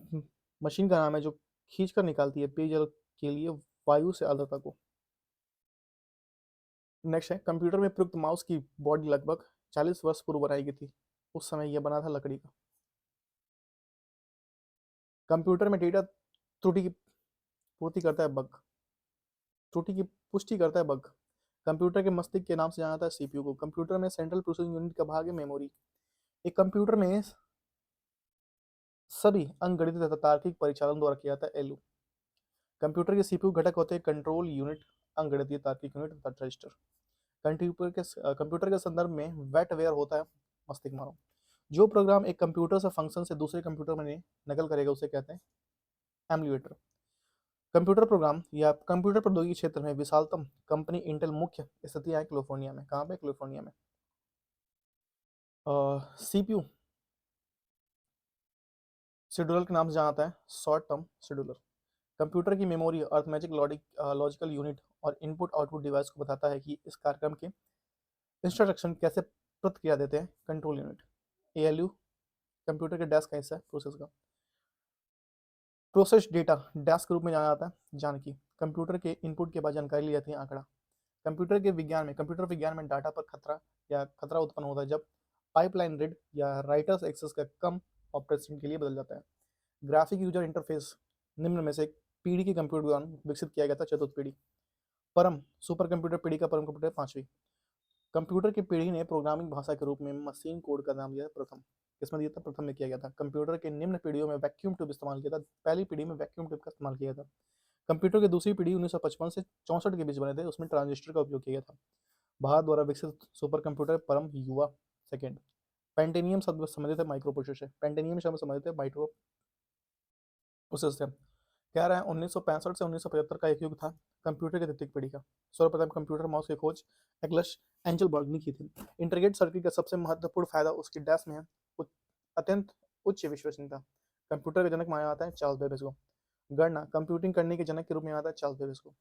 मशीन का नाम है जो खींच कर निकालती है पेयजल के लिए वायु से आर्द्रता को। नेक्स्ट है कंप्यूटर में प्रयुक्त माउस की बॉडी लगभग 40 वर्ष पूर्व बनाई गई थी। उस समय यह बना था लकड़ी का। कंप्यूटर में डेटा त्रुटि की पूर्ति करता है बग, त्रुटि की पुष्टि करता है बग। कंप्यूटर के मस्तिष्क के नाम से जाना जाता है CPU को। कंप्यूटर में सेंट्रल प्रोसेसिंग यूनिट का भाग है मेमोरी। एक कंप्यूटर में सभी अंकगणित तथा तार्किक परिचालन द्वारा किया जाता है LU। कंप्यूटर के CPU घटक होते हैं कंट्रोल यूनिट, अंकगणितीय तार्किक यूनिट तथा रजिस्टर। कंप्यूटर के संदर्भ में वेटवेयर होता है मस्तिष्क मानो। जो प्रोग्राम एक कंप्यूटर से फंक्शन से दूसरे कंप्यूटर में नकल करेगा उसे कहते हैं एमुलेटर। कंप्यूटर प्रोग्राम या कंप्यूटर प्रौद्योगिकी क्षेत्र में विशालतम कंपनी इंटेल मुख्य स्थितियां है कैलिफोर्निया में। कहाँ पे, कैलिफोर्निया में। CPU शेड्यूलर के नाम से जाना जाता है शॉर्ट टर्म शेड्यूलर। कंप्यूटर की मेमोरी अर्थमेटिक लॉजिकल यूनिट और इनपुट आउटपुट डिवाइस को बताता है कि इस कार्यक्रम के इंस्ट्रक्शन कैसे प्रतिक्रिया देते हैं कंट्रोल यूनिट। ALU कंप्यूटर के डेस्क का हिस्सा है प्रोसेस का। प्रोसेस डेटा डेस्क के रूप में जाना जाता है जानकी। कंप्यूटर के इनपुट के बाद जानकारी ली जाती है आंकड़ा। कंप्यूटर विज्ञान में डाटा पर खतरा उत्पन्न होता है जब पाइपलाइन रीड या राइटर्स एक्सेस का कम ऑपरेशन के लिए बदल जाता है। ग्राफिक यूजर इंटरफेस निम्न में से एक पीढ़ी के कंप्यूटर द्वारा विकसित किया गया था, चतुर्थ पीढ़ी। परम सुपर कंप्यूटर पीढ़ी का परम कंप्यूटर 5वीं। कंप्यूटर की पीढ़ी ने प्रोग्रामिंग भाषा के रूप में मशीन कोड का नाम दिया प्रथम। किसमें दिया था, प्रथम में किया गया था। कंप्यूटर के निम्न पीढ़ियों में वैक्यूम ट्यूब इस्तेमाल किया था। पहली पीढ़ी में वैक्यूम ट्यूब का इस्तेमाल किया था। कंप्यूटर की दूसरी पीढ़ी 1955 से 64 के बीच बने थे, उसमें ट्रांजिस्टर का उपयोग किया गया था। भारत द्वारा विकसित सुपर कंप्यूटर परम युवा सेकेंड। पेंटेनियम शब्द संबंधित है माइक्रो प्रोसेसर। पेंटेनियम शब्द संबंधित है माइक्रो प्रोसेसर। कह रहा है 1965 से 1975 का एक युग था कंप्यूटर की तृतीय पीढ़ी का। सर्वप्रथम कंप्यूटर माउस की खोज एक्लश एंजलबर्ग ने की थी। इंटीग्रेटेड सर्किट का सबसे महत्वपूर्ण फायदा उसकी डैश में है अत्यंत उच्च विश्वसनीयता। कंप्यूटर का जनक माना जाता है चार्ल्स बेबेज को। गणना कंप्यूटिंग करने के जनक के रूप में आता है चार्ल्स बेबेज को।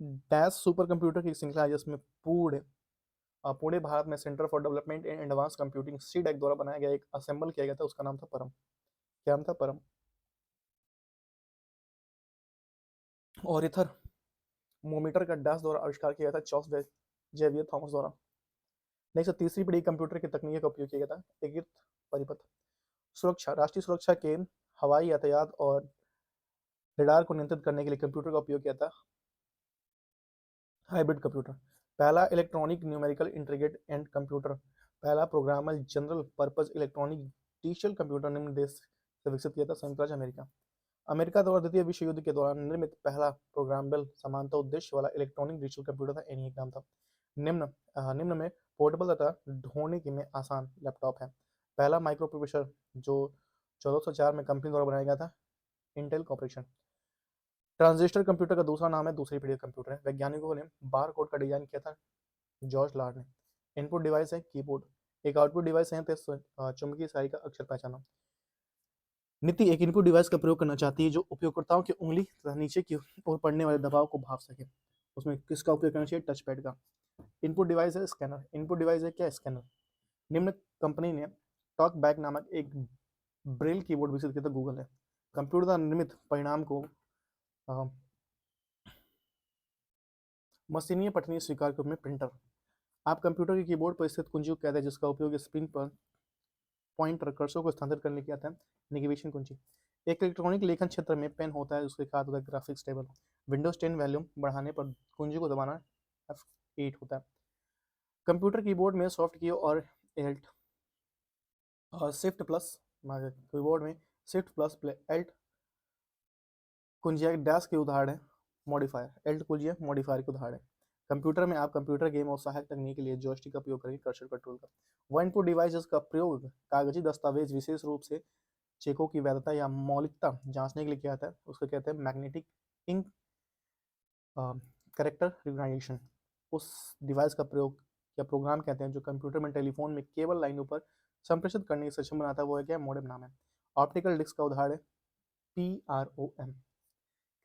डैश सुपर कंप्यूटर की श्रृंखला है जिसमें पुणे भारत में centre for development in advance computing CDEC द्वारा बनाया गया एक असेंबल किया गया था, उसका नाम था परम। क्या नाम था, परम। और इथर मोमीटर का डैश द्वारा आविष्कार किया गया था चार्ल्स जेवियर थॉमस द्वारा। नेक्स्ट तीसरी पीढ़ी कंप्यूटर की तकनीक का उपयोग किया गया था एकीकृत परिपथ। सुरक्षा राष्ट्रीय सुरक्षा के हवाई यातायात और रडार को नियंत्रित करने के लिए कंप्यूटर का उपयोग किया था हाइब्रिड कंप्यूटर। पहला electronic numerical integrated and computer. पहला programmable general purpose electronic digital computer निम्न देश से विकसित किया था संयुक्त राज्य अमेरिका। अमेरिका द्वारा द्वितीय विश्व युद्ध के दौरान निर्मित पहला प्रोग्रामेबल समानता उद्देश्य वाला इलेक्ट्रॉनिक डिजिटल कंप्यूटर था, ENIAC नाम था। निम्न में पोर्टेबल तथा ढोने के में आसान लैपटॉप है। पहला माइक्रो प्रोसेसर जो 1404 में कंपनी द्वारा बनाया गया था, इंटेल कॉर्पोरेशन। ट्रांजिस्टर कंप्यूटर का दूसरा नाम है दूसरी पीढ़ी का कंप्यूटर है। वैज्ञानिकों ने बार कोड का डिजाइन किया था, जॉर्ज लार्ड ने। इनपुट डिवाइस है कीबोर्ड, एक आउटपुट डिवाइस है चुंबकीय इकाई का अक्षर पहचाना। नीति एक इनपुट डिवाइस का प्रयोग करना चाहती है जो उपयोगकर्ताओं की उंगली तथा नीचे की ओर पड़ने वाले दबाव को भाप सके। उसमें किसका उपयोग करना चाहिए? टच पैड का। इनपुट डिवाइस है स्कैनर, इनपुट डिवाइस है क्या? स्कैनर। निम्न कंपनी ने टॉक बैक नामक एक ब्रेल कीबोर्ड विकसित किया था, गूगल है। कंप्यूटर द्वारा निर्मित परिणाम को मशीनीय पठनीय स्वीकार के रूप में प्रिंटर। आप कंप्यूटर के कीबोर्ड पर स्थित कुंजी को कहते हैं जिसका उपयोग स्क्रीन पर पॉइंटर कर्सर को स्थानांतरित करने के लिए आता है, नेविगेशन कुंजी। एक इलेक्ट्रॉनिक लेखन क्षेत्र में पेन होता है, उसके साथ होता है ग्राफिक्स टेबल। विंडोज 10 वॉल्यूम बढ़ाने पर कुंजी को दबाना F8 होता है। कंप्यूटर कीबोर्ड में सॉफ्ट की और एल्ट और शिफ्ट प्लस, कीबोर्ड में शिफ्ट प्लस एल्ट कुंजिया डैश के उदाहरण है, मॉडिफायर। एल्ट कुंजिया मॉडिफायर के उदाहरण है। कंप्यूटर में आप कंप्यूटर गेम और सहायक तकनीक के लिए जॉयस्टिक का प्रयोग करेंगे, कर्सर कंट्रोल का। वन इनपुट डिवाइस का प्रयोग कागजी दस्तावेज, विशेष रूप से चेकों की वैधता या मौलिकता जांचने के लिए किया जाता है, उसको कहते हैं मैग्नेटिक इंक करेक्टर रिकग्निशन। उस डिवाइस का प्रयोग या प्रोग्राम कहते हैं जो कंप्यूटर में टेलीफोन में केबल लाइनों पर संप्रेषित करने की सक्षम बनाता है, वो है क्या? मॉडेम नाम है। ऑप्टिकल डिस्क का उदाहरण है PROM।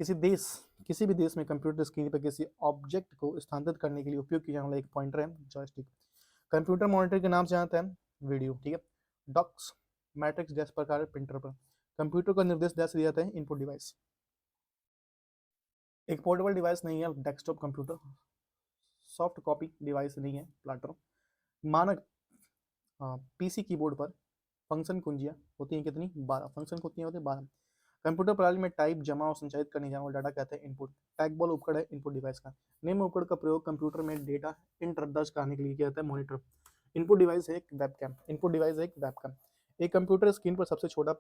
किसी भी देश में कंप्यूटर स्क्रीन पर किसी ऑब्जेक्ट को स्थानांतरित करने के लिए उपयोग किया जाने वाला एक पॉइंटर है जॉयस्टिक। कंप्यूटर मॉनिटर के नाम से आता है वीडियो, ठीक है। डॉक्स मैट्रिक्स डेस्क प्रकार प्रिंटर पर। कंप्यूटर का निर्देश डेस्क दिया जाता है, इनपुट डिवाइस। एक पोर्टेबल डिवाइस नहीं है desktop computer, soft copy device नहीं है प्लाटर। मानक पीसी कीबोर्ड पर फंक्शन कुंजियां होती हैं कितनी? 12 फंक्शन होती हैं 12। कंप्यूटर प्रणाली में टाइप जमा और संचारित करने जाने वाला डाटा कहते हैं इनपुट। टैगबॉल उपकरण है इनपुट डिवाइस का। निम्न उपकरण का प्रयोग कंप्यूटर में डेटा इंटर दर्ज करने के लिए किया जाता है, मॉनिटर। इनपुट डिवाइस है एक वेबकैम, इनपुट डिवाइस है एक वेबकैम। एक कंप्यूटर स्क्रीन पर सबसे छोटा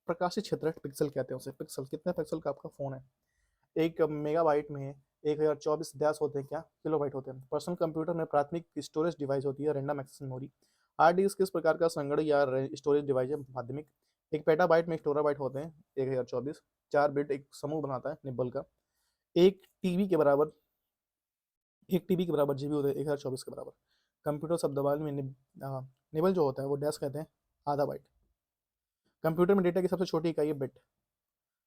प्रकाशित क्षेत्र है, पिक्सल कहते हैं उसे। पिक्सल कितने पिक्सल का आपका फोन है? एक मेगाबाइट में 1024 डैश होते हैं क्या? किलोबाइट होते हैं। पर्सनल कंप्यूटर में प्राथमिक स्टोरेज डिवाइस होती है random access memory. Hard disk किस प्रकार का संगणक या स्टोरेज डिवाइस है? माध्यमिक। एक पेटाबाइट में 1 टेराबाइट होते हैं 1024। 4 बिट एक समूह बनाता है निब्बल का। एक टीबी के बराबर एक टीबी के बराबर जीबी होता है 1024 के बराबर। कंप्यूटर शब्द में निबल जो होता है वो डैश कहते हैं, आधा बाइट। कंप्यूटर में डेटा की सबसे छोटी इकाई है बिट।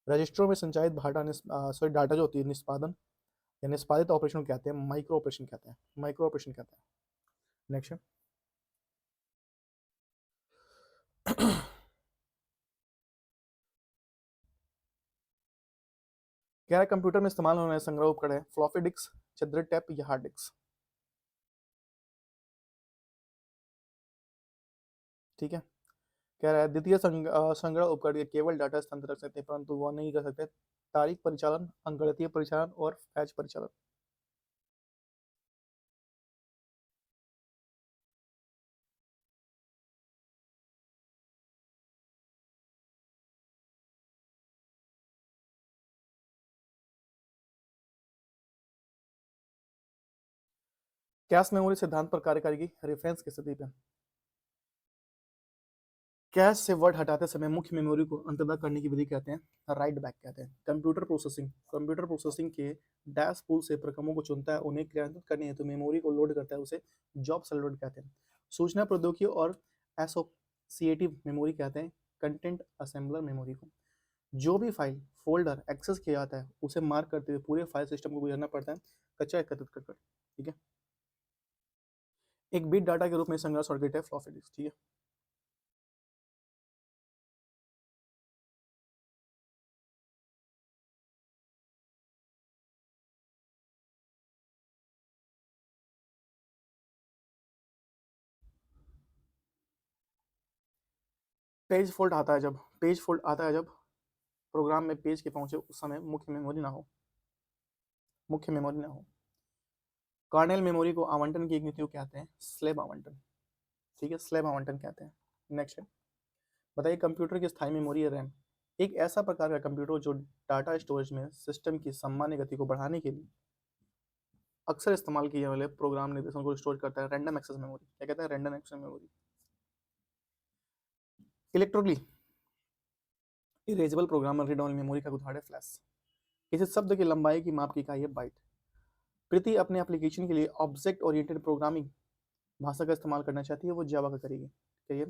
रजिस्टरों में संचालित डाटा जो होती है निष्पादन या निष्पादित ऑपरेशन कहते हैं, माइक्रो ऑपरेशन कहते हैं, माइक्रो ऑपरेशन कहते हैं। नेक्स्ट कह रहा है कंप्यूटर में इस्तेमाल होने वाले संग्रह उपकरण है फ्लॉपी डिस्क, छिद्रित टैप या हार्ड डिस्क। ठीक है। कह रहा है द्वितीय संग्रह उपकरण केवल डाटा स्थानांतरित रख सकते हैं परंतु वह नहीं कर सकते तारीख परिचालन, अंकगणितीय परिचालन और फैच परिचालन। कैश मेमोरी सिद्धांत पर कार्य करेगी रेफरेंस की स्थिति पे। कैश से वर्ड हटाते समय मुख्य मेमोरी को अंतर्गत करने की विधि कहते हैं राइट बैक कहते हैं। कंप्यूटर प्रोसेसिंग के डैश पूल से प्रक्रमों को चुनता है, उन्हें क्रियान्वित करने हेतु मेमोरी को लोड करता है, उसे जॉब लोड कहते हैं। सूचना प्रौद्योगिकी और एसोसिएटिव मेमोरी कहते हैं कंटेंट असेंबलर मेमोरी को। जो भी फाइल फोल्डर एक्सेस किया जाता है उसे मार्क करते हुए पूरे फाइल सिस्टम को गुजरना पड़ता है कच्चा एकत्रित कर। ठीक है। एक बिट डाटा के रूप में संग्रह सर्किट है फ्लॉपी डिस्क। ठीक है। पेज फोल्ड आता है जब प्रोग्राम में पेज के पहुंचे उस समय मुख्य मेमोरी ना हो। कर्नेल मेमोरी को आवंटन की एक नीति को कहते हैं स्लेब आवंटन। ठीक है, स्लेब आवंटन कहते हैं। नेक्स्ट है बताइए, कंप्यूटर की स्थायी मेमोरी है रैम एक ऐसा प्रकार का कंप्यूटर जो डाटा स्टोरेज में सिस्टम की सामान्य गति को बढ़ाने के लिए अक्सर इस्तेमाल किए वाले प्रोग्राम निर्देशों को स्टोर करता है। रैंडम एक्सेस मेमोरी, क्या कहते हैं, random access memory. Electrically erasable program read only memory का उदाहरण है फ्लैश। किसी शब्द की लंबाई की माप की इकाई है बाइट। प्रीति अपने एप्लीकेशन के लिए ऑब्जेक्ट ओरिएंटेड प्रोग्रामिंग भाषा का इस्तेमाल करना चाहती है, वो जावा का करेगी। करिए,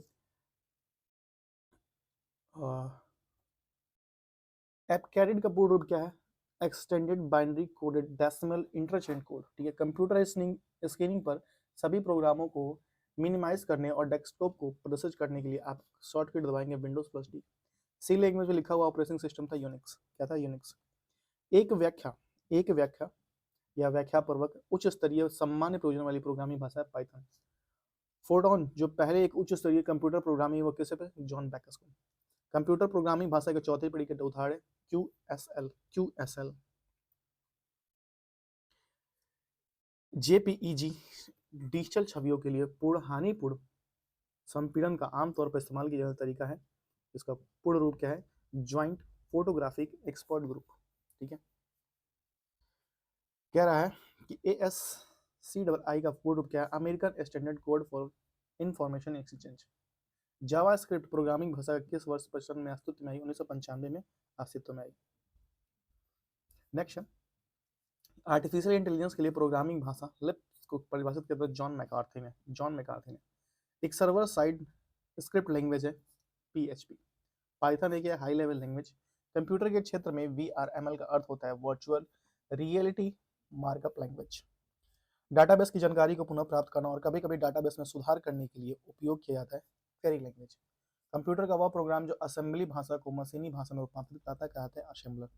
एप कैरिड का पूर्ण रूप क्या है? Extended binary coded decimal interchange code. ठीक है, कंप्यूटर स्क्रीनिंग पर सभी प्रोग्रामों को मिनिमाइज करने और डेस्कटॉप को प्रदर्शित करने के लिए आप शॉर्टकट दबाएंगे विंडोज+D। सी लैंग्वेज में लिखा हुआ ऑपरेटिंग सिस्टम था यूनिक्स। क्या था? यूनिक्स। एक व्याख्या या व्याख्या पूर्वक उच्च स्तरीय सामान्य प्रयोजन वाली प्रोग्रामिंग भाषा है पाइथन। फोर्टॉन जो पहले एक उच्च स्तरीय कंप्यूटर प्रोग्रामिंग, वो किसे पे? जॉन बैकस को। कंप्यूटर प्रोग्रामिंग भाषा के चौथे पीढ़ी के उदाहरण क्यूएसएल। जेपीईजी डिजिटल छवियों के लिए पूर्ण हानिपूर्ण संपीड़न का आमतौर पर इस्तेमाल किया जाने तरीका है। इसका पूर्ण रूप क्या है? Joint photographic expert group. ठीक है, कह रहा है कि ASCII का पूर्ण रूप क्या है? American standard code for information exchange. JavaScript programming भाषा किस वर्ष प्रचलन में अस्तित्व में आई? 1995 में अस्तित्व में आई। नेक्स्ट, आर्टिफिशियल इंटेलिजेंस के लिए प्रोग्रामिंग भाषा लिप्स को परिभाषित करते हैं जॉन मैकार्थी ने। एक सर्वर साइड स्क्रिप्ट लैंग्वेज है PHP। पाइथन एक हाई लेवल लैंग्वेज। कंप्यूटर के क्षेत्र में VRML का अर्थ होता है virtual reality markup language. Database की जानकारी को पुनः प्राप्त करना और कभी कभी डाटाबेस में सुधार करने के लिए उपयोग किया जाता है क्वेरी लैंग्वेज। कंप्यूटर का वह प्रोग्राम जो असेंबली भाषा को मशीनी भाषा में रूपांतरित करता है कहते हैं असेंबलर।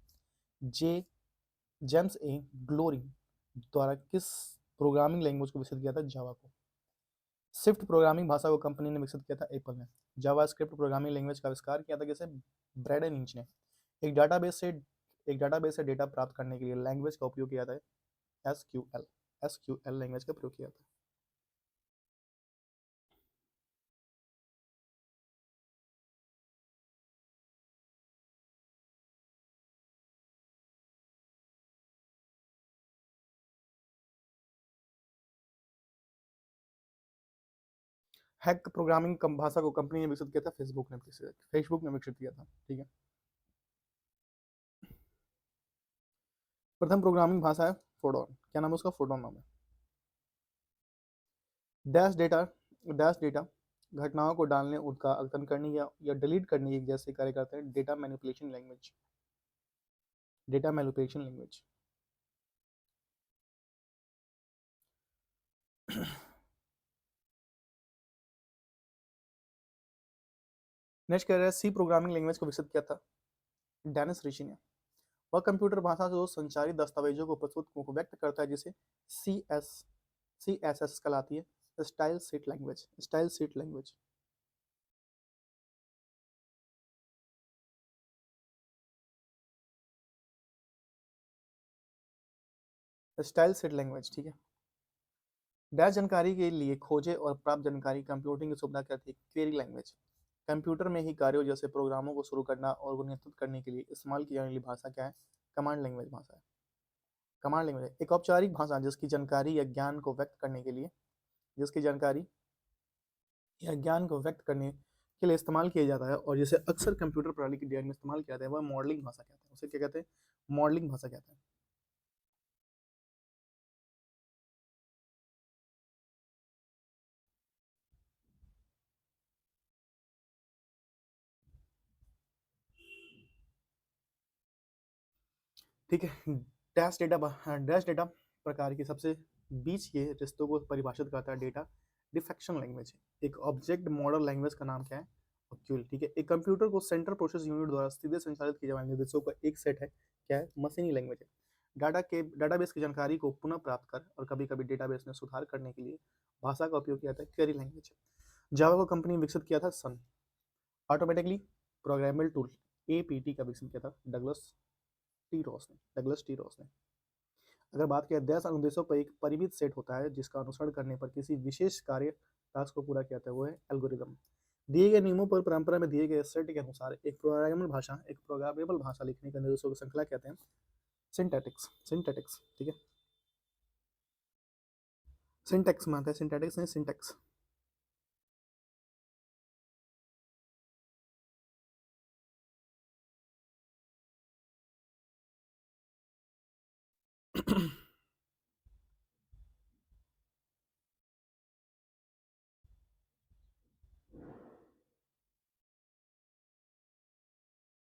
जेम्स ए ग्लोरी द्वारा किस प्रोग्रामिंग लैंग्वेज को विकसित किया था? जावा को। स्विफ्ट प्रोग्रामिंग भाषा को कंपनी ने विकसित किया था एप्पल ने। जावास्क्रिप्ट प्रोग्रामिंग लैंग्वेज का आविष्कार किया था किसे? ब्रैडन इंच ने। एक डाटाबेस से डेटा प्राप्त करने के लिए लैंग्वेज का उपयोग किया था एसक्यूएल लैंग्वेज का प्रयोग किया था। हैक प्रोग्रामिंग भाषा को कंपनी ने विकसित किया था फेसबुक ने विकसित किया था। ठीक है, प्रथम प्रोग्रामिंग भाषा है फोडोन। क्या नाम है उसका? फोडोन नाम है। डैश डेटा घटनाओं को डालने, उनका अध्ययन करने या डिलीट करने की जैसे कार्य करते हैं डेटा मैनिपुलेशन लैंग्वेज। नेक्स्ट कह रहा है सी प्रोग्रामिंग लैंग्वेज को विकसित किया था डेनिस रिची ने। वह कंप्यूटर भाषा जो संचारित दस्तावेजों को प्रस्तुत को व्यक्त करता है जिसे CSS कहलाती है। Style sheet language. ठीक है। डैश जानकारी के लिए खोजे और प्राप्त जानकारी कंप्यूटिंग की सुविधा कहती है क्वेरी लैंग्वेज। कंप्यूटर में ही कार्यों जैसे प्रोग्रामों को शुरू करना और उन्हें नियंत्रित करने के लिए इस्तेमाल की जाने वाली भाषा क्या है? कमांड लैंग्वेज भाषा है। कमांड लैंग्वेज एक औपचारिक भाषा जिसकी जानकारी या ज्ञान को व्यक्त करने के लिए इस्तेमाल किया जाता है और जिसे अक्सर कंप्यूटर प्रणाली की डिजाइन में इस्तेमाल किया जाता है, वह मॉडलिंग भाषा कहते हैं। उसे क्या कहते हैं? मॉडलिंग भाषा कहते हैं। ठीक है, डैश डेटा प्रकार के सबसे बीच के रिश्तों को परिभाषित करता है डेटा डिफेक्शन लैंग्वेज। एक ऑब्जेक्ट मॉडल लैंग्वेज का नाम क्या है? ऑक्यूल। ठीक है, एक कंप्यूटर को सेंट्रल प्रोसेस यूनिट द्वारा सीधे संचालित किए जाने वाले निर्देशों का एक सेट है। क्या है? मशीनी लैंग्वेज है। डाटाबेस की जानकारी को पुनः प्राप्त कर और कभी कभी डेटाबेस में सुधार करने के लिए भाषा का उपयोग किया जाता है क्वेरी लैंग्वेज। जावा को कंपनी विकसित किया था सन। ऑटोमेटिकली प्रोग्रामेबल टूल APT का विकसित किया था डगलस टी रॉस ने। अगर बात करें 10 अनुदेशों पर एक परिमित सेट होता है जिसका अनुसरण करने पर किसी विशेष कार्य टास्क को पूरा किया जाता है, वो है एल्गोरिदम। दिए गए नियमों पर परंपरा में दिए गए सेट के अनुसार एक प्रोग्रामेबल भाषा लिखने के निर्देशों की श्रृंखला कहते हैं सिंटैटिक्स। सिंटैटिक्स, ठीक है। सिंटैक्स में आता है, सिंटैटिक्स नहीं सिंटैक्स।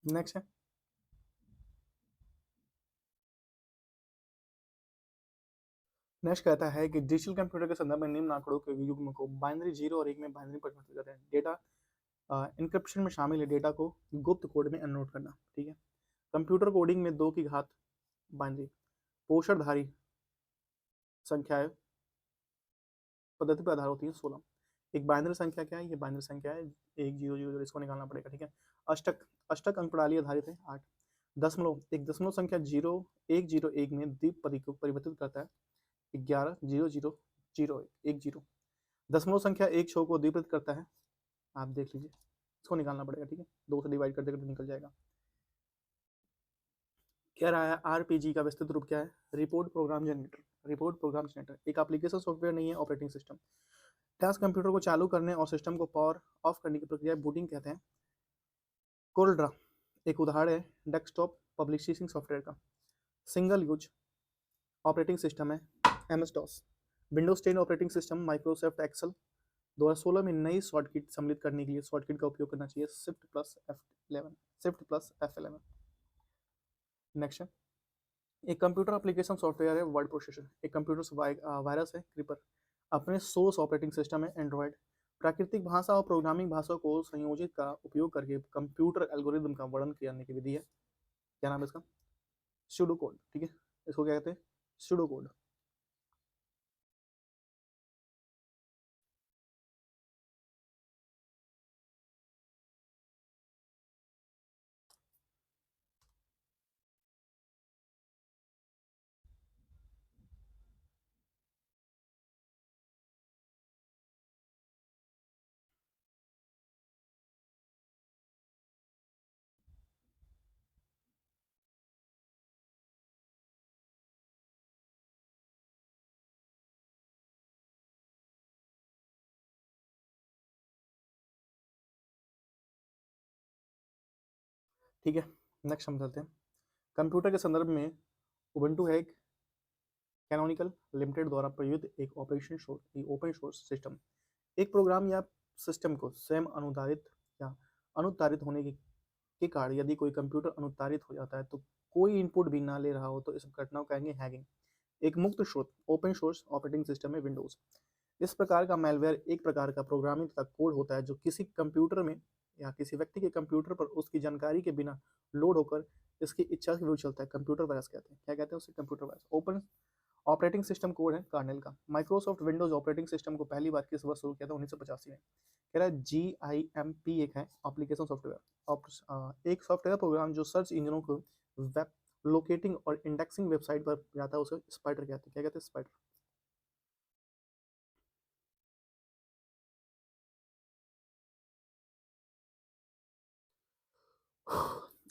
नेक्स्ट है, नेक्स्ट कहता है कि डिजिटल कंप्यूटर के संदर्भ में निम्न आंकड़ों के युग्म को बाइनरी 0 और 1 में बाइनरी परिवर्तित करते हैं। डेटा इंक्रिप्शन में शामिल है डेटा को गुप्त कोड में एनोड करना, ठीक है। कंप्यूटर कोडिंग में 2 की घात बाइनरी पोषणधारी संख्याएं पद्धति पर आधार होती है 16। एक बाइनरी संख्या क्या है, ये बाइनरी संख्या है 1000, इसको निकालना पड़ेगा, ठीक है। अष्टक, अष्टक अंक प्रणाली आधारित है 8। दशमलव, एक दशमलव संख्या 0101 में द्विपदी को परिवर्तित करता है 11 00 01 दशमलव संख्या एक छो को द्विपद करता है, आप देख लीजिए, इसको निकालना पड़ेगा, ठीक है। 2 से डिवाइड कर देगा तो निकल जाएगा। कह रहा है आरपीजी का विस्तृत रूप क्या है, report program generator. Report program generator एक एप्लीकेशन सॉफ्टवेयर नहीं है, ऑपरेटिंग सिस्टम। टास्क कंप्यूटर को चालू करने और सिस्टम को पावर ऑफ करने की प्रक्रिया बूटिंग कहते हैं। कोल्ड्रा एक उदाहरण है डेस्कटॉप पब्लिशिंग सॉफ्टवेयर का। सिंगल यूज ऑपरेटिंग सिस्टम है MS DOS. Windows 10 operating system Microsoft Excel. 2016 में नई शॉर्टकट सम्मिलित करने के लिए शॉर्टकट का उपयोग करना चाहिए shift plus F11, shift plus F11। Next, एक कंप्यूटर एप्लीकेशन सॉफ्टवेयर है वर्ड प्रोसेसर। एक कंप्यूटर से वायरस है क्रीपर। अपने सोर्स ऑपरेटिंग सिस्टम है एंड्रॉयड। प्राकृतिक भाषा और प्रोग्रामिंग भाषा को संयोजित का उपयोग करके कंप्यूटर एल्गोरिदम का वर्णन करने की विधि है, क्या नाम है इसका, सूडो कोड, ठीक है। इसको क्या कहते हैं, सूडो कोड। ठीक है, नेक्स्ट हम चलते हैं। कंप्यूटर के संदर्भ में उबंटू है एक कैनोनिकल लिमिटेड द्वारा प्रयुक्त एक ओपन सोर्स सिस्टम। एक प्रोग्राम या सिस्टम को स्वयं अनुदारित या अनुत्तारित होने के कारण यदि कोई कंप्यूटर अनुत्तारित हो जाता है तो कोई इनपुट भी ना ले रहा हो तो इस घटना को कहेंगे हैगिंग। एक मुक्त स्रोत ओपन सोर्स ऑपरेटिंग सिस्टम है विंडोज। इस प्रकार का मैलवेयर एक प्रकार का प्रोग्रामिंग तथा कोड होता है जो किसी कंप्यूटर में या किसी व्यक्ति के कंप्यूटर पर उसकी जानकारी के बिना लोड होकर इसकी इच्छा के विरुद्ध चलता है। कंप्यूटर वायरस कहते हैं, क्या कहते हैं उसे, computer virus. Open operating system code है कर्नेल का। माइक्रोसॉफ्ट विंडोज ऑपरेटिंग सिस्टम को पहली बार किस वर्ष शुरू किया था, 1985 में। कह रहा है GIMP एक है एप्लीकेशन सॉफ्टवेयर, एक सॉफ्टवेयर प्रोग्राम जो सर्च इंजनों को वेब लोकेटिंग और इंडेक्सिंग वेबसाइट पर जाता है, उसे स्पाइडर कहते हैं, क्या कहते हैं, स्पाइडर।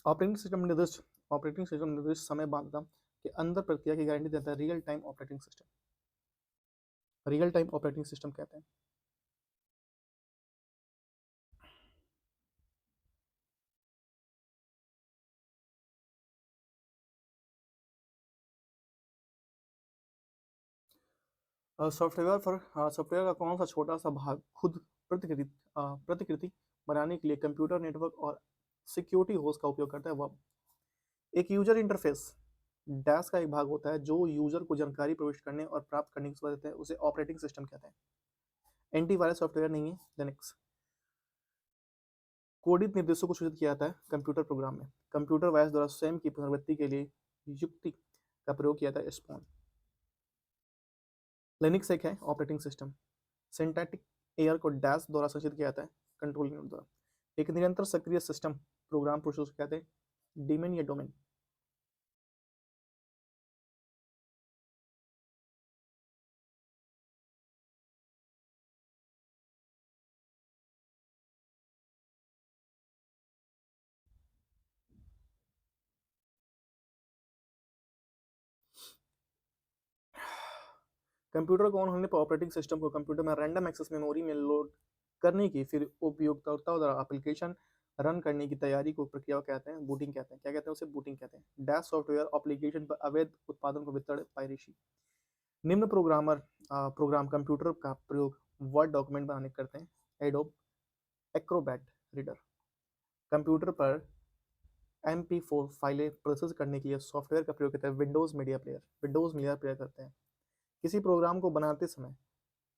ऑपरेटिंग सिस्टम निर्दिष्ट समय बाध्यता के अंदर प्रक्रिया की गारंटी देता है, real time operating system. Real time operating system कहते हैं। सॉफ्टवेयर का कौन सा छोटा सा भाग खुद प्रतिकृति प्रतिकृति बनाने के लिए कंप्यूटर नेटवर्क और सिक्योरिटी होस्ट का उपयोग करता है, वह एक यूजर इंटरफेस डैश का एक भाग होता है जो यूजर को जानकारी प्रविष्ट करने और प्राप्त करने की सुविधा देता है, उसे ऑपरेटिंग सिस्टम कहते हैं। एंटीवायरस सॉफ्टवेयर नहीं है लिनक्स। कोडित निर्देशों को सूचित किया जाता है कंप्यूटर प्रोग्राम में। कंप्यूटर वायरस द्वारा स्वयं की पुनरावृत्ति के लिए युक्ति का प्रयोग किया जाता है, स्पॉन। लिनक्स एक है ऑपरेटिंग सिस्टम। सिंटैटिक एयर को डैश द्वारा संचित किया जाता है कंट्रोल यूनिट द्वारा। एक निरंतर सक्रिय सिस्टम प्रोग्राम प्रोसेसर कहते हैं डीमेन या डोमेन। कंप्यूटर को ऑन होने पर ऑपरेटिंग सिस्टम को कंप्यूटर में रैंडम एक्सेस मेमोरी में लोड करने की फिर उपयोगकर्ताओं द्वारा एप्लीकेशन रन करने की तैयारी को प्रक्रिया कहते हैं बूटिंग कहते हैं। क्या कहते हैं उसे? बूटिंग कहते हैं। डैश सॉफ्टवेयर एप्लीकेशन पर अवैध उत्पादन को वितरण पायरेसी। निम्न प्रोग्राम कंप्यूटर का प्रयोग वर्ड डॉक्यूमेंट बनाने करते हैं। Adobe Acrobat reader. कंप्यूटर पर MP4 फाइलें प्रोसेस करने के लिए सॉफ्टवेयर का प्रयोग करते हैं। विंडोज मीडिया प्लेयर करते हैं। किसी प्रोग्राम को बनाते समय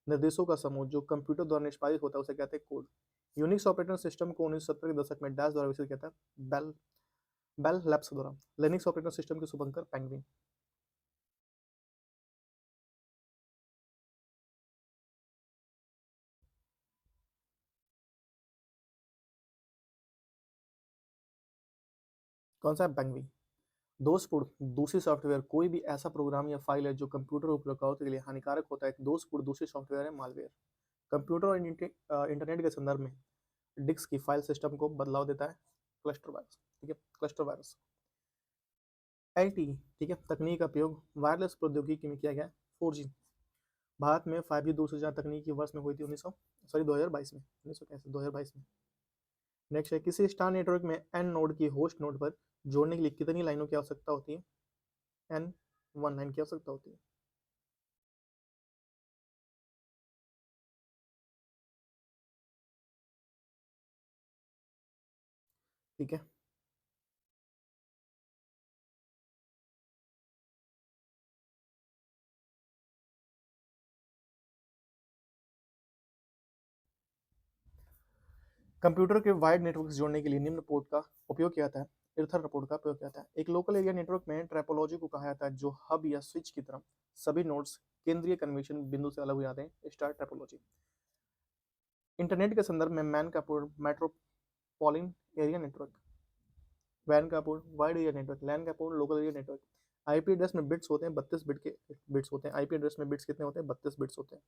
निर्देशों का समूह जो कंप्यूटर द्वारा निष्पादित होता है उसे कहते हैं कोड। यूनिक्स ऑपरेटिंग सिस्टम को 1970 के दशक में डैश द्वारा विकसित किया था बेल बेल लैब्स द्वारा। लिनक्स ऑपरेटिंग सिस्टम के शुभंकर पेंगुइन। कौन सा है? पेंगुइन। दोषपूर्ण दूसरी सॉफ्टवेयर कोई भी ऐसा प्रोग्राम या फाइल है जो कंप्यूटर उपयोगकर्ताओं के लिए हानिकारक होता है। दोषपूर्ण दूसरी सॉफ्टवेयर है मालवेयर। कंप्यूटर और इंटरनेट के संदर्भ में डिस्क की फाइल सिस्टम को बदलाव देता है क्लस्टर वायरस। ठीक है, क्लस्टर वायरस। LTE, ठीक है, तकनीक का उपयोग वायरलेस प्रौद्योगिकी में किया गया। 4G। भारत में 5G दूरसंचार तकनीक की वर्ष में हुई थी 2022 में। 2022 में। नेक्स्ट है, किसी स्टार नेटवर्क में एन नोड की होस्ट नोड पर जोड़ने के लिए कितनी लाइनों की आवश्यकता होती है? N1 लाइन की आवश्यकता होती है। ठीक है, कंप्यूटर के वायर्ड नेटवर्क से जोड़ने के लिए निम्न पोर्ट का उपयोग किया जाता है। इथर पोर्ट का उपयोग किया जाता है। एक लोकल एरिया नेटवर्क में ट्रैपोलॉजी को कहा जाता है जो हब या स्विच की तरह सभी नोड्स केंद्रीय कन्वेंशन बिंदु से अलग हो जाते हैं। स्टार ट्रैपोलॉजी। इंटरनेट के संदर्भ में मैन का पोर्ट मेट्रोपॉलिटन एरिया नेटवर्क। वैन का port wide area network. LAN का port local area network. IP address में बिट्स होते हैं 32 बिट के बिट्स होते हैं। आईपी एड्रेस में बिट्स कितने होते हैं? 32 बिट्स होते हैं।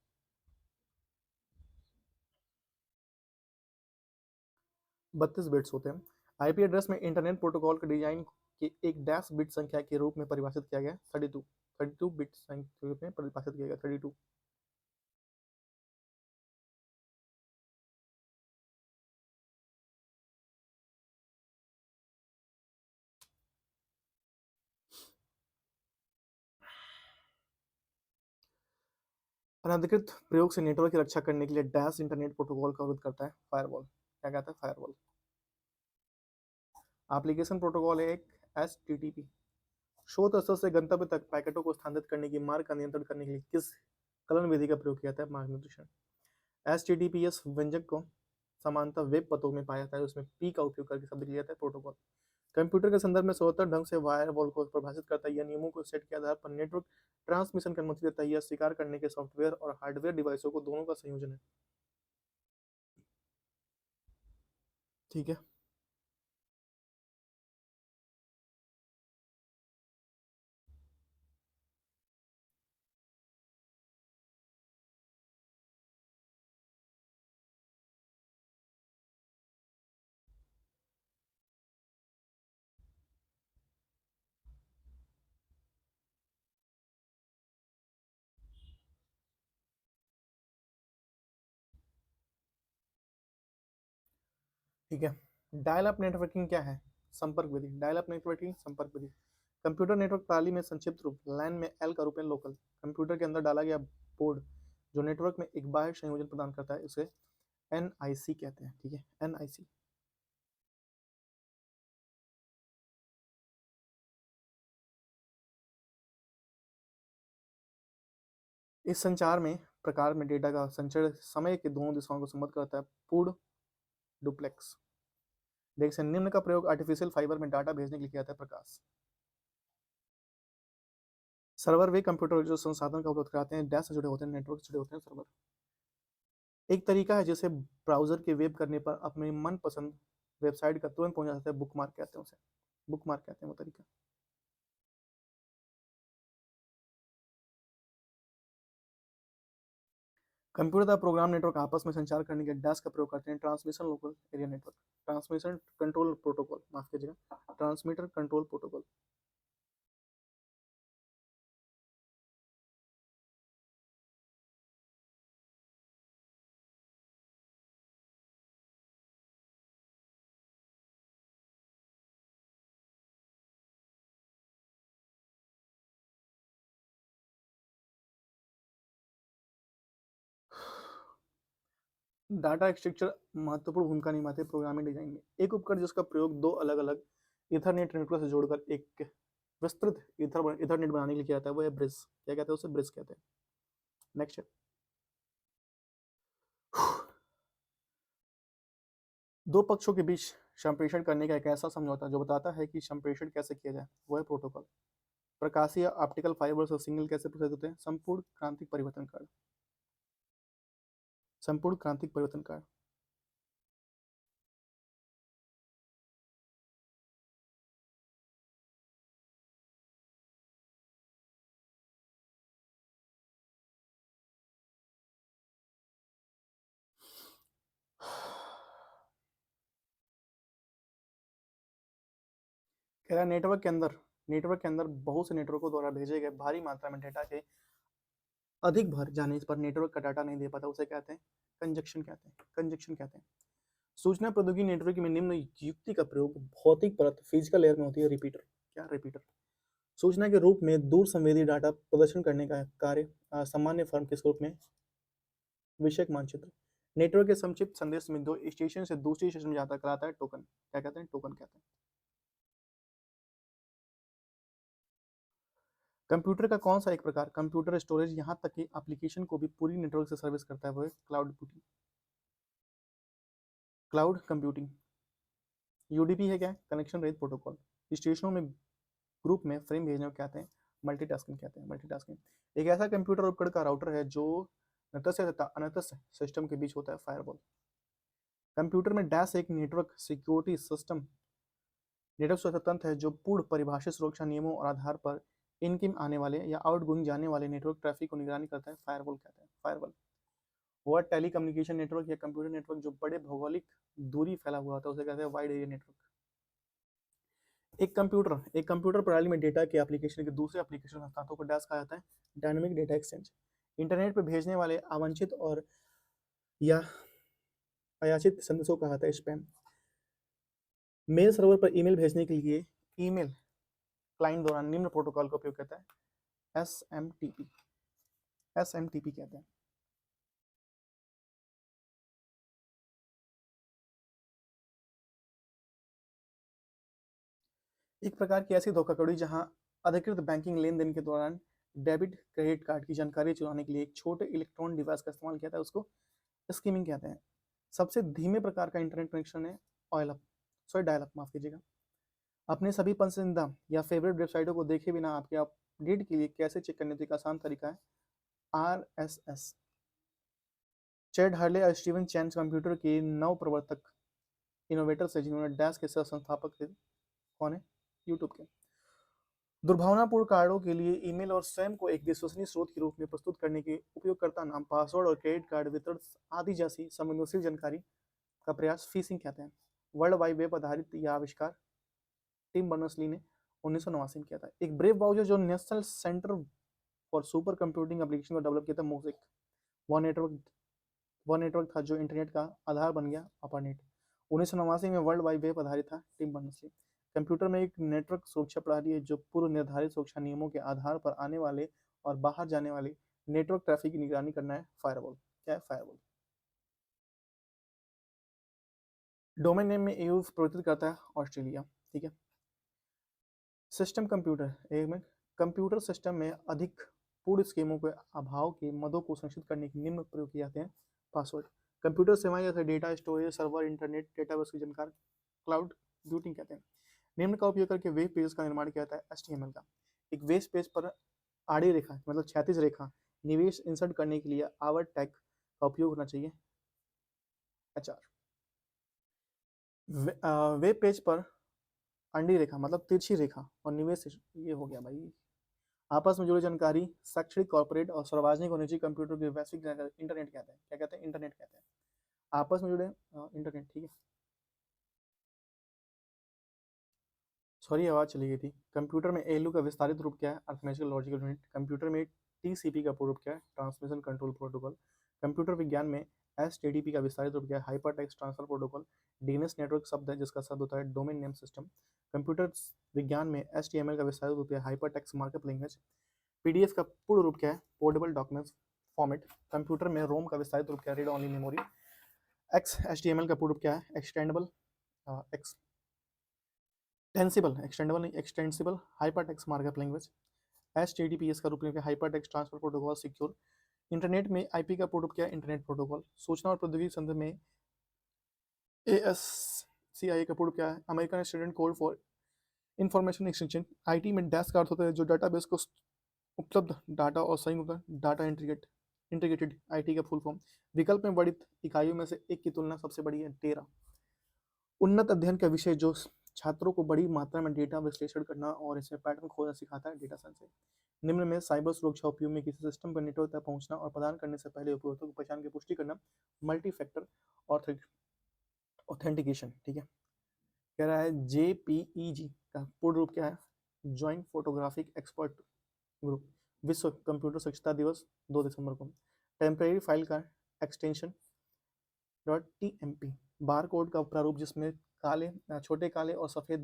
32 बिट्स होते हैं। आईपी एड्रेस में इंटरनेट प्रोटोकॉल के डिजाइन के एक डैश बिट संख्या के रूप में परिभाषित किया गया। 32 बिट संख्या के रूप में परिभाषित किया गया। 32। अनधिकृत प्रयोग से नेटवर्क की रक्षा करने के लिए डैश इंटरनेट प्रोटोकॉल का विरोध करता है फायरवॉल। क्या कहता है? फायरवॉल। एप्लीकेशन प्रोटोकॉल है एक HTTP। स्रोत स्तर से गंतव्य तक पैकेटों को स्थानांतरित करने की मार्ग का नियंत्रण करने के लिए किस कलन विधि का प्रयोग किया जाता है? मार्ग निर्देशन। HTTPS व्यंजक को समानता वेब पतों में पाया जाता है, उसमें पी का उपयोग करके शब्द लिया जाता है प्रोटोकॉल। कंप्यूटर के संदर्भ में स्वतंत्र ढंग से वायरवॉल को परिभाषित करता है। यह नियमों को सेट के आधार पर नेटवर्क ट्रांसमिशन की अनुमति देता है। यह स्वीकार करने के सॉफ्टवेयर और हार्डवेयर डिवाइसों को दोनों का संयोजन है। ठीक है, ठीक है। डायल अप नेटवर्किंग क्या है? संपर्क विधि। डायल अप नेटवर्किंग संपर्क विधि। कंप्यूटर नेटवर्क प्रणाली में संक्षिप्त रूप लैन में एल का रूप है लोकल। कंप्यूटर के अंदर डाला गया बोर्ड जो नेटवर्क में एक बाह्य संयोजन प्रदान करता है उसे NIC कहते हैं। ठीक है, NIC। इस संचार में प्रकार में डेटा का संचरण समय के दोनों दिशाओं को संबद्ध करता है। पूर्ण डुप्लेक्स। देखिए, निम्न का प्रयोग आर्टिफिशियल फाइबर में डाटा भेजने के लिए किया जाता है। प्रकाश। सर्वर वे कंप्यूटर जो संसाधन का उपलब्ध कराते हैं डैश से जुड़े होते हैं, नेटवर्क से जुड़े होते हैं। सर्वर एक तरीका है जिसे ब्राउजर के वेब करने पर अपने मनपसंद वेबसाइट का तुरंत पहुंच जाता है। बुकमार्क कहते हैं उसे। बुकमार्क कहते हैं वो तरीका। कंप्यूटर तथा प्रोग्राम नेटवर्क आपस में संचार करने के डैश का प्रयोग करते हैं। Transmission local area network. Transmission control protocol, माफ कीजिएगा, transmitter control protocol. Data structure महत्वपूर्ण भूमिका निभाते हैं प्रोग्रामिंग डिजाइन में। एक उपकरण जिसका प्रयोग दो अलग अलग इथरनेट नेटवर्क से जोड़कर एक विस्तृत इथरनेट बनाने के लिए किया जाता है वो है ब्रिज। क्या कहते हैं उसे? ब्रिज कहते हैं। नेक्स्ट है, दो पक्षों के बीच संप्रेषण करने का एक ऐसा समझौता जो बताता है कि संप्रेषण कैसे किया जाए, वो है प्रोटोकॉल। प्रकाशीय ऑप्टिकल फाइबर और सिग्नल कैसे प्रसारित होते हैं? संपूर्ण क्रांतिक परिवर्तन कार्ड। संपूर्ण क्रांतिक परिवर्तन कार्ड। कह रहा है नेटवर्क के अंदर बहुत से नेटवर्कों द्वारा भेजे गए भारी मात्रा में डेटा के अधिक भर जाने पर नेटवर्क का डाटा नहीं दे पाता, उसे कहते हैं कंजक्शन कहते हैं। सूचना प्रौद्योगिकी नेटवर्क में निम्न युक्ति का प्रयोग भौतिक परत फिजिकल लेयर में होती है। रिपीटर। क्या? रिपीटर सूचना के रूप में दूर संवेदी डाटा प्रदर्शन करने का कार्य सामान्य फर्म के रूप में विषयक मानचित्र। नेटवर्क के संक्षिप्त संदेश में दो स्टेशन से दूसरी स्टेशन में जाता कराता है टोकन। क्या कहते हैं? टोकन कहते हैं। कंप्यूटर का कौन सा एक प्रकार कंप्यूटर स्टोरेज यहाँ तक कि एप्लीकेशन को भी पूरी नेटवर्क से सर्विस करता है, वो है क्लाउड कंप्यूटिंग। यूडीपी है क्या? कनेक्शन रहित प्रोटोकॉल। स्टेशनों में ग्रुप में फ्रेम भेजने को कहते हैं मल्टीटास्किंग कहते हैं। मल्टीटास्किंग एक ऐसा कंप्यूटर उपकरण का राउटर है जो नतस्य तथा अनतस्य सिस्टम के बीच होता है। फायरवॉल। कंप्यूटर में डैश एक नेटवर्क सिक्योरिटी सिस्टम नेटवर्क सुरक्षा तंत्र है जो पूर्ण परिभाषित सुरक्षा नियमों और आधार पर इनकिम आने वाले या आउटगोइंग जाने वाले नेटवर्क ट्रैफिक को निगरानी करता है। फायरवॉल कहते हैं। फायरवॉल वो टेलीकम्युनिकेशन नेटवर्क या कंप्यूटर नेटवर्क जो बड़े भौगोलिक दूरी फैला हुआ होता है उसे कहते हैं वाइड एरिया नेटवर्क। एक कंप्यूटर प्रणाली में डेटा के एप्लीकेशन के दूसरे एप्लीकेशन हस्तांतरण को डैश कहा जाता है डायनामिक डेटा एक्सचेंज। इंटरनेट पर भेजने वाले अवांछित और या अयाचित संदेशों का आता है स्पैम। मेल सर्वर पर ईमेल भेजने के लिए ईमेल क्लाइंट द्वारा निम्न प्रोटोकॉल का उपयोग करता है एसएमटीपी। एसएमटीपी कहते हैं। एक प्रकार की ऐसी धोखाधड़ी जहां अधिकृत बैंकिंग लेन देन के दौरान डेबिट क्रेडिट कार्ड की जानकारी चुराने के लिए एक छोटे इलेक्ट्रॉनिक डिवाइस का इस्तेमाल किया था, उसको स्कीमिंग कहते हैं। सबसे धीमे प्रकार का इंटरनेट कनेक्शन है डायल अप माफ कीजिएगा। अपने सभी पसंदीदा या फेवरेट वेबसाइटों को देखे बिना आपके अपडेट के लिए कैसे चेक करने का आसान तरीका है आरएसएस। चैड हर्ले और स्टीवन चैन कंप्यूटर के नव प्रवर्तक इनोवेटर से जिन्होंने डैश के सह संस्थापक थे। कौन है? यूट्यूब के। दुर्भावनापूर्ण कार्डों के लिए ईमेल और स्वयं को एक विश्वसनीय स्रोत के रूप में प्रस्तुत करने के उपयोगकर्ता नाम, पासवर्ड और क्रेडिट कार्ड वितरण आदि जैसी संवेदनशील जानकारी का प्रयास फिशिंग कहते हैं। वर्ल्ड वाइड वेब आधारित यह आविष्कार टिम बर्नर्स-ली ने 1989 में किया था। एक ब्रेव ब्राउज़र जो national centre for super computing application को डेवलप किया था, मोज़ेक। वह नेटवर्क था जो इंटरनेट का आधार बन गया, अपारनेट। 1989 में वर्ल्ड वाइड वेब आधारित था, टिम बर्नर्स-ली। कंप्यूटर में एक नेटवर्क सुरक्षा प्रणाली है जो पूर्व निर्धारित सुरक्षा नियमों के आधार पर आने वाले और बाहर जाने वाले नेटवर्क ट्रैफिक की निगरानी करना है। फायरवॉल। क्या है? फायरवॉल डोमेन नेम में यूज प्रवर्तित करता है ऑस्ट्रेलिया। ठीक है। सिस्टम कंप्यूटर एक में कंप्यूटर सिस्टम में अधिक पूर्ण स्कीमों के अभाव के मदों को संरक्षित करने के निम्न प्रयोग किए जाते हैं। पासवर्ड। कंप्यूटर सेवाएं जैसे data storage server internet database की जानकार क्लाउड कंप्यूटिंग कहते हैं। निम्न का उपयोग करके वेब पेज का निर्माण किया जाता है एचटीएमएल का। एक वेब पेज पर आड़ी रेखा मतलब क्षैतिज रेखा निवेश इंसर्ट करने के लिए आवर टैग का उपयोग होना चाहिए। एचआर। वेब पेज पर अंडी रेखा मतलब तिरछी रेखा और निवेश ये हो गया भाई। आपस में जुड़ी जानकारी शैक्षणिक कॉर्पोरेट और सार्वजनिक और निजी कंप्यूटर की वैश्विक इंटरनेट कहते हैं। क्या कहते हैं? इंटरनेट कहते हैं। आपस में जुड़े इंटरनेट। ठीक है। सॉरी आवाज़ चली गई थी। कंप्यूटर में एलयू का विस्तारित रूप क्या है? Arithmetical logical unit. कंप्यूटर में टीसीपी का पूर्ण रूप क्या है? Transmission control protocol. कंप्यूटर विज्ञान में एसटीडीपी का विस्तारित रूप क्या है? Hyper text transfer protocol. DNS network शब्द है जिसका शब्द होता है डोमेन नेम सिस्टम। कंप्यूटर विज्ञान में एचटीएमएल का विस्तारित रूप क्या है? Hyper text markup language. PDF का पूर्ण रूप क्या है? Portable documents format. कंप्यूटर में रोम का विस्तारित रूप क्या है? Read only memory. XHTML का पूर्ण रूप क्या है? एक्सटेंडेबल एक्सटेंसिबल नहीं, extensible hyper text markup language. HTTPS का रूप है hyper text transfer protocol secure. Internet में आईपी का पूर्ण रूप क्या है? Internet protocol. सूचना और प्रौद्योगिकी संदर्भ में ASCII का पूर्ण रूप क्या है? American student code for information exchange. IT में डैश का अर्थ होता है जो डाटाबेस को उपलब्ध डाटा और संयुक्त डाटा इंटीग्रेटेड आईटी का फुल फॉर्म। विकल्प में वर्णित इकाइयों में से एक की तुलना सबसे बड़ी है 13। उन्नत अध्ययन का विषय जो छात्रों को बड़ी मात्रा में डेटा विश्लेषण करना और इसमें पैटर्न खोजना सिखाता है, डेटा साइंस है। निम्न में साइबर सुरक्षा उपयोग में किसी सिस्टम पर नेटवर्क तक पहुंचना और प्रदान करने से पहले उपयोगकर्ता को पहचान की पुष्टि करना, मल्टी फैक्टर ऑथेंटिकेशन। ठीक है, कह रहा है JPEG का पूर्ण रूप क्या है? Joint photographic expert group. विश्व कंप्यूटर स्वच्छता दिवस 2 दिसंबर को। टेम्परेरी फाइल का एक्सटेंशन .tmp। बार कोड का प्रारूप जिसमें छोटे काले और सफेद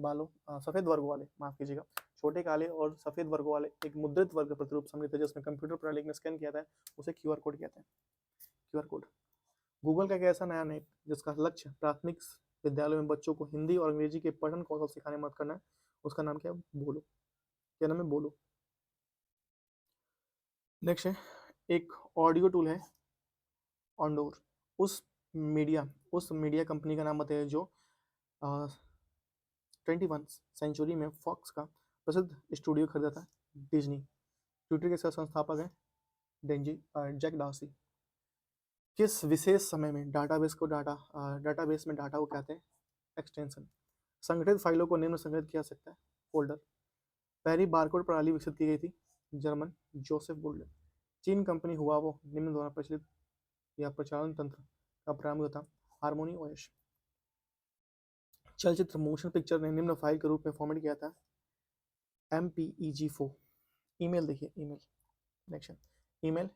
वर्ग वाले, माफ कीजिएगा, छोटे काले और सफेद वर्ग वाले एक मुद्रित वर्ग प्रतिरूप सम्मिलित है जिसमें कंप्यूटर प्रणाली ने स्कैन किया था, उसे QR कोड कहते हैं। QR code. गूगल का एक ऐसा नया नेट जिसका लक्ष्य प्राथमिक विद्यालयों में बच्चों को हिंदी और अंग्रेजी के पठन कौशल सिखाने में मदद करना है, उसका नाम क्या है? बोलो। क्या नाम है? बोलो। नेक्स्ट है एक ऑडियो टूल है ऑनडोर। उस मीडिया कंपनी का नाम बताइए जो 21 सेंचुरी में फॉक्स का प्रसिद्ध स्टूडियो खरीदा था। डिज्नी। ट्विटर के सह संस्थापक हैं जैक डार्सी। किस विशेष समय में डाटाबेस में डाटा को कहते हैं? एक्सटेंशन। संगठित फाइलों को निम्न संगठित किया जा सकता है, फोल्डर। पहली बारकोड प्रणाली विकसित की गई थी, जर्मन जोसेफ गोल्डन। चीन कंपनी हुआवो निम्न द्वारा प्रचलित या प्रचालन तंत्र का प्रारंभ था, हार्मोनी ओएस। चलचित्र मोशन पिक्चर ने निम्न फाइल के रूप में फॉर्मेट किया था, MPEG-4। ईमेल देखिए, email. Next, email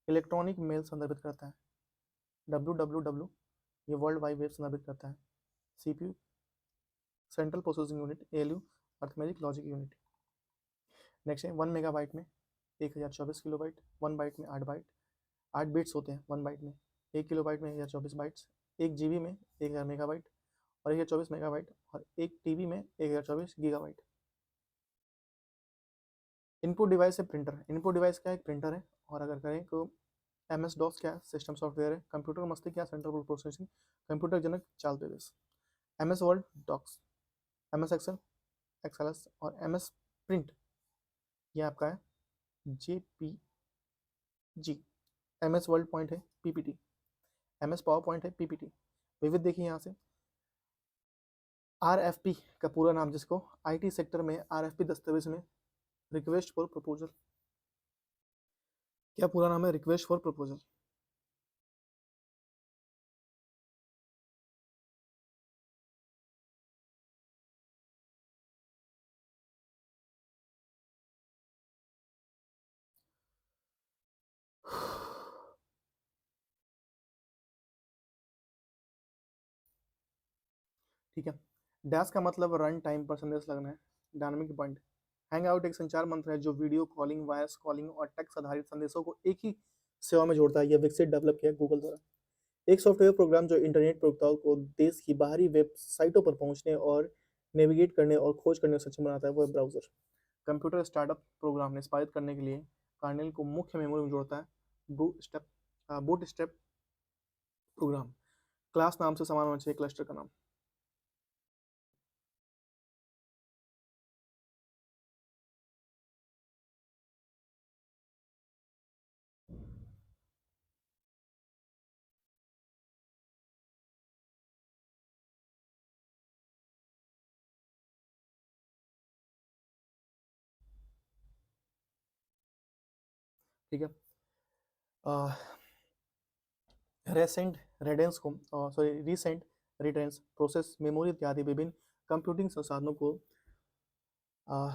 electronic mail संदर्भित करता है, www ये वर्ल्ड वाइड वेब संदर्भित करता है। CPU central processing unit, ALU arithmetic logic unit. Next है 1 मेगाबाइट में 1024 किलोबाइट, 1 बाइट में 8 बाइट, 8 बिट्स होते हैं 1 बाइट में। 1 किलोबाइट में 1024 बाइट्स, 1 GB में 1000 मेगाबाइट और 1024 मेगाबाइट, और 1 TB में 1024 गीगाबाइट। इनपुट डिवाइस है प्रिंटर। इनपुट डिवाइस क्या है? एक प्रिंटर है। और अगर करें तो MS DOS क्या है? सिस्टम सॉफ्टवेयर है। कंप्यूटर मस्तिष्क क्या? सेंट्रल प्रोसेसिंग, कंप्यूटर जनक चाल तेजस। MS Word docx, MS Excel XLS और MS प्रिंट ये आपका है JPG। MS वर्ल्ड पॉइंट है PPT, MS पावर पॉइंट है PPT। विविध देखिए यहाँ से RFP का पूरा नाम, जिसको IT सेक्टर में RFP दस्तावेज में रिक्वेस्ट फॉर प्रपोजल, क्या पूरा नाम है? Request for proposal. ठीक है, डैश का मतलब रन टाइम पर संदेश लगना है, डायनामिक पॉइंट। हैंग आउट एक संचार मंत्र है जो वीडियो कॉलिंग, वॉइस कॉलिंग और टेक्स्ट आधारित संदेशों को एक ही सेवा में जोड़ता है। यह विकसित डेवलप किया गूगल द्वारा। एक सॉफ्टवेयर प्रोग्राम जो इंटरनेट प्रयोक्ताओं को देश की बाहरी वेबसाइटों पर पहुंचने और नेविगेट करने और खोज करने में सक्षम बनाता है, वो है ब्राउजर। कंप्यूटर स्टार्टअप प्रोग्राम निष्पादित करने के लिए कर्नेल को मुख्य मेमोरी में जोड़ता है, बूटस्ट्रैप प्रोग्राम। क्लास नाम से समान होना चाहिए क्लस्टर का नाम। ठीक है, रीसेंट रिटेंस प्रोसेस मेमोरी इत्यादि विभिन्न कंप्यूटिंग संसाधनों को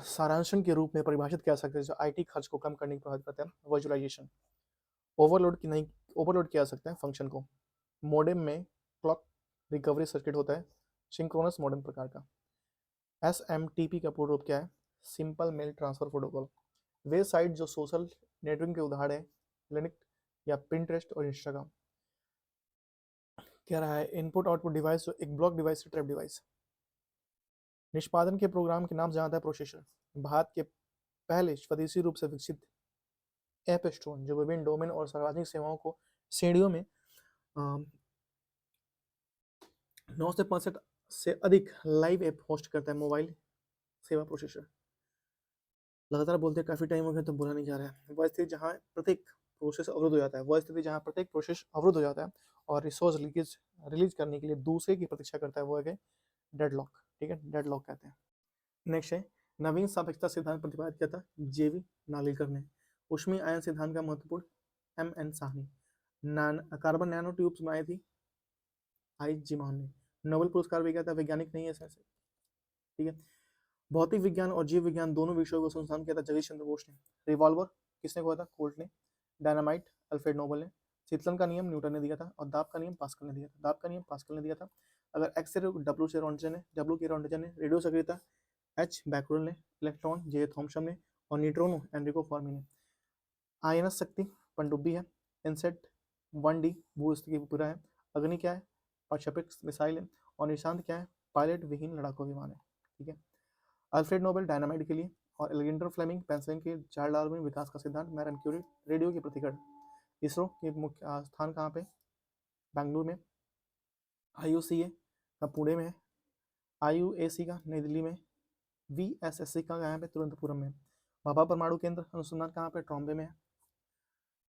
सारांशन के रूप में परिभाषित किया सकते हैं जो IT खर्च को कम करने की प्रभावित करते हैं। वर्चुअलाइजेशन ओवरलोड किया जा सकता है फंक्शन को। मॉडेम में क्लॉक रिकवरी सर्किट होता है, सिंक्रोनस मॉडेम प्रकार का। SMTP का पूर्ण रूप क्या है? Simple mail transfer protocol. वे साइट जो सोशल नेटवर्किंग के उदाहरण है, लिंक्ड या पिंटरेस्ट और इंस्टाग्राम। कह रहा है इनपुट आउटपुट डिवाइस जो एक ब्लॉक डिवाइस से ट्रैप डिवाइस। निष्पादन के प्रोग्राम के नाम से जाना है प्रोसेसर। भारत के पहले स्वदेशी रूप से विकसित ऐप स्टोर जो विभिन्न डोमेन और सार्वजनिक सेवाओं को श्रेणियों में 9 से 65 से अधिक लाइव ऐप होस्ट करता है मोबाइल सेवा प्रोसेसर। लगातार बोलते हैं काफ़ी टाइम हो गया तो बोला नहीं जा रहा है। वह स्थिति जहाँ प्रत्येक प्रोसेस अवरुद्ध हो जाता है, वह स्थिति जहाँ प्रत्येक प्रोसेस अवरुद्ध हो जाता है और रिसोर्स लीकेज रिलीज करने के लिए दूसरे की प्रतीक्षा करता है, वो है डेडलॉक। ठीक है, डेडलॉक कहते हैं। नेक्स्ट है नवीन सापेक्षता सिद्धांत प्रतिपादित किया था जेवी नागलिकर ने। ऊष्मीय आयन सिद्धांत का महत्वपूर्ण M.N.. Sahni. Carbon nano tubes बनाई थी आई जिमान ने। नोबेल पुरस्कार भी गया था, वैज्ञानिक नहीं है ऐसे। ठीक है, भौतिक विज्ञान और जीव विज्ञान दोनों विषयों को संस्थान किया था जगदीश चंद्र बोस ने। रिवॉल्वर किसने खोया था? कोल्ट ने। डायनामाइट अल्फ्रेड नोबल ने। शीतलन का नियम न्यूटन ने दिया था और दाब का नियम पास्कल ने दिया था। दाब का नियम पास्कल ने दिया था। अगर एक्स से डब्ल्यू से रोंटजन ने, डब्ल्यू के रोंटजन ने। रेडियो सक्रियता एच बैकरोल ने। इलेक्ट्रॉन जे थॉमसन ने और न्यूट्रोनो एनरिको फॉर्मी ने। आयनस शक्ति पनडुब्बी है। इनसेट 1D भू स्थिति पूरा है। अग्नि क्या है? प्रक्षेपक मिसाइल है। और निशांत क्या है? पायलट विहीन लड़ाकू विमान है। ठीक है, अल्फ्रेड नोबेल डायनामाइट के लिए और एलेक्जेंडर फ्लेमिंग पेंसिलिन के चार्ल्स डार्विन विकास का सिद्धांत। मैरी क्यूरी रेडियो की प्रतिकरण। इसरो के मुख्य स्थान कहाँ पे? बेंगलुरु में। IUCA का पुणे में है। IUAC का नई दिल्ली में। VSSC का कहाँ पे? तिरुवनंतपुरम में। भाभा परमाणु केंद्र अनुसंधान कहाँ पे? ट्रॉम्बे में है।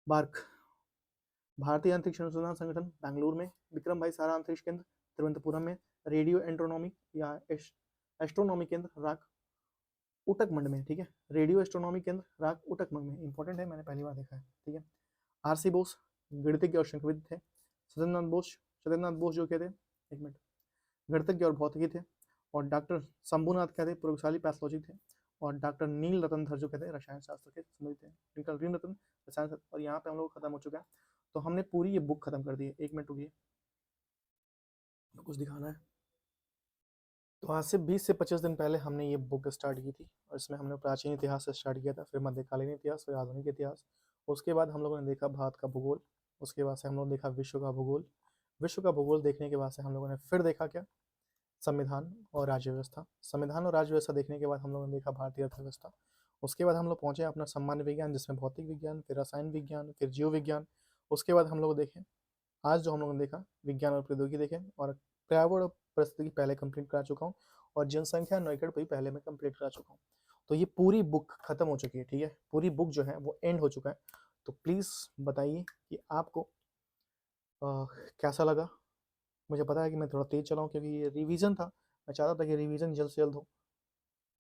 बार्क भारतीय अंतरिक्ष अनुसंधान संगठन बेंगलुरु में। विक्रम भाई सारा अंतरिक्ष केंद्र तिरुवनंतपुरम में। रेडियो एंट्रोनॉमी या एस्ट्रोनॉमी केंद्र राक उटकमंड में। ठीक है, रेडियो एस्ट्रोनॉमी केंद्र राक उटकमंड में। इंपॉर्टेंट है, मैंने पहली बार देखा है। ठीक है, RC बोस गणितज्ञ और शंखविद थे। सत्येंद्रनाथ बोस जो कहते, एक मिनट, गणितज्ञ और भौतिकी थे। और डॉक्टर शंभुनाथ कहते प्रयोगशाली पैथोलॉजी थे। और डॉक्टर नील रतन धर जो कहते रसायन शास्त्र के संबंधित थे। नील रतन रसायन शास्त्र। और यहाँ पे हम लोग खत्म हो चुका है, तो हमने पूरी ये बुक खत्म कर दी है। एक मिनट रुकिए, कुछ दिखाना है। तो आज से 20 से 25 दिन पहले हमने ये बुक स्टार्ट की थी और इसमें हमने प्राचीन इतिहास से स्टार्ट किया था, फिर मध्यकालीन इतिहास, फिर आधुनिक इतिहास। उसके बाद हम लोगों ने देखा भारत का भूगोल। उसके बाद से हम लोगों ने देखा विश्व का भूगोल। विश्व का भूगोल देखने के बाद से हम लोगों ने फिर देखा क्या? संविधान और राज्य व्यवस्था। संविधान और राज्य व्यवस्था देखने के बाद हम लोगों ने देखा भारतीय अर्थव्यवस्था। उसके बाद हम लोग पहुंचे अपना सामान्य विज्ञान, जिसमें भौतिक विज्ञान, फिर रसायन विज्ञान, फिर जीव विज्ञान। उसके बाद हम लोग देखें आज जो हम लोगों ने देखा विज्ञान और प्रौद्योगिकी देखें। और पर्यावरण और परिस्थिति पहले कंप्लीट करा चुका हूँ और जनसंख्या नौकड़ भी पहले मैं कंप्लीट करा चुका हूँ। तो ये पूरी बुक खत्म हो चुकी है। ठीक है, पूरी बुक जो है वो एंड हो चुका है। तो प्लीज़ बताइए कि आपको कैसा लगा। मुझे पता है कि मैं थोड़ा तेज चला हूँ क्योंकि ये रिवीजन था। मैं चाहता था कि रिवीजन जल्द से जल्द हो।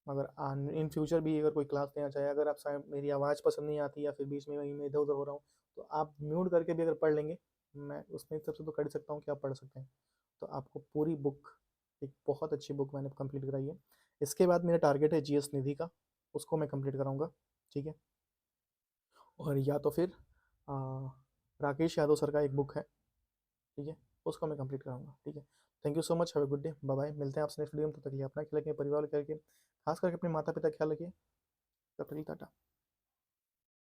अगर इन फ्यूचर भी अगर कोई क्लास लेना चाहे, अगर आप मेरी आवाज़ पसंद नहीं आती या फिर बीच में वहीं मैं इधर उधर हो रहा हूँ, तो आप म्यूट करके भी अगर पढ़ लेंगे, मैं उसमें सबसे तो कर ही सकता हूँ कि आप पढ़ सकते हैं। तो आपको पूरी बुक, एक बहुत अच्छी बुक मैंने कंप्लीट कराई है। इसके बाद मेरा टारगेट है GS निधि का, उसको मैं कंप्लीट कराऊंगा। ठीक है, और या तो फिर राकेश यादव सर का एक बुक है, ठीक है, उसको मैं कंप्लीट कराऊंगा। ठीक है, thank you so much, have a good day, bye bye. मिलते हैं आपसे नेक्स्ट वीडियो में। तब तक के लिए अपना ख्याल रखिए, परिवार करके खास करके अपने माता पिता का ख्याल रखिए। तब तक के लिए टाटा।